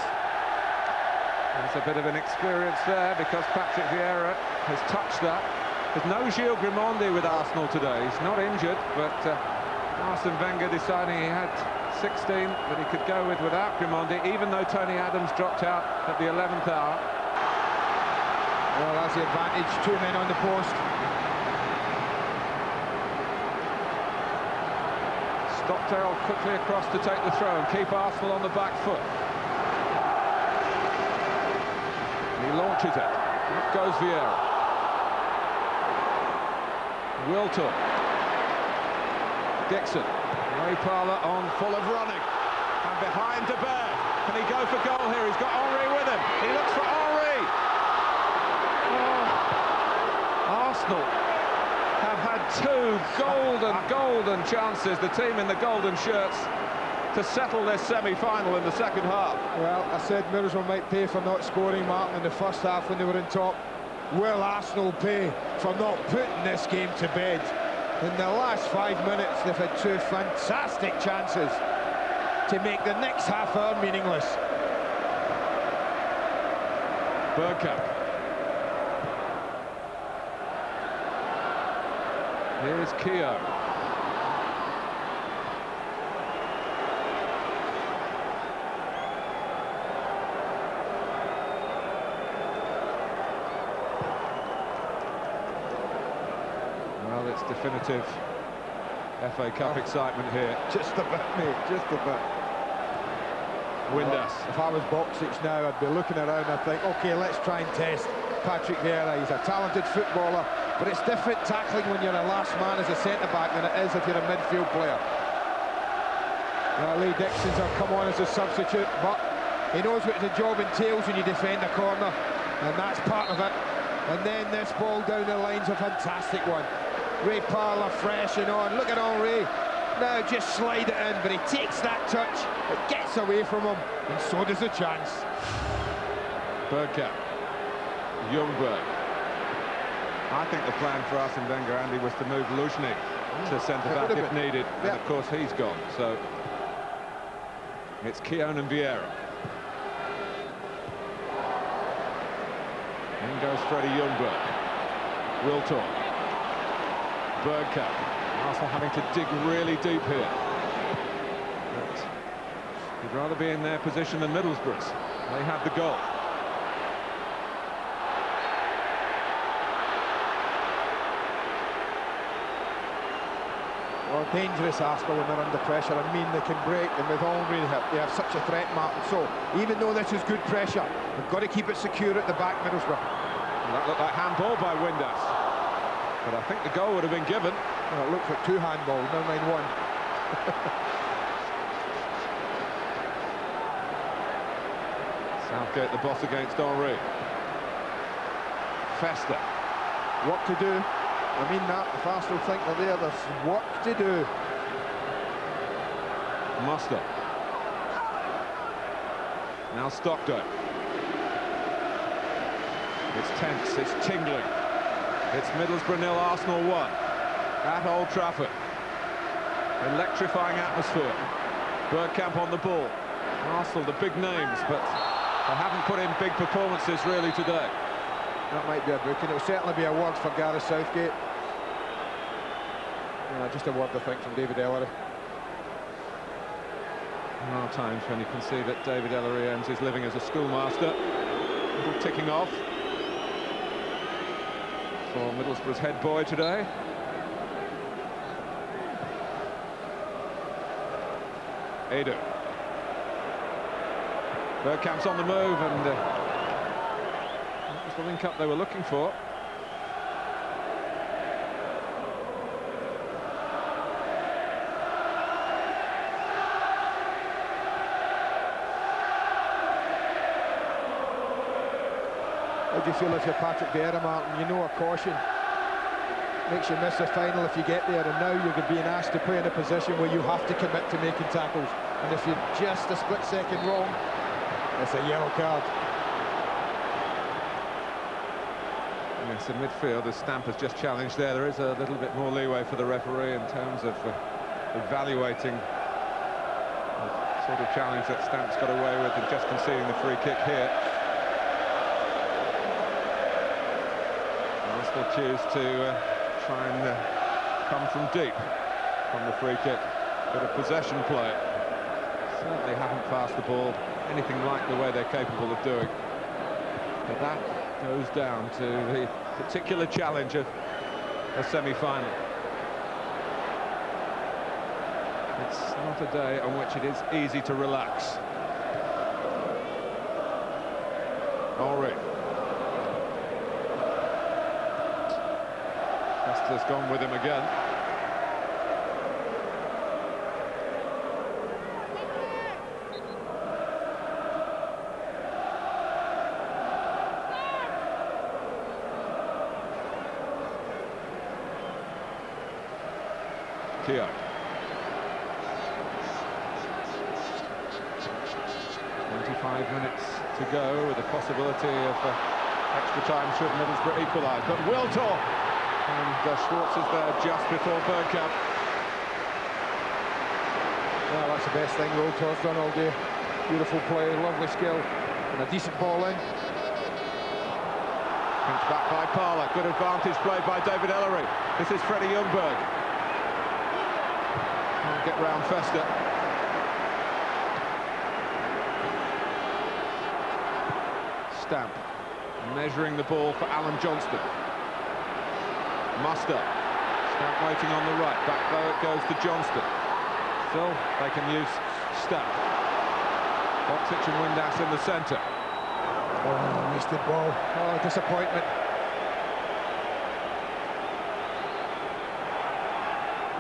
There's a bit of an experience there because Patrick Vieira has touched that. There's no Gilles Grimondi with Arsenal today. He's not injured, but Arsene Wenger deciding he had 16 that he could go with without Grimondi, even though Tony Adams dropped out at the 11th hour. Well, that's the advantage. 2 men on the post. Stockdale quickly across to take the throw and keep Arsenal on the back foot. And he launches it. Up goes Vieira. Wilton. Dixon. Ray Parla on, full of running. And behind to Bear. Can he go for goal here? He's got Henry with him. He looks for Henry. Oh. Arsenal have had 2 golden chances, the team in the golden shirts, to settle this semi-final in the second half. Well, I said Middlesbrough might pay for not scoring, Martin, in the first half when they were in top. Will Arsenal pay for not putting this game to bed? In the last 5 minutes, they've had 2 fantastic chances to make the next half hour meaningless. Bergkamp. Here's Keown. Well, it's definitive FA Cup excitement here. Just a bit, mate, just a bit. Windass. Well, if I was Boxic now, I'd be looking around and I'd think, OK, let's try and test Patrick Vieira. He's a talented footballer, but it's different tackling when you're a last man as a centre-back than it is if you're a midfield player. Lee Dixon's come on as a substitute, but he knows what the job entails when you defend a corner, and that's part of it. And then this ball down the line's a fantastic one. Ray Parla fresh and on. Look at Henry. Now just slide it in, but he takes that touch, it gets away from him, and so does the chance. Bergkamp. Ljungberg. I think the plan for Arsene Wenger, Andy, was to move Luzhny to centre-back if needed, and of course he's gone, so it's Keown and Vieira. In goes Freddie Ljungberg. Wilton. Bergkamp. Arsenal having to dig really deep here. But he'd rather be in their position than Middlesbrough's. They have the goal. Well, dangerous Arsenal when they're under pressure. I mean, they can break, and with Henry, they have such a threat mark. So, even though this is good pressure, they've got to keep it secure at the back, Middlesbrough. That looked like handball by Windass, but I think the goal would have been given. Well, it looked like 2 handballs, never mind 1. Southgate the boss against Henry. Fester. What to do? I mean that, if Arsenal think they're there, there's work to do. Muster. Now Stockdale. It's tense, it's tingling. It's Middlesbrough 0, Arsenal 1 at Old Trafford. Electrifying atmosphere. Bergkamp on the ball. Arsenal, the big names, but they haven't put in big performances really today. That might be a booking. It'll certainly be a word for Gareth Southgate. Just a word, I think, from David Ellery. There are times when you can see that David Ellery ends his living as a schoolmaster. A little ticking off for Middlesbrough's head boy today. Ado. Bergkamp's on the move, and that was the link-up they were looking for. How do you feel if you're Patrick Vieira, Martin? You know a caution makes you miss the final if you get there, and now you're being asked to play in a position where you have to commit to making tackles, and if you're just a split second wrong, it's a yellow card. Yes, in midfield, as Stamp has just challenged there, there is a little bit more leeway for the referee in terms of evaluating the sort of challenge that Stamp's got away with and just conceding the free kick here. Arsenal choose to try and come from deep from the free kick. Bit of possession play. Certainly haven't passed the ball anything like the way they're capable of doing. But that goes down to the particular challenge of a semi-final. It's not a day on which it is easy to relax. Henry. Fester's gone with him again. Keogh. 25 minutes to go with the possibility of extra time should Middlesbrough equalise. But Wiltor, and Schwartz is there just before Bergkamp. Well, that's the best thing Wiltor's done all day. Beautiful play, lovely skill, and a decent ball in. Pinched back by Parler. Good advantage played by David Ellery. This is Freddie Ljungberg. Can't get round Fester. Stamp measuring the ball for Alan Johnston. Muster. Stamp waiting on the right. Back though it goes to Johnston. Still, they can use Stamp. Boxic and Windass in the centre. Oh, wasted ball. Oh, disappointment.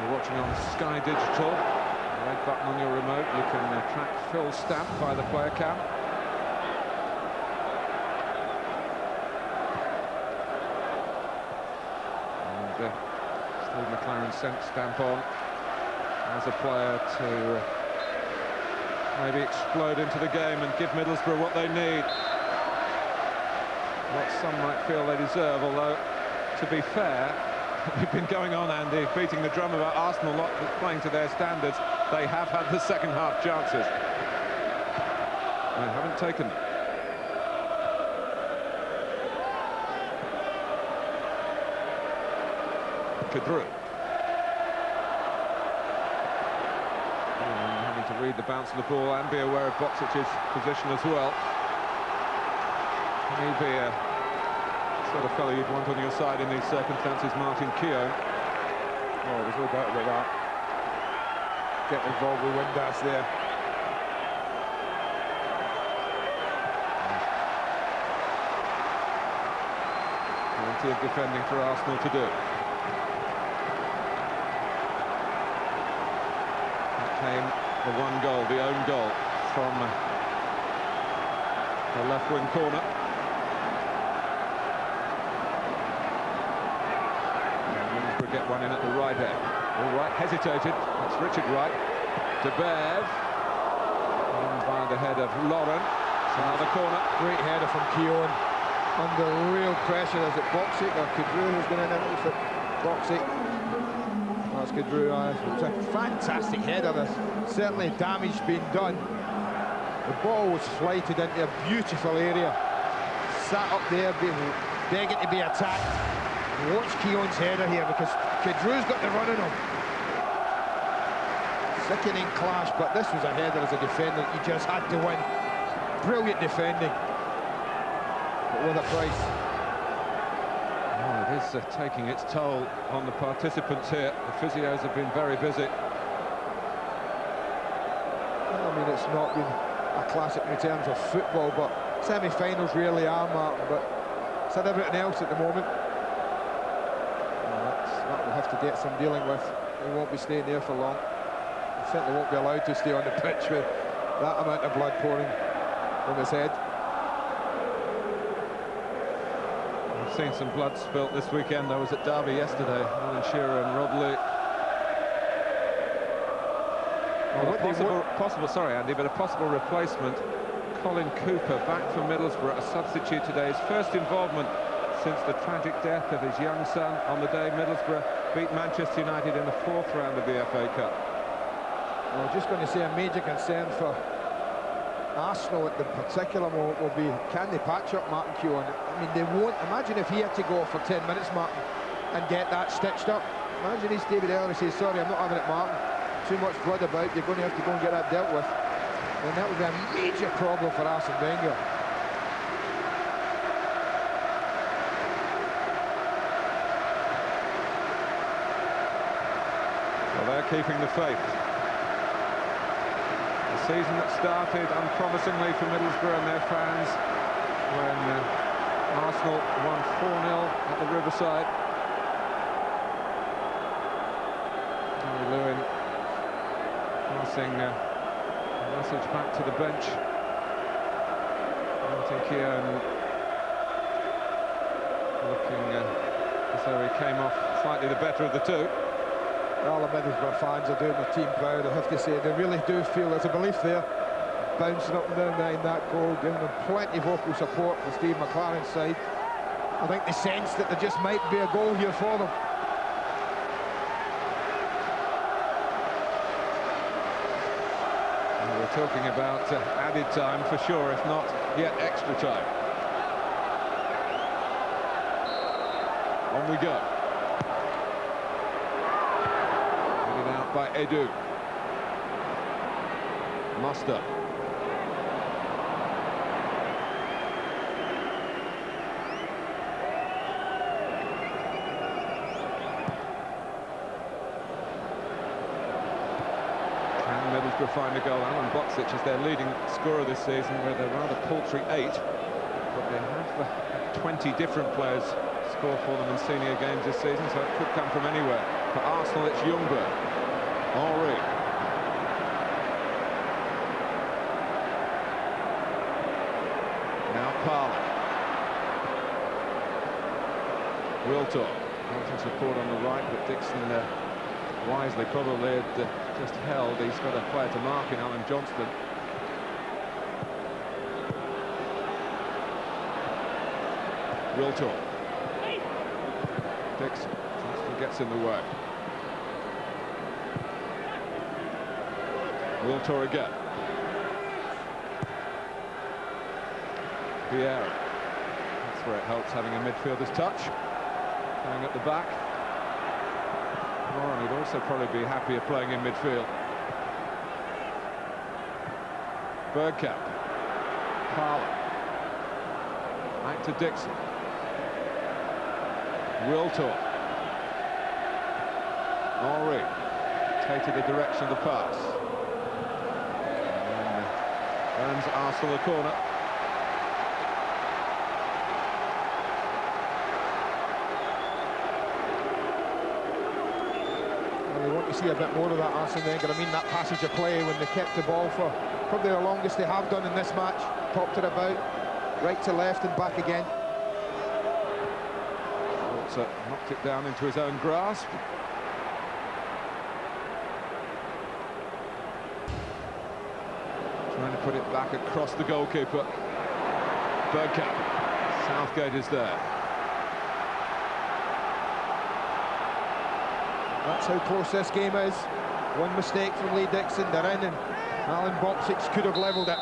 You're watching on Sky Digital. The red button on your remote. You can track Phil Stamp by the player cam. Steve McLaren sent Stamp on as a player to maybe explode into the game and give Middlesbrough what they need. What some might feel they deserve, although, to be fair, we've been going on, Andy, beating the drum about Arsenal not playing to their standards. They have had the second half chances. They haven't taken them. Kadru. Having to read the bounce of the ball and be aware of Boxic's position as well. Maybe a sort of fellow you'd want on your side in these circumstances, Martin Keogh. Oh, there's no doubt about that. getting involved with Windass there. Plenty of defending for Arsenal to do. That came the one goal, the own goal from the left wing corner. Middlesbrough get one in at the right end. All right, hesitated. That's Richard Wright. De Bev. And by the head of Lauren. It's another corner. Great header from Keown. Under real pressure. Is it Boxic or Kedru who's going in underneath it? Boxic. That's Kedru. It's a fantastic header. There's certainly damage being done. The ball was flighted into a beautiful area. Sat up there, begging to be attacked. Watch Keown's header here because Kedru's got the run on him. Sickening clash, but this was a header as a defender you just had to win. Brilliant defending, but with a price. Oh, it is taking its toll on the participants here. The physios have been very busy. I mean, it's not been a classic in terms of football, but semi-finals really are, Martin, but it's had everything else at the moment. That we'll have to get some dealing with. He won't be staying there for long. He certainly won't be allowed to stay on the pitch with that amount of blood pouring from his head. I've seen some blood spilt this weekend. I was at Derby yesterday. Alan Shearer and Rod Lee. Sorry, Andy, but a possible replacement. Colin Cooper back for Middlesbrough, a substitute today. His first involvement since the tragic death of his young son on the day Middlesbrough beat Manchester United in the 4th round of the FA Cup. Well, just going to say a major concern for Arsenal in particular will be, can they patch up Martin Keown? I mean, they won't. Imagine if he had to go for 10 minutes, Martin, and get that stitched up. Imagine he's David Ellery says, sorry, I'm not having it, Martin. Too much blood about, you're going to have to go and get that dealt with. And that would be a major problem for Arsene Wenger. Well, they're keeping the faith. The season that started unpromisingly for Middlesbrough and their fans when Arsenal won 4-0 at the Riverside. Gary Lewin passing a message back to the bench. Martin Keown looking as though he came off slightly the better of the two. All the Middlesbrough fans are doing the team proud, I have to say. They really do feel there's a belief there. Bouncing up and down behind that goal, giving them plenty of vocal support for Steve McLaren's side. I think they sense that there just might be a goal here for them. We're talking about added time for sure, if not yet extra time. On we go. Headed out by Edu. Muster. Middlesbrough find a goal. Alan Boxic is their leading scorer this season with a rather paltry 8. But they have 20 different players score for them in senior games this season, so it could come from anywhere. For Arsenal, it's Ljungberg. Henry. Now Parler. Wiltor. Wanting support on the right, but Dixon wisely probably had just held. He's got a player to mark in Alan Johnston. Wiltor. Dixon. Johnston gets in the way. Wiltor again. Vieira. That's where it helps having a midfielder's touch. Playing at the back. Warren would also probably be happier playing in midfield. Bergkamp. Parler. Back to Dixon. Wiltor. Henry. dictated the direction of the pass. And earns Arsenal a corner. Well, we want to see a bit more of that, Arsene Wenger. I mean, that passage of play when they kept the ball for probably the longest they have done in this match. Popped it about, right to left and back again. Knocked it down into his own grasp. Trying to put it back across the goalkeeper. Bergkamp. Southgate is there. That's how close this game is. One mistake from Lee Dixon, they're in, and Alan Boksic could have levelled it.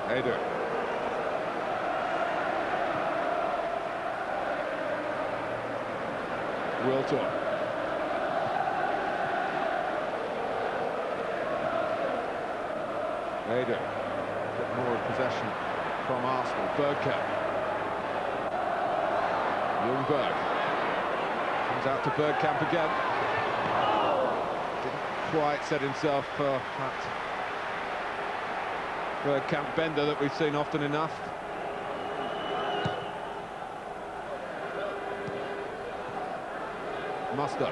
Edu. Wilton. Edu. A bit more of possession from Arsenal. Bergkamp. Ljungberg. Comes out to Bergkamp again. Didn't quite set himself for that Bergkamp bender that we've seen often enough. Musto.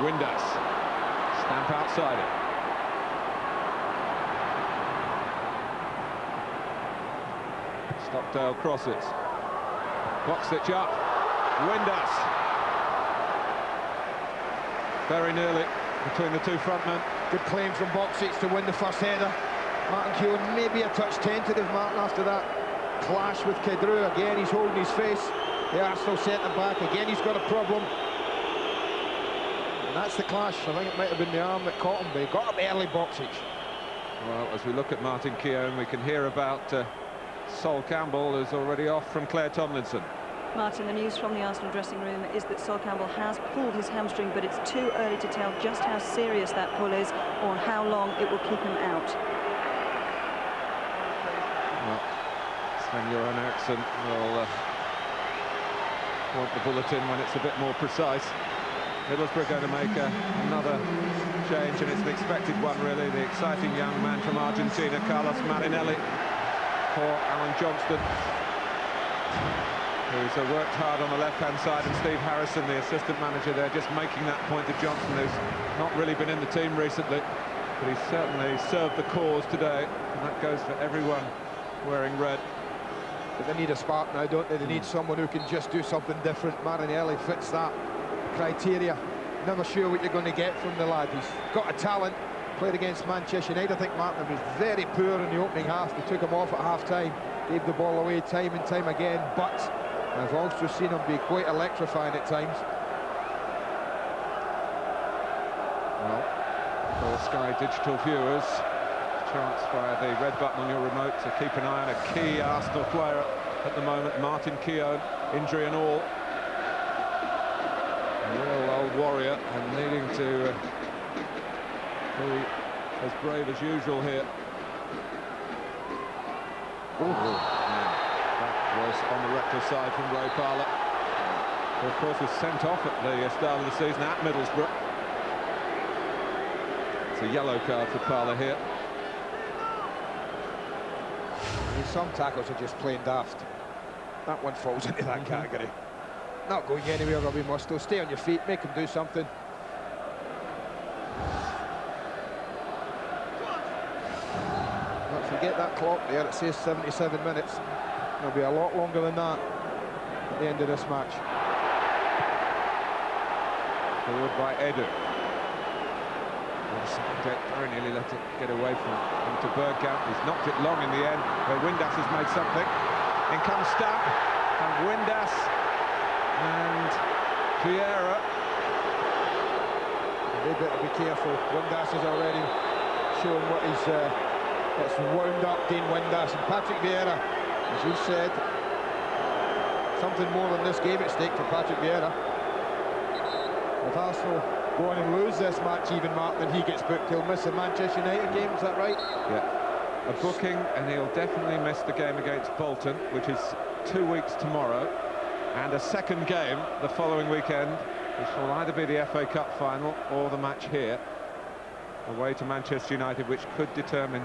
Windass. Stamp outside it. Stockdale crosses. Boksic up. Windass. Very nearly between the two frontmen. Good claim from Boksic to win the first header. Martin Keown maybe a touch tentative, Martin, after that clash with Kedru. Again, he's holding his face. The Arsenal centre-back, again, he's got a problem. And that's the clash. I think it might have been the arm that caught him, but he got up early, Boksic. Well, as we look at Martin Keown, we can hear about Sol Campbell, who's already off from Claire Tomlinson. Martin, the news from the Arsenal dressing room is that Sol Campbell has pulled his hamstring, but it's too early to tell just how serious that pull is or how long it will keep him out. Well, Sven-Göran Eriksson will want the bulletin when it's a bit more precise. Middlesbrough going to make another change, and it's an expected one, really. The exciting young man from Argentina, Carlos Marinelli, for Alan Johnston, who's worked hard on the left-hand side, and Steve Harrison, the assistant manager there, just making that point to Johnston, who's not really been in the team recently, but he's certainly served the cause today, and that goes for everyone wearing red. But they need a spark now, don't they? They need someone who can just do something different. Marinelli fits that criteria. Never sure what you're going to get from the lad. He's got a talent. Played against Manchester United. I think Martin was very poor in the opening half. They took him off at half-time, gave the ball away time and time again, but I've also seen him be quite electrifying at times. Well, for Sky Digital viewers, chance via the red button on your remote to keep an eye on a key Arsenal player at the moment, Martin Keown, injury and all. A real old warrior and needing to be as brave as usual here. That was on the reckless side from Ray Parlour, who of course was sent off at the start of the season at Middlesbrough. It's a yellow card for Parlour here. I mean, some tackles are just plain daft. That one falls into that category. Not going anywhere, Robbie Musto. Stay on your feet, make him do something. Don't forget that clock there, it says 77 minutes. It'll be a lot longer than that at the end of this match. Forward by Edu. Very nearly let it get away from him to Bergkamp. He's knocked it long in the end, where Windass has made something. In comes Stamp, and Windass and Vieira. They better be careful. Windass has already shown what he's it's wound up Dean Windass, and Patrick Vieira, as you said, something more than this game at stake for Patrick Vieira. If Arsenal go on and lose this match even, Mark, then he gets booked. He'll miss the Manchester United game, is that right? Yeah, a booking, and he'll definitely miss the game against Bolton, which is 2 weeks tomorrow, and a second game the following weekend, which will either be the FA Cup final or the match here, away to Manchester United, which could determine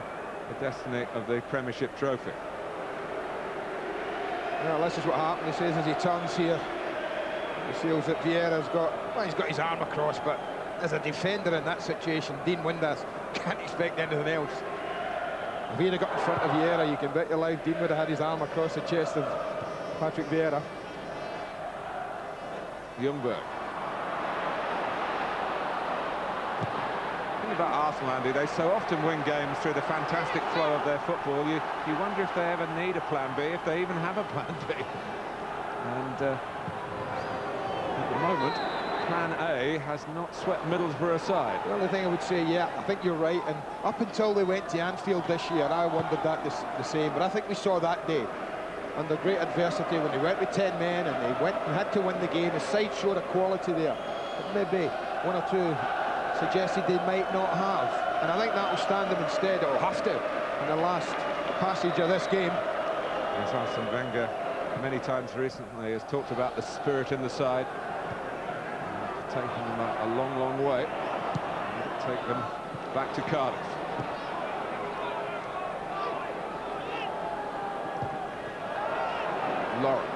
the destiny of the Premiership trophy. Well, this is what happened, he says, as he turns here. He feels that Vieira's got, well, he's got his arm across, but as a defender in that situation, Dean Windass can't expect anything else. If Vieira got in front of Vieira, you can bet your life Dean would have had his arm across the chest of Patrick Vieira. Ljungberg. About Arsenal, Andy, they so often win games through the fantastic flow of their football. You wonder if they ever need a plan B, if they even have a plan B. And at the moment, plan A has not swept Middlesbrough aside. The only thing I would say, yeah, I think you're right, and up until they went to Anfield this year, I wondered that the same, but I think we saw that day under great adversity when they went with 10 men and they went and had to win the game. The side showed a quality there that maybe one or two suggested they might not have, and I think that will stand them instead, or have to, in the last passage of this game. Yes, Arsene Wenger many times recently has talked about the spirit in the side, taking them a long, long way, take them back to Cardiff. Lauren.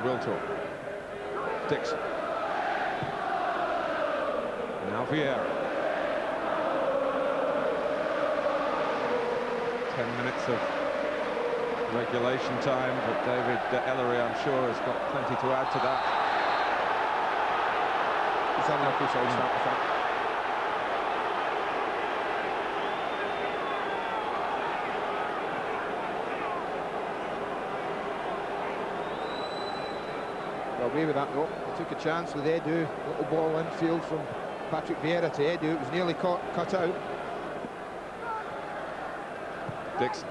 Wiltor. Dixon. Now Vieira. 10 minutes of regulation time, but David Ellery, I'm sure, has got plenty to add to that. He's unlucky, so he's not, I think. Away with that, though. He took a chance with Edu. Little ball infield from Patrick Vieira to Edu. It was nearly cut out. Dixon.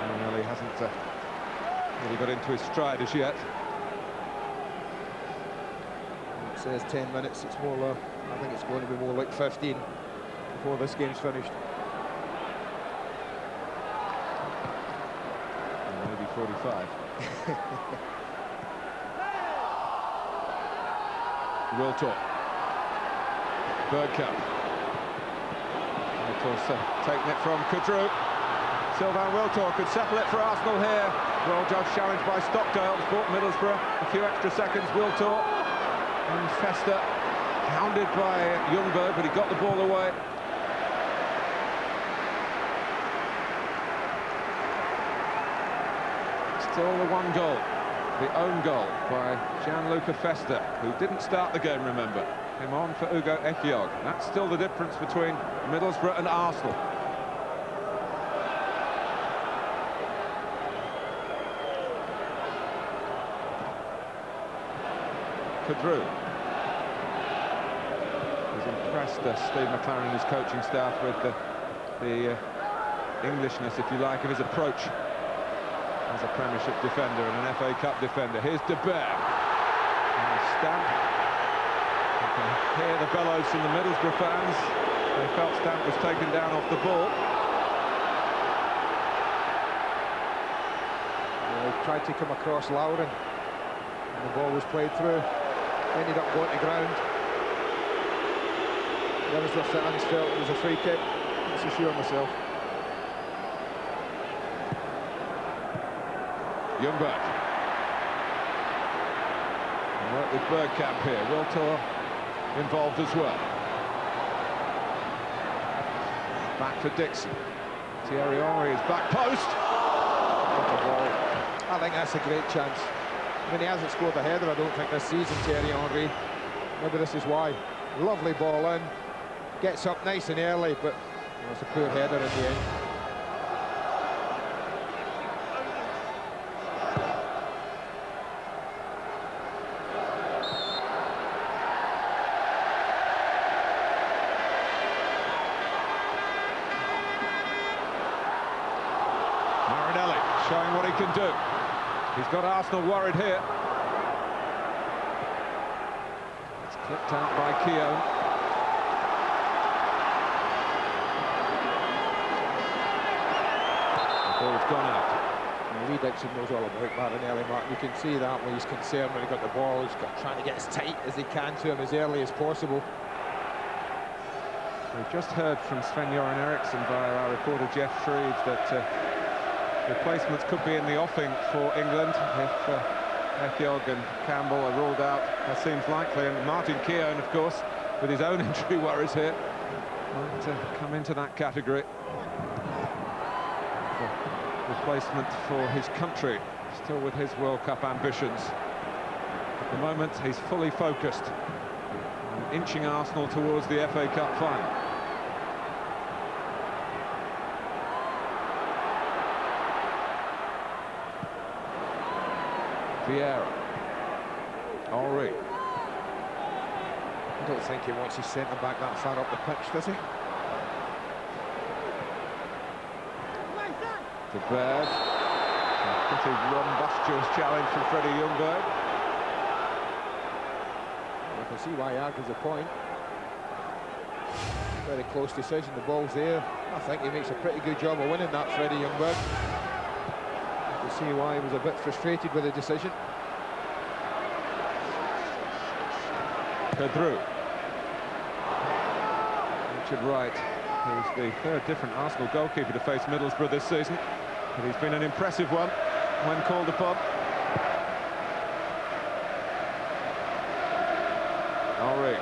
Well, he hasn't really got into his stride as yet. It says 10 minutes. It's more. I think it's going to be more like 15 before this game's finished. 45. Wiltor. Bergkamp. Wiltor taking it from Kudru. Sylvain Wiltor could settle it for Arsenal here. Well judged challenge by Stockdale. Bought Middlesbrough a few extra seconds. Wiltor and Fester hounded by Ljungberg, but he got the ball away. Still the one goal, the own goal by Gianluca Festa, who didn't start the game, remember. Came on for Ugo Ehiogu. That's still the difference between Middlesbrough and Arsenal. Kudru. He's impressed Steve McLaren and his coaching staff with the Englishness, if you like, of his approach as a Premiership defender and an FA Cup defender. Here's De Beer. And Stamp. You can hear the bellows from the Middlesbrough fans. They felt Stamp was taken down off the ball. They tried to come across Lauren, and the ball was played through. Ended up going to ground. The Middlesbrough fans felt it was a free kick. Not so sure myself. Ljungberg. Work with Bergkamp here. Wiltor involved as well. Back for Dixon. Thierry Henry is back post. I think that's a great chance. I mean, he hasn't scored a header, I don't think, this season, Thierry Henry. Maybe this is why. Lovely ball in. Gets up nice and early, but it's a poor header in the end. Showing what he can do. He's got Arsenal worried here. It's clipped out by Keown. The ball's gone out. Lee Dixon knows all about Marinelli, Mark. You can see that when he's concerned when he got the ball. He's trying to get as tight as he can to him as early as possible. We've just heard from Sven-Göran Eriksson via our reporter Jeff Shreves that replacements could be in the offing for England if Ekiog and Campbell are ruled out, as seems likely, and Martin Keown, of course, with his own injury worries here, might come into that category. The replacement for his country, still with his World Cup ambitions. At the moment, he's fully focused on inching Arsenal towards the FA Cup final. Vieira. Henry. I don't think he wants his centre-back that far up the pitch, does he? De Bev. A pretty rumbustious challenge from Freddie Ljungberg. You can see why he argues the point. Very close decision, the ball's there. I think he makes a pretty good job of winning that, Freddie Ljungberg. You can see why he was a bit frustrated with the decision. Pedro. Richard Wright, who's the third different Arsenal goalkeeper to face Middlesbrough this season, but he's been an impressive one when called upon. Henry.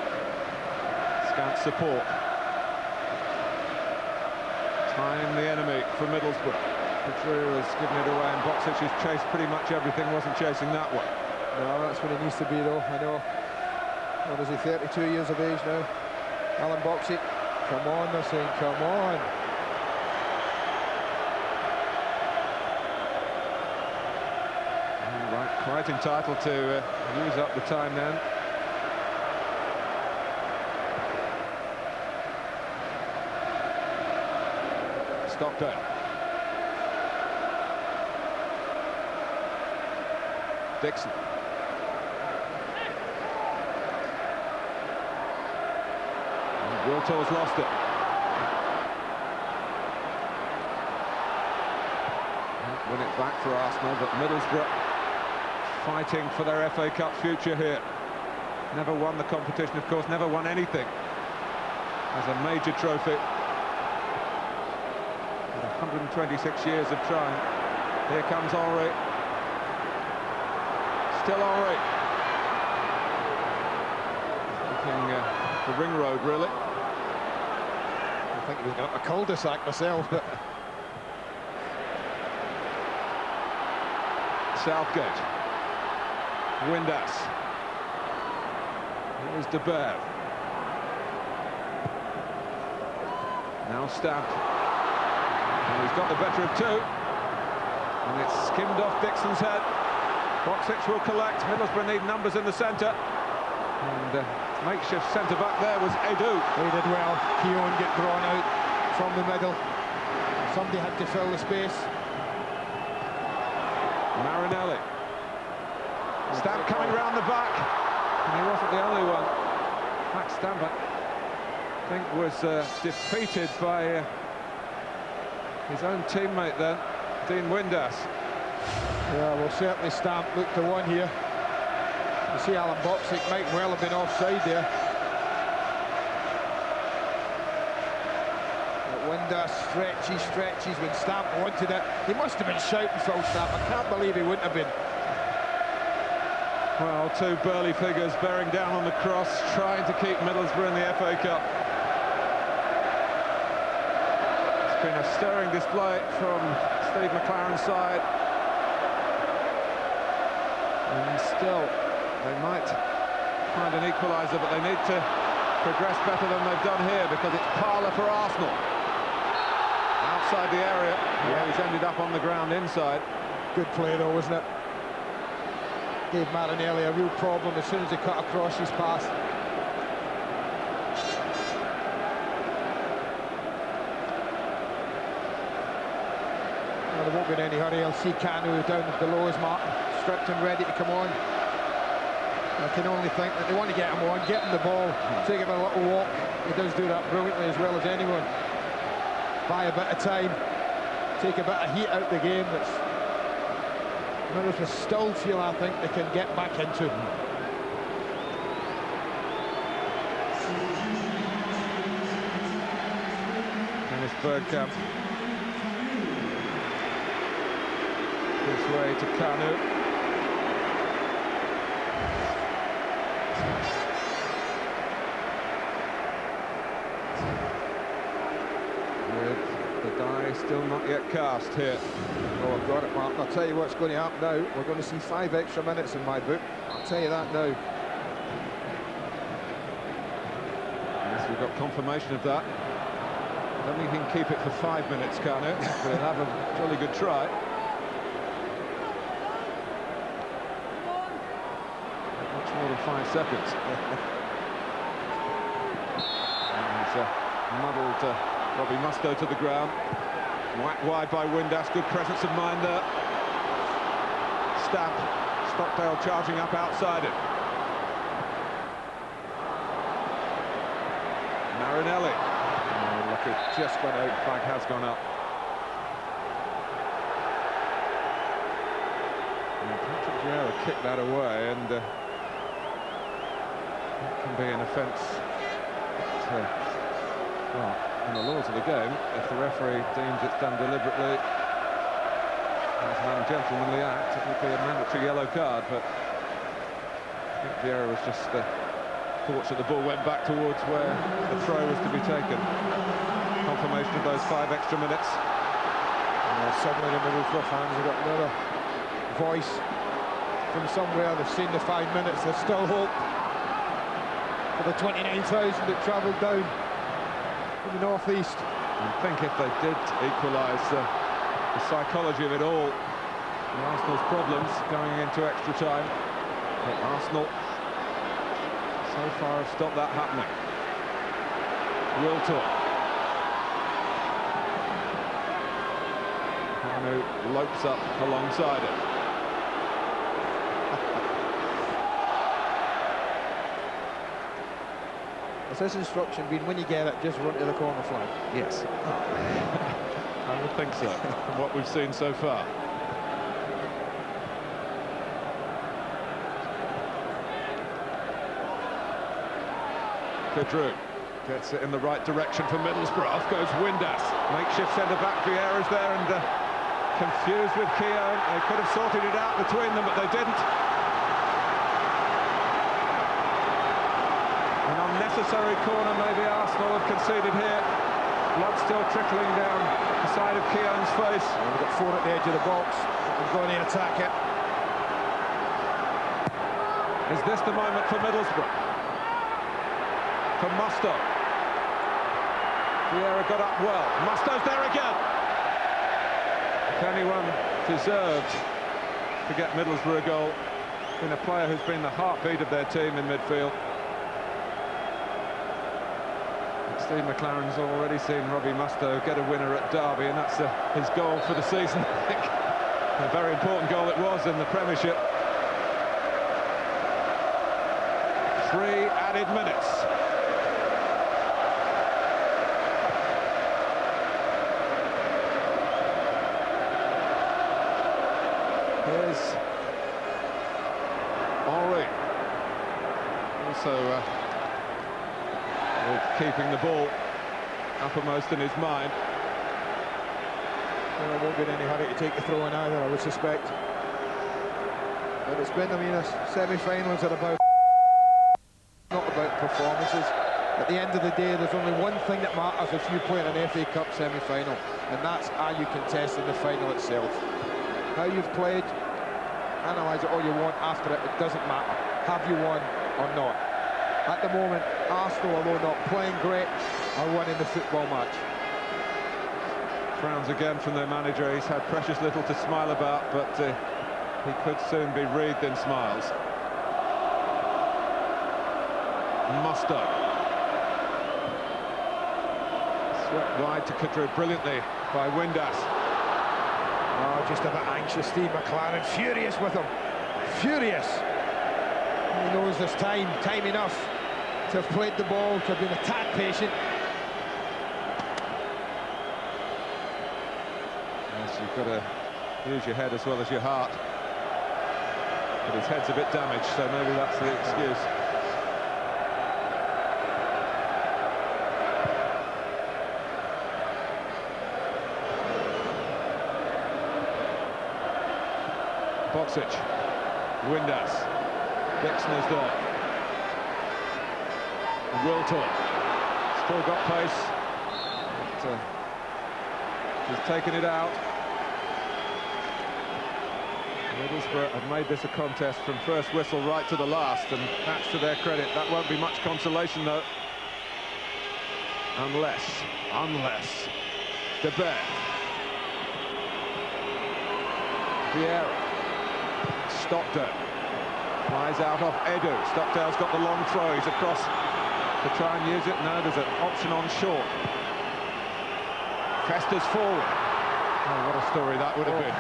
Scant support. Time the enemy for Middlesbrough. Pedro has given it away, and Boxic, who's chased pretty much everything, wasn't chasing that one. No, that's what he needs to be, though, I know. What is he, 32 years of age now? Alan Boxic, come on, they're saying, come on. Right, quite entitled to use up the time then. Stockdale. Dixon. Wiltor's lost it. Win it back for Arsenal, but Middlesbrough fighting for their FA Cup future here. Never won the competition, of course, never won anything as a major trophy. 126 years of trying. Here comes Henry. Still Henry. Looking the ring road, really. I think he was a cul-de-sac myself, but... Southgate. Windass. Here's De Bev. Now Stamp. And he's got the better of two. And it's skimmed off Dixon's head. Boxic will collect. Middlesbrough need numbers in the centre. And makeshift centre-back there was Edu. He did well. Keown get drawn out from the middle. Somebody had to fill the space. Marinelli. Stamp coming round the back. And he wasn't the only one. Max Stamp, I think, was defeated by his own teammate then, Dean Windass. Yeah, well, certainly Stamp looked to one here. You see Alan Boxic might well have been offside there. But Windass stretches when Stamp wanted it. He must have been shouting Phil Stamp. I can't believe he wouldn't have been. Well, two burly figures bearing down on the cross, trying to keep Middlesbrough in the FA Cup. been a stirring display from Steve McLaren's side. And still, they might find an equaliser, but they need to progress better than they've done here, because it's Parlour for Arsenal. Outside the area, yeah, he's ended up on the ground inside. Good play though, wasn't it? Gave Marinelli a real problem as soon as he cut across his pass. Well, they won't be in any hurry. I'll see Kanu down below his mark, stripped and ready to come on. I can only think that they want to get him on, get him the ball, take him a little walk. He does do that brilliantly as well as anyone. Buy a bit of time, take a bit of heat out the game. That's Middlesbrough still feel, I think, they can get back into. Dennis Bergkamp. This way to Kanu. With the die still not yet cast here. Oh, I've got it, Mark. I'll tell you what's going to happen now. We're going to see 5 extra minutes in my book. I'll tell you that now. Yes, we've got confirmation of that. I don't think he can keep it for 5 minutes, Kanu, but he'll have a jolly good try. Not much more than 5 seconds. And he's muddled Robbie Mustoe to the ground. Whacked wide by Windass, good presence of mind there. Stamp, Stockdale charging up outside it. Marinelli. Oh, look, it's just gone out, flag has gone up. And Patrick Vieira kicked that away, and that can be an offence. Well, in the laws of the game, if the referee deems it's done deliberately as an ungentlemanly act, it would be a mandatory yellow card, but I think Vieira was just fortunate the ball went back towards where the throw was to be taken. Confirmation of those 5 extra minutes. Suddenly the Middlesbrough fans have got another voice from somewhere. They've seen the 5 minutes. There's still hope for the 29,000 that travelled down from the northeast. I think if they did equalise, the psychology of it all, and Arsenal's problems going into extra time, but Arsenal so far have stopped that happening. Will talk. Kanu lopes up alongside it. Has his instruction been, when you get it, just run to the corner flag? Yes. I would think so, from what we've seen so far. Pedro gets it in the right direction for Middlesbrough. Off goes Windass. Makeshift centre-back Vieira's there, and confused with Keown. They could have sorted it out between them, but they didn't. An unnecessary corner, maybe Arsenal have conceded here. Blood still trickling down the side of Keown's face. And we've got 4 at the edge of the box. We're going to attack it. Is this the moment for Middlesbrough? For Mustoe. Vieira got up well. Mustoe's there again. If anyone deserved to get Middlesbrough a goal, been a player who's been the heartbeat of their team in midfield. Steve McLaren's already seen Robbie Mustoe get a winner at Derby, and that's his goal for the season, I think. A very important goal it was in the Premiership. 3 added minutes. Here's Henry. Also with keeping the ball uppermost in his mind. Well, I won't be in any hurry to take the throw in either, I would suspect. But it's been, I mean, semi-finals are about, not about performances. At the end of the day, there's only one thing that matters if you play in an FA Cup semi-final. and that's how you contest in the final itself. How you've played, analyse it all you want after it, it doesn't matter. Have you won or not? At the moment, Arsenal, although not playing great, are winning the football match. Frowns again from their manager. He's had precious little to smile about, but he could soon be wreathed in smiles. Musto. Swept wide to Kadri brilliantly by Windass. Oh, just a bit anxious, Steve McLaren. Furious with him. Furious. He knows there's time enough to have played the ball, to have been a tad patient. Yes, you've got to use your head as well as your heart. But his head's a bit damaged, so maybe that's the excuse. Boksic, Windass, Dixon is there. Wiltor, still got pace. But, he's taken it out. Middlesbrough have made this a contest from first whistle right to the last, and that's to their credit. That won't be much consolation, though. Unless De Beer. Vieira. Stockdale flies out off Edu. Stockdale's got the long throw. He's across to try and use it. No, there's an option on short. Fester's forward. Oh, what a story that would have been.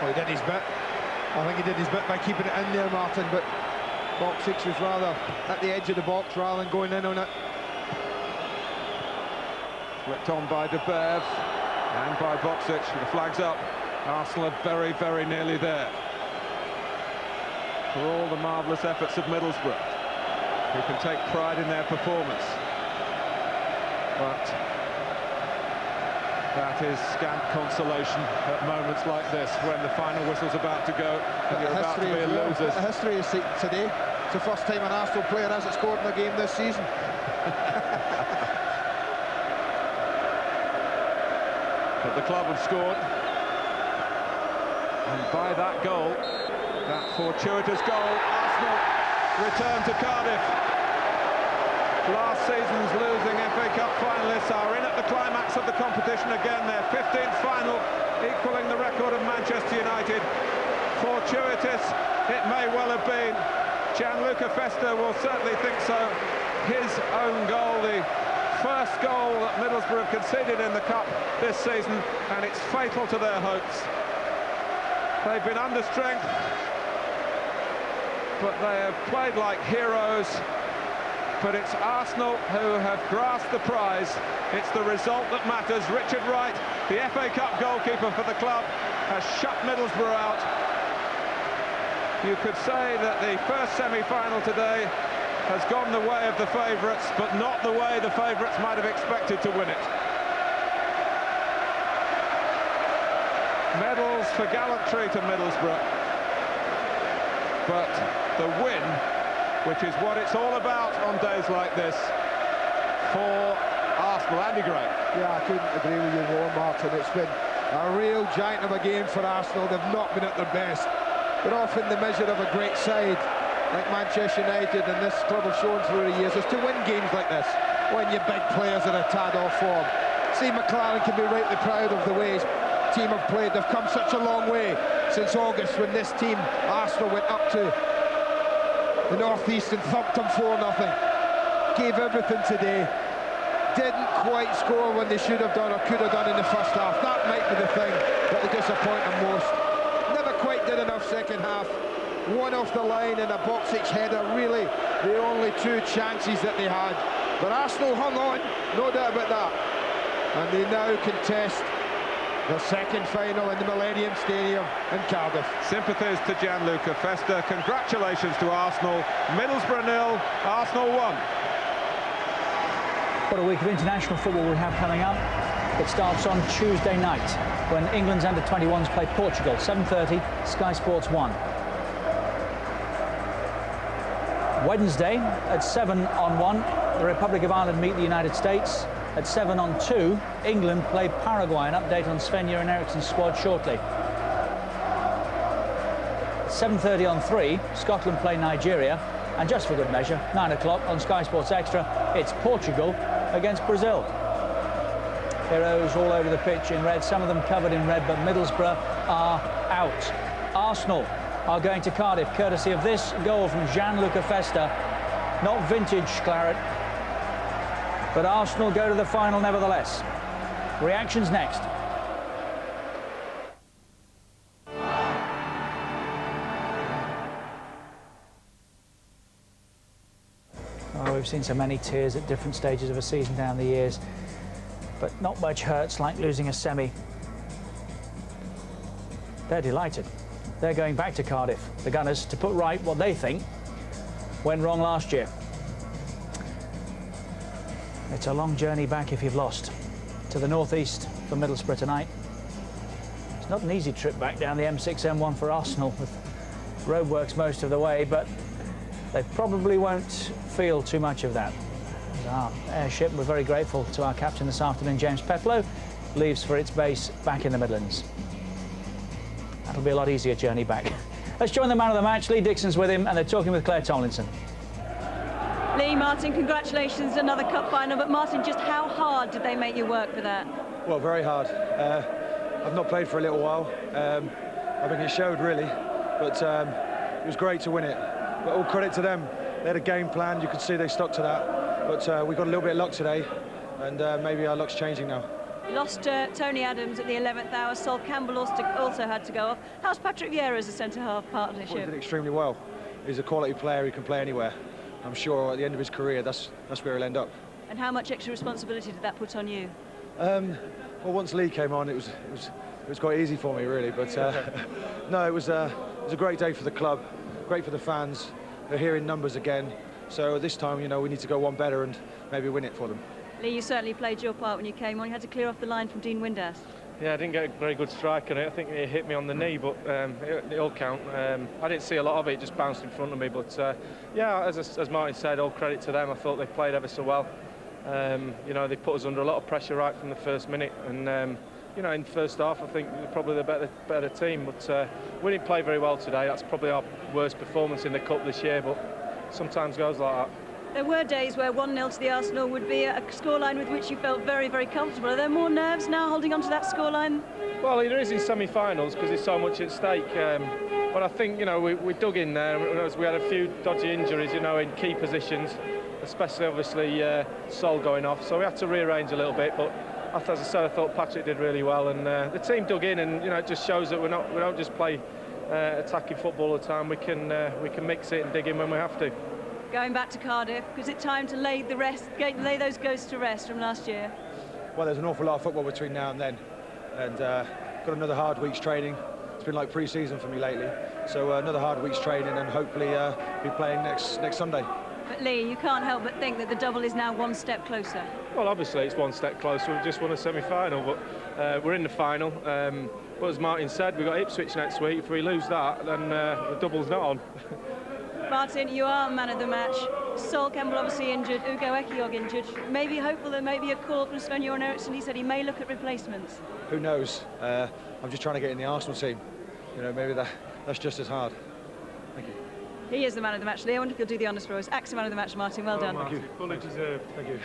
Well, he did his bit. I think he did his bit by keeping it in there, Martin, but Boksic was rather at the edge of the box rather than going in on it. Flicked on by De Beer and by Boksic. The flag's up. Arsenal are very, very nearly there. For all the marvellous efforts of Middlesbrough, who can take pride in their performance. But that is scant consolation at moments like this, when the final whistle's about to go and you're about to be losers. The history is today. It's the first time an Arsenal player hasn't scored in a game this season. But the club have scored. And by that goal, that fortuitous goal, Arsenal return to Cardiff. Last season's losing FA Cup finalists are in at the climax of the competition again. Their 15th final, equalling the record of Manchester United. Fortuitous it may well have been. Gianluca Festa will certainly think so. His own goal, the first goal that Middlesbrough have conceded in the Cup this season, and it's fatal to their hopes. They've been under strength, but they have played like heroes. But it's Arsenal who have grasped the prize. It's the result that matters. Richard Wright, the FA Cup goalkeeper for the club, has shut Middlesbrough out. You could say that the first semi-final today has gone the way of the favourites, but not the way the favourites might have expected to win it. Medals for gallantry to Middlesbrough. But the win, which is what it's all about on days like this, for Arsenal. Andy Gray. Yeah, I couldn't agree with you more, Martin. It's been a real giant of a game for Arsenal. They've not been at their best. But often the measure of a great side, like Manchester United and this club have shown through the years, is to win games like this, when your big players are a tad off form. Steve McLaren can be rightly proud of the way his team have played. They've come such a long way since August, when this team, Arsenal, went up to the North East and thumped them 4-0. Gave everything today. Didn't quite score when they should have done or could have done in the first half. That might be the thing that will disappoint them most. Never quite did enough second half. One off the line and a Boksic header, really the only two chances that they had. But Arsenal hung on, no doubt about that. And they now contest the second final in the Millennium Stadium in Cardiff. Sympathies to Gianluca Festa. Congratulations to Arsenal. Middlesbrough 0, Arsenal 1. What a week of international football we have coming up. It starts on Tuesday night when England's under-21s play Portugal, 7:30, Sky Sports 1. Wednesday at 7 on 1, the Republic of Ireland meet the United States. At 7-on-2, England play Paraguay. An update on Sven-Göran Eriksson's squad shortly. 7:30 on 3, Scotland play Nigeria. And just for good measure, 9 o'clock on Sky Sports Extra, it's Portugal against Brazil. Heroes all over the pitch in red, some of them covered in red, but Middlesbrough are out. Arsenal are going to Cardiff, courtesy of this goal from Gianluca Festa. Not vintage claret, but Arsenal go to the final nevertheless. Reactions next. Oh, we've seen so many tears at different stages of a season down the years, but not much hurts like losing a semi. They're delighted. They're going back to Cardiff, the Gunners, to put right what they think went wrong last year. It's a long journey back if you've lost. To the northeast for Middlesbrough tonight. It's not an easy trip back down the M6-M1 for Arsenal, with roadworks most of the way, but they probably won't feel too much of that. Our airship, we're very grateful to our captain this afternoon, James Peplow, leaves for its base back in the Midlands. That'll be a lot easier journey back. Let's join the man of the match. Lee Dixon's with him, and they're talking with Claire Tomlinson. Lee, Martin, congratulations, another cup final. But Martin, just how hard did they make you work for that? Well, very hard. I've not played for a little while. I think it showed, really. But it was great to win it. But all credit to them. They had a game plan. You could see they stuck to that. But we got a little bit of luck today, and maybe our luck's changing now. You lost Tony Adams at the 11th hour. Sol Campbell also had to go off. How's Patrick Vieira as a centre-half partnership? Well, he did extremely well. He's a quality player. He can play anywhere. I'm sure at the end of his career, that's where he'll end up. And how much extra responsibility did that put on you? Well, once Lee came on, it was quite easy for me, really. But no, it was a great day for the club, great for the fans. They're here in numbers again. So this time, you know, we need to go one better and maybe win it for them. Lee, you certainly played your part when you came on. You had to clear off the line from Dean Windass. Yeah, I didn't get a very good strike on it. I think it hit me on the knee, but it'll count. I didn't see a lot of it, it just bounced in front of me. But yeah, as Martin said, all credit to them. I thought they played ever so well. You know, they put us under a lot of pressure right from the first minute. And you know, in the first half, I think we're probably the better team. But we didn't play very well today. That's probably our worst performance in the cup this year. But sometimes goes like that. There were days where 1-0 to the Arsenal would be a scoreline with which you felt very, very comfortable. Are there more nerves now holding on to that scoreline? Well, there is in semi-finals because there's so much at stake. But I think, you know, we dug in there. We had a few dodgy injuries, you know, in key positions, especially obviously Sol going off. So we had to rearrange a little bit. But as I said, I thought Patrick did really well, and the team dug in, and you know, it just shows that we don't just play attacking football all the time. We can mix it and dig in when we have to. Going back to Cardiff, is it time to lay those ghosts to rest from last year? Well, there's an awful lot of football between now and then, and got another hard week's training. It's been like pre-season for me lately, so another hard week's training, and hopefully be playing next Sunday. But Lee, you can't help but think that the double is now one step closer. Well, obviously it's one step closer. We've just won a semi-final, but we're in the final. But as Martin said, we've got Ipswich next week. If we lose that, then the double's not on. Martin, you are man of the match. Sol Campbell obviously injured, Ugo Ekiog injured. Maybe hopeful there may be a call from Sven-Göran Eriksson. He said he may look at replacements. Who knows? I'm just trying to get in the Arsenal team. You know, maybe that's just as hard. Thank you. He is the man of the match. Lee, I wonder if you'll do the honours for us. AXA man of the match, Martin. Well done. Thank you. Fully deserved. Thank you.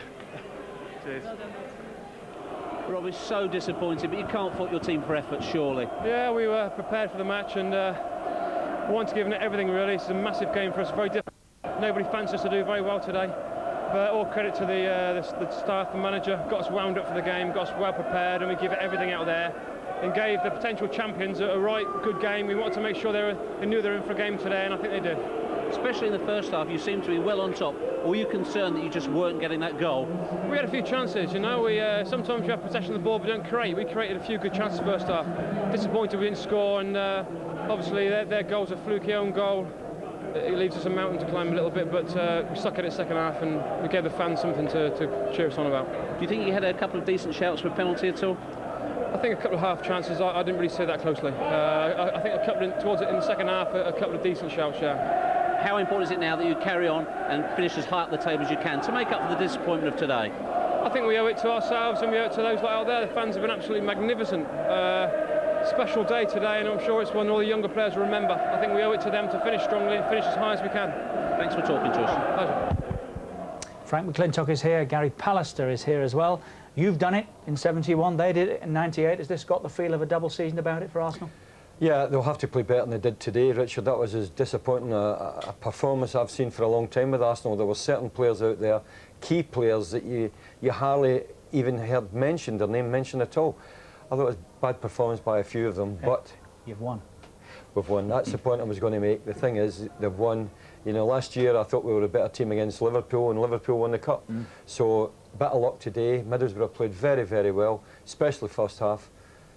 Cheers. Well done. Rob is so disappointed, but you can't fault your team for effort, surely. Yeah, we were prepared for the match, and we want to give it everything, really. It's a massive game for us, very difficult. Nobody fancies us to do very well today. But all credit to the staff and manager. Got us wound up for the game, got us well prepared, and we give it everything out there. And gave the potential champions a right good game. We wanted to make sure they knew they were in for a game today, and I think they did. Especially in the first half, you seem to be well on top. Or were you concerned that you just weren't getting that goal? We had a few chances, you know. Sometimes we have possession of the ball, but don't create. We created a few good chances first half. Disappointed we didn't score, and obviously their goal's a fluky own goal. It leaves us a mountain to climb a little bit, but we stuck at it second half, and we gave the fans something to cheer us on about. Do you think you had a couple of decent shouts for a penalty at all? I think a couple of half chances. I didn't really see that closely. I think a couple towards it in the second half, a couple of decent shouts, yeah. How important is it now that you carry on and finish as high up the table as you can to make up for the disappointment of today? I think we owe it to ourselves and we owe it to those out there. The fans have been absolutely magnificent. Special day today, and I'm sure it's one all the younger players will remember. I think we owe it to them to finish strongly and finish as high as we can. Thanks for talking to us. Pleasure. Frank McClintock is here, Gary Pallister is here as well. You've done it in 71, they did it in 98. Has this got the feel of a double season about it for Arsenal? Yeah, they'll have to play better than they did today, Richard. That was as disappointing a performance I've seen for a long time with Arsenal. There were certain players out there, key players, that you hardly even heard mentioned, their name mentioned at all. I thought it was a bad performance by a few of them, but... You've won. We've won. That's the point I was going to make. The thing is, they've won. You know, last year I thought we were a better team against Liverpool, and Liverpool won the Cup. So, bit of luck today. Middlesbrough played very, very well, especially first half.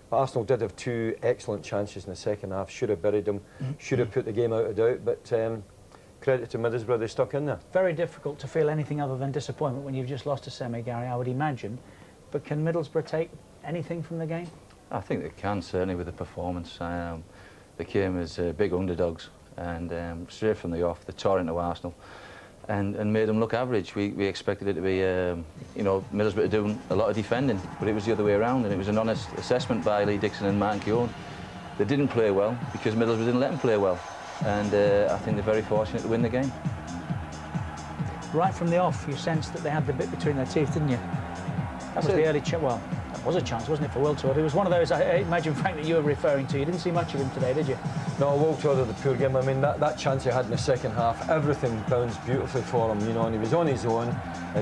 But Arsenal did have two excellent chances in the second half. Should have buried them, should have put the game out of doubt, but credit to Middlesbrough, they stuck in there. Very difficult to feel anything other than disappointment when you've just lost a semi, Gary, I would imagine. But can Middlesbrough take anything from the game? I think they can, certainly, with the performance. They came as big underdogs, and straight from the off, they tore into Arsenal and made them look average. We expected it to be, you know, Middlesbrough doing a lot of defending, but it was the other way around, and it was an honest assessment by Lee Dixon and Martin Keown. They didn't play well because Middlesbrough didn't let them play well, and I think they're very fortunate to win the game. Right from the off, you sensed that they had the bit between their teeth, didn't you? That was the early chance. Well, that was a chance, wasn't it, for Wiltord? It was one of those, I imagine, Frank, that you were referring to. You didn't see much of him today, did you? No, Wiltord had a poor game. I mean, that chance he had in the second half, everything bounced beautifully for him, you know, and he was on his own.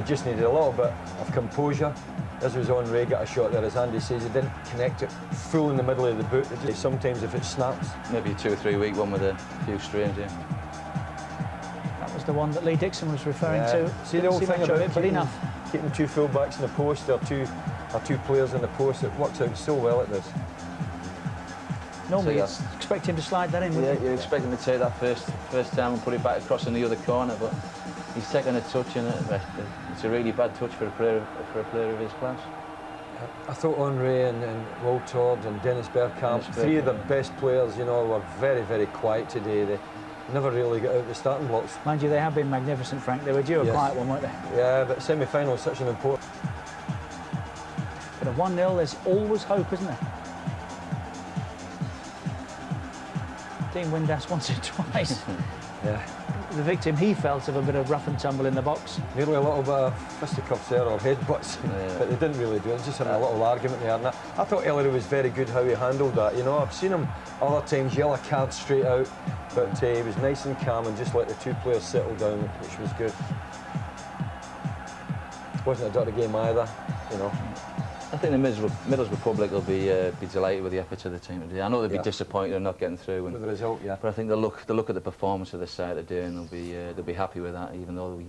Just needed a little bit of composure. As was on Ray, got a shot there, as Andy says, he didn't connect it full in the middle of the boot. Sometimes if it snaps. Maybe a 2 or 3 week one with a few strains, yeah. That was the one that Lee Dixon was referring to. See the old thing about it, but enough. Keeping two full-backs in the post, or two players in the post, it works out so well at this. Normally, you'd expect him to slide that in, wouldn't you expect him to take that first time and put it back across in the other corner, but he's taking a touch, and it's a really bad touch for a player of his class. I thought Henry and Wiltord and Dennis Bergkamp, three of the best players, you know, were very, very quiet today. They never really got out the starting blocks. Mind you, they have been magnificent, Frank. They were due a quiet one, weren't they? Yeah, but semi-final is such an important... But at 1-0, there's always hope, isn't there? Dean Windass once or twice. Yeah. The victim, he felt, of a bit of rough and tumble in the box. Nearly a little bit of fisticuffs there, or headbutts, but they didn't really do it. Just had a little argument there. And I thought Ellery was very good how he handled that. You know, I've seen him other times yell a card straight out, but he was nice and calm and just let the two players settle down, which was good. Wasn't a dirty game either, you know. I think the Middlesbrough public will be delighted with the efforts of the team today. I know they'll be disappointed in not getting through. With the result, yeah. But I think they'll look at the performance of the side today, and they'll be happy with that, even though we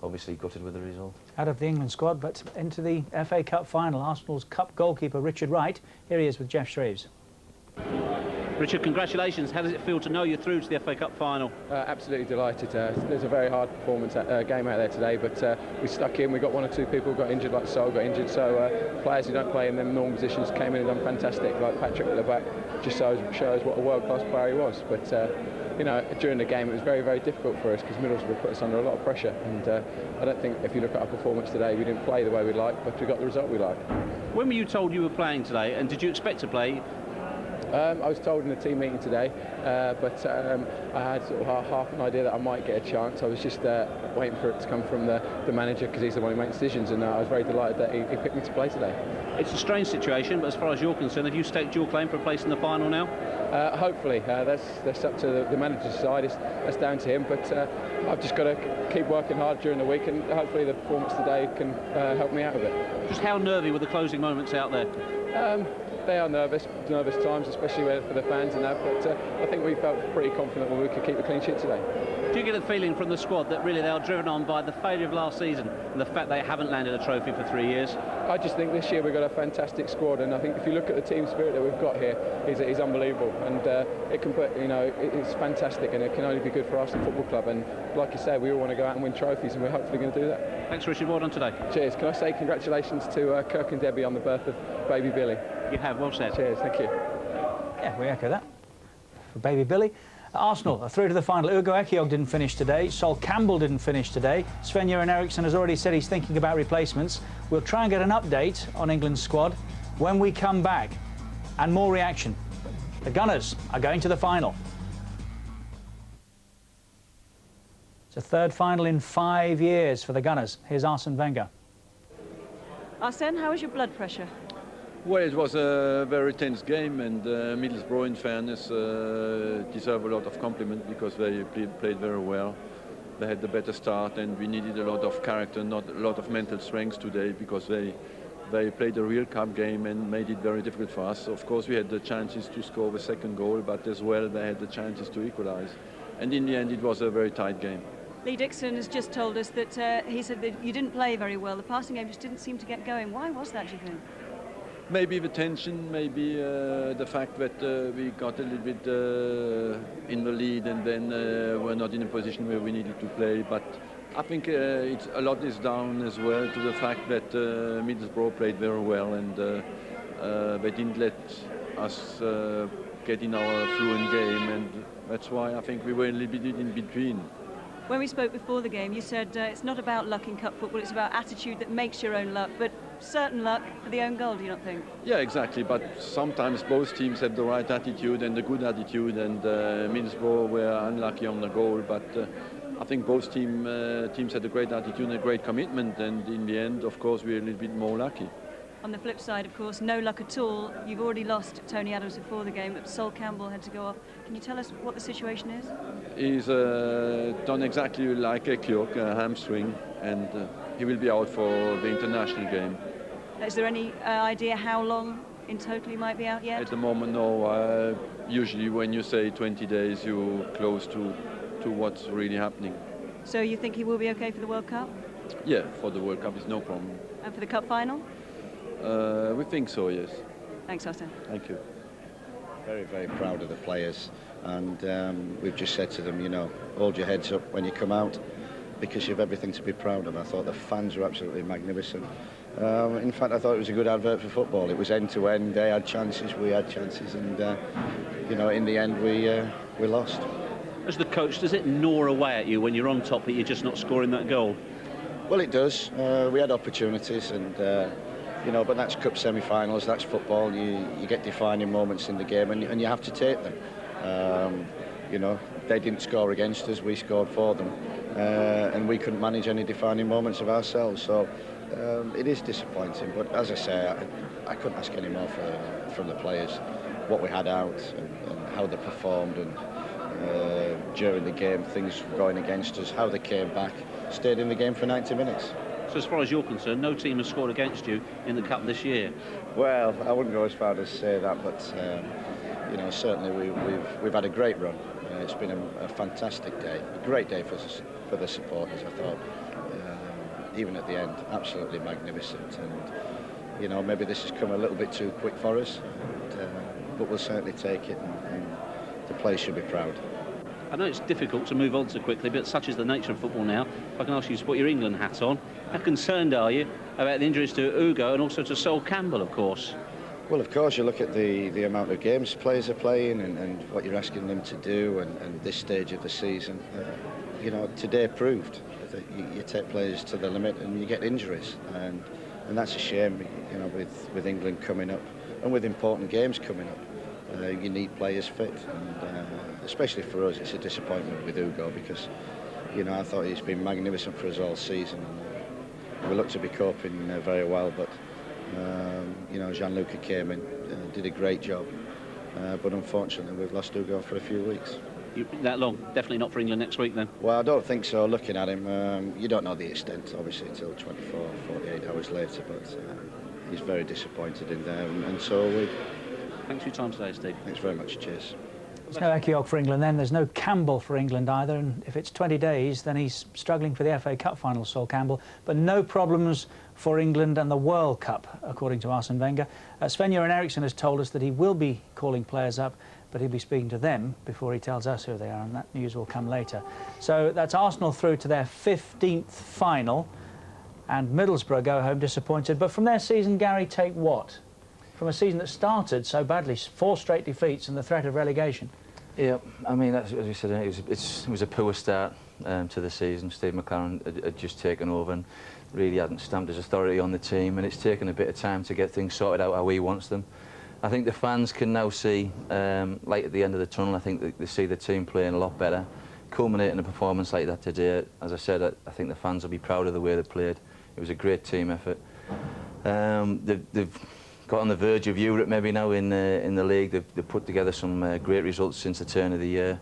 obviously gutted with the result. Out of the England squad, but into the FA Cup final, Arsenal's Cup goalkeeper Richard Wright. Here he is with Jeff Shreves. Richard, congratulations. How does it feel to know you're through to the FA Cup final? Absolutely delighted. There's a very hard performance game out there today, but we stuck in. We got 1 or 2 people who got injured, like Sol got injured, so players who don't play in them normal positions came in and done fantastic, like Patrick at the back. Just shows what a world-class player he was. But you know, during the game it was very, very difficult for us because Middlesbrough put us under a lot of pressure, and I don't think if you look at our performance today, we didn't play the way we'd like, but we got the result we liked. When were you told you were playing today, and did you expect to play? I was told in the team meeting today, but I had sort of half an idea that I might get a chance. I was just waiting for it to come from the manager, because he's the one who makes decisions, and I was very delighted that he picked me to play today. It's a strange situation, but as far as you're concerned, have you staked your claim for a place in the final now? Hopefully. That's up to the manager's side. That's down to him, but I've just got to keep working hard during the week, and hopefully the performance today can help me out of it. Just how nervy were the closing moments out there? They are nervous times, especially for the fans and that, but I think we felt pretty confident when we could keep a clean sheet today. Do you get a feeling from the squad that really they are driven on by the failure of last season and the fact they haven't landed a trophy for 3 years? I just think this year we've got a fantastic squad, and I think if you look at the team spirit that we've got here, is unbelievable, and it can put, you know, it's fantastic, and it can only be good for Arsenal Football Club. And like you said, we all want to go out and win trophies, and we're hopefully going to do that. Thanks, Richard. Well done today. Cheers. Can I say congratulations to Kirk and Debbie on the birth of baby Billy? You have, well said. Cheers, thank you. Yeah, we echo that for baby Billy. Arsenal are through to the final. Ugo Ekiog didn't finish today. Sol Campbell didn't finish today. Sven-Göran Eriksson has already said he's thinking about replacements. We'll try and get an update on England's squad when we come back. And more reaction. The Gunners are going to the final. It's a third final in 5 years for the Gunners. Here's Arsene Wenger. Arsene, how is your blood pressure? Well, it was a very tense game, and Middlesbrough, in fairness, deserve a lot of compliment because they played very well. They had the better start, and we needed a lot of character, not a lot of mental strength today, because they played a real cup game and made it very difficult for us. Of course, we had the chances to score the second goal, but as well they had the chances to equalise. And in the end, it was a very tight game. Lee Dixon has just told us that he said that you didn't play very well. The passing game just didn't seem to get going. Why was that, do you think? Maybe the tension, maybe the fact that we got a little bit in the lead and then we're not in a position where we needed to play. But I think a lot is down as well to the fact that Middlesbrough played very well, and they didn't let us get in our fluent game, and that's why I think we were a little bit in between. When we spoke before the game, you said it's not about luck in cup football, it's about attitude that makes your own luck, but certain luck for the own goal, do you not think? Yeah, exactly, but sometimes both teams have the right attitude and the good attitude, and Middlesbrough were unlucky on the goal, but I think both teams had a great attitude and a great commitment, and in the end, of course, we're a little bit more lucky. On the flip side, of course, no luck at all. You've already lost Tony Adams before the game, but Sol Campbell had to go off. Can you tell us what the situation is? He's done exactly like Ekiog, a hamstring, and he will be out for the international game. Is there any idea how long in total he might be out yet? At the moment, no. Usually when you say 20 days, you're close to what's really happening. So you think he will be okay for the World Cup? Yeah, for the World Cup, it's no problem. And for the Cup final? We think so, yes. Thanks, Arsene. Thank you. Very, very proud of the players, and we've just said to them, you know, hold your heads up when you come out, because you have everything to be proud of. I thought the fans were absolutely magnificent. In fact, I thought it was a good advert for football. It was end-to-end. They had chances, we had chances, and you know, in the end, we lost. As the coach, does it gnaw away at you when you're on top, but you're just not scoring that goal? Well, it does. We had opportunities, and you know, but that's cup semi-finals, that's football. You get defining moments in the game, and you have to take them. You know, they didn't score against us, we scored for them, and we couldn't manage any defining moments of ourselves. So it is disappointing, but as I say, I couldn't ask any more from the players. What we had out and how they performed, and during the game, things going against us, how they came back, stayed in the game for 90 minutes. So as far as you're concerned, no team has scored against you in the Cup this year? Well, I wouldn't go as far as say that, but you know, certainly we've had a great run. It's been a fantastic day, a great day for the supporters, I thought. Even at the end, absolutely magnificent. And you know, maybe this has come a little bit too quick for us, but we'll certainly take it, and the players should be proud. I know it's difficult to move on so quickly, but such is the nature of football now. If I can ask you to put your England hat on, how concerned are you about the injuries to Ugo and also to Sol Campbell, of course? Well, of course, you look at the amount of games players are playing, and what you're asking them to do, and this stage of the season. You know, today proved that you take players to the limit and you get injuries, and that's a shame. You know, with England coming up and with important games coming up. You need players fit, and especially for us, it's a disappointment with Ugo, because, you know, I thought he's been magnificent for us all season. We look to be coping very well, but you know, Gianluca came in, did a great job, but unfortunately we've lost Ugo for a few weeks. That long? Definitely not for England next week then? Well, I don't think so. Looking at him, you don't know the extent, obviously, until 24, 48 hours later, but he's very disappointed in there, and so are we. Thanks for your time today, Steve. Thanks very much. Cheers. There's no Ekiog for England then, there's no Campbell for England either, and if it's 20 days then he's struggling for the FA Cup final, Sol Campbell, but no problems for England and the World Cup, according to Arsene Wenger. Sven-Göran Eriksson has told us that he will be calling players up, but he'll be speaking to them before he tells us who they are, and that news will come later. So that's Arsenal through to their 15th final, and Middlesbrough go home disappointed. But from their season, Gary, take what? From a season that started so badly, 4 straight defeats and the threat of relegation. Yeah, I mean, as you said, it was a poor start to the season. Steve McLaren had just taken over and really hadn't stamped his authority on the team, and it's taken a bit of time to get things sorted out how he wants them. I think the fans can now see light at the end of the tunnel. I think they see the team playing a lot better. Culminating a performance like that today, as I said, I think the fans will be proud of the way they played. It was a great team effort. They've got on the verge of Europe maybe now in the league. They've put together some great results since the turn of the year.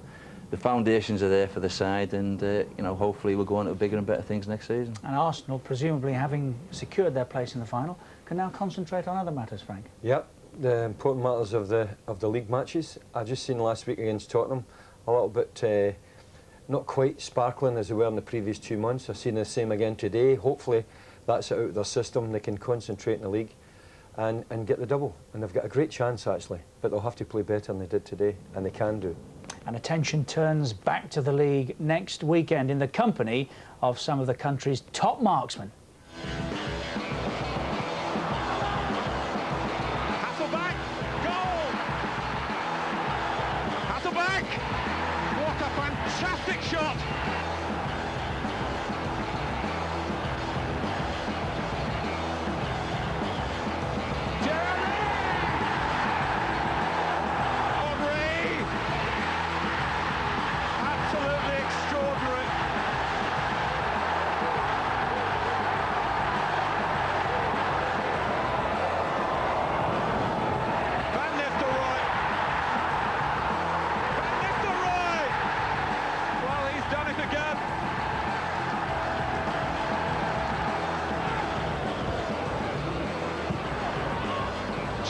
The foundations are there for the side, and you know, hopefully we'll go on to bigger and better things next season. And Arsenal, presumably having secured their place in the final, can now concentrate on other matters, Frank. Yep, the important matters of the league matches. I just seen last week against Tottenham a little bit not quite sparkling as they were in the previous 2 months. I've seen the same again today. Hopefully that's out of their system. They can concentrate in the league and get the double. And they've got a great chance actually, but they'll have to play better than they did today, and they can do. And attention turns back to the league next weekend in the company of some of the country's top marksmen. Hasselback, goal! Hasselback! What a fantastic shot!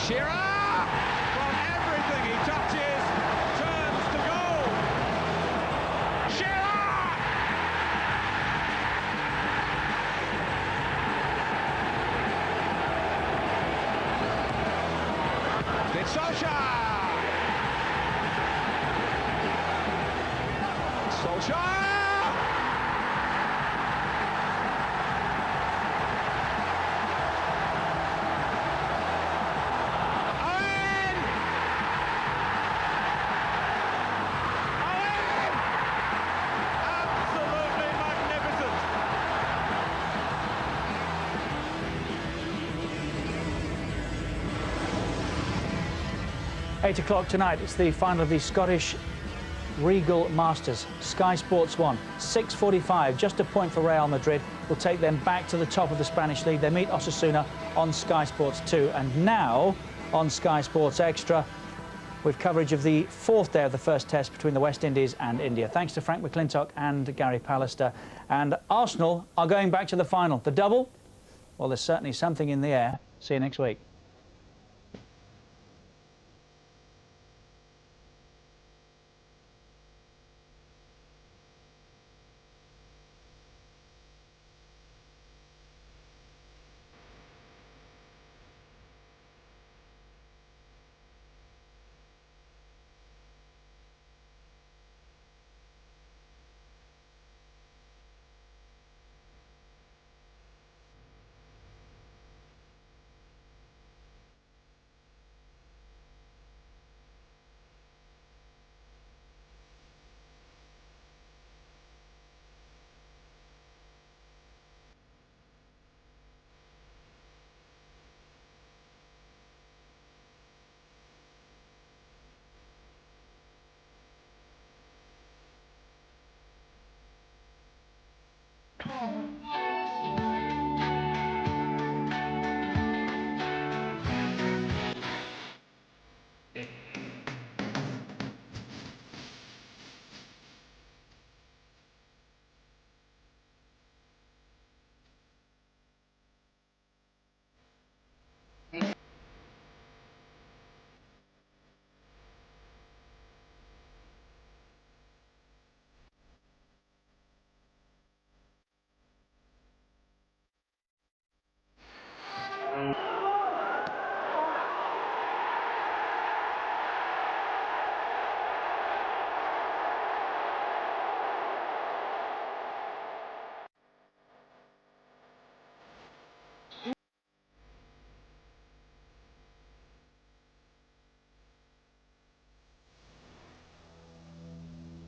Shearer, from everything he touches, turns to goal. Shearer! It's Solskjaer! Solskjaer! Absolutely magnificent! 8 o'clock tonight, it's the final of the Scottish Regal Masters. Sky Sports 1, 6:45, just a point for Real Madrid, will take them back to the top of the Spanish league. They meet Osasuna on Sky Sports 2, and now on Sky Sports Extra, with coverage of the fourth day of the first test between the West Indies and India. Thanks to Frank McClintock and Gary Pallister. And Arsenal are going back to the final. The double? Well, there's certainly something in the air. See you next week.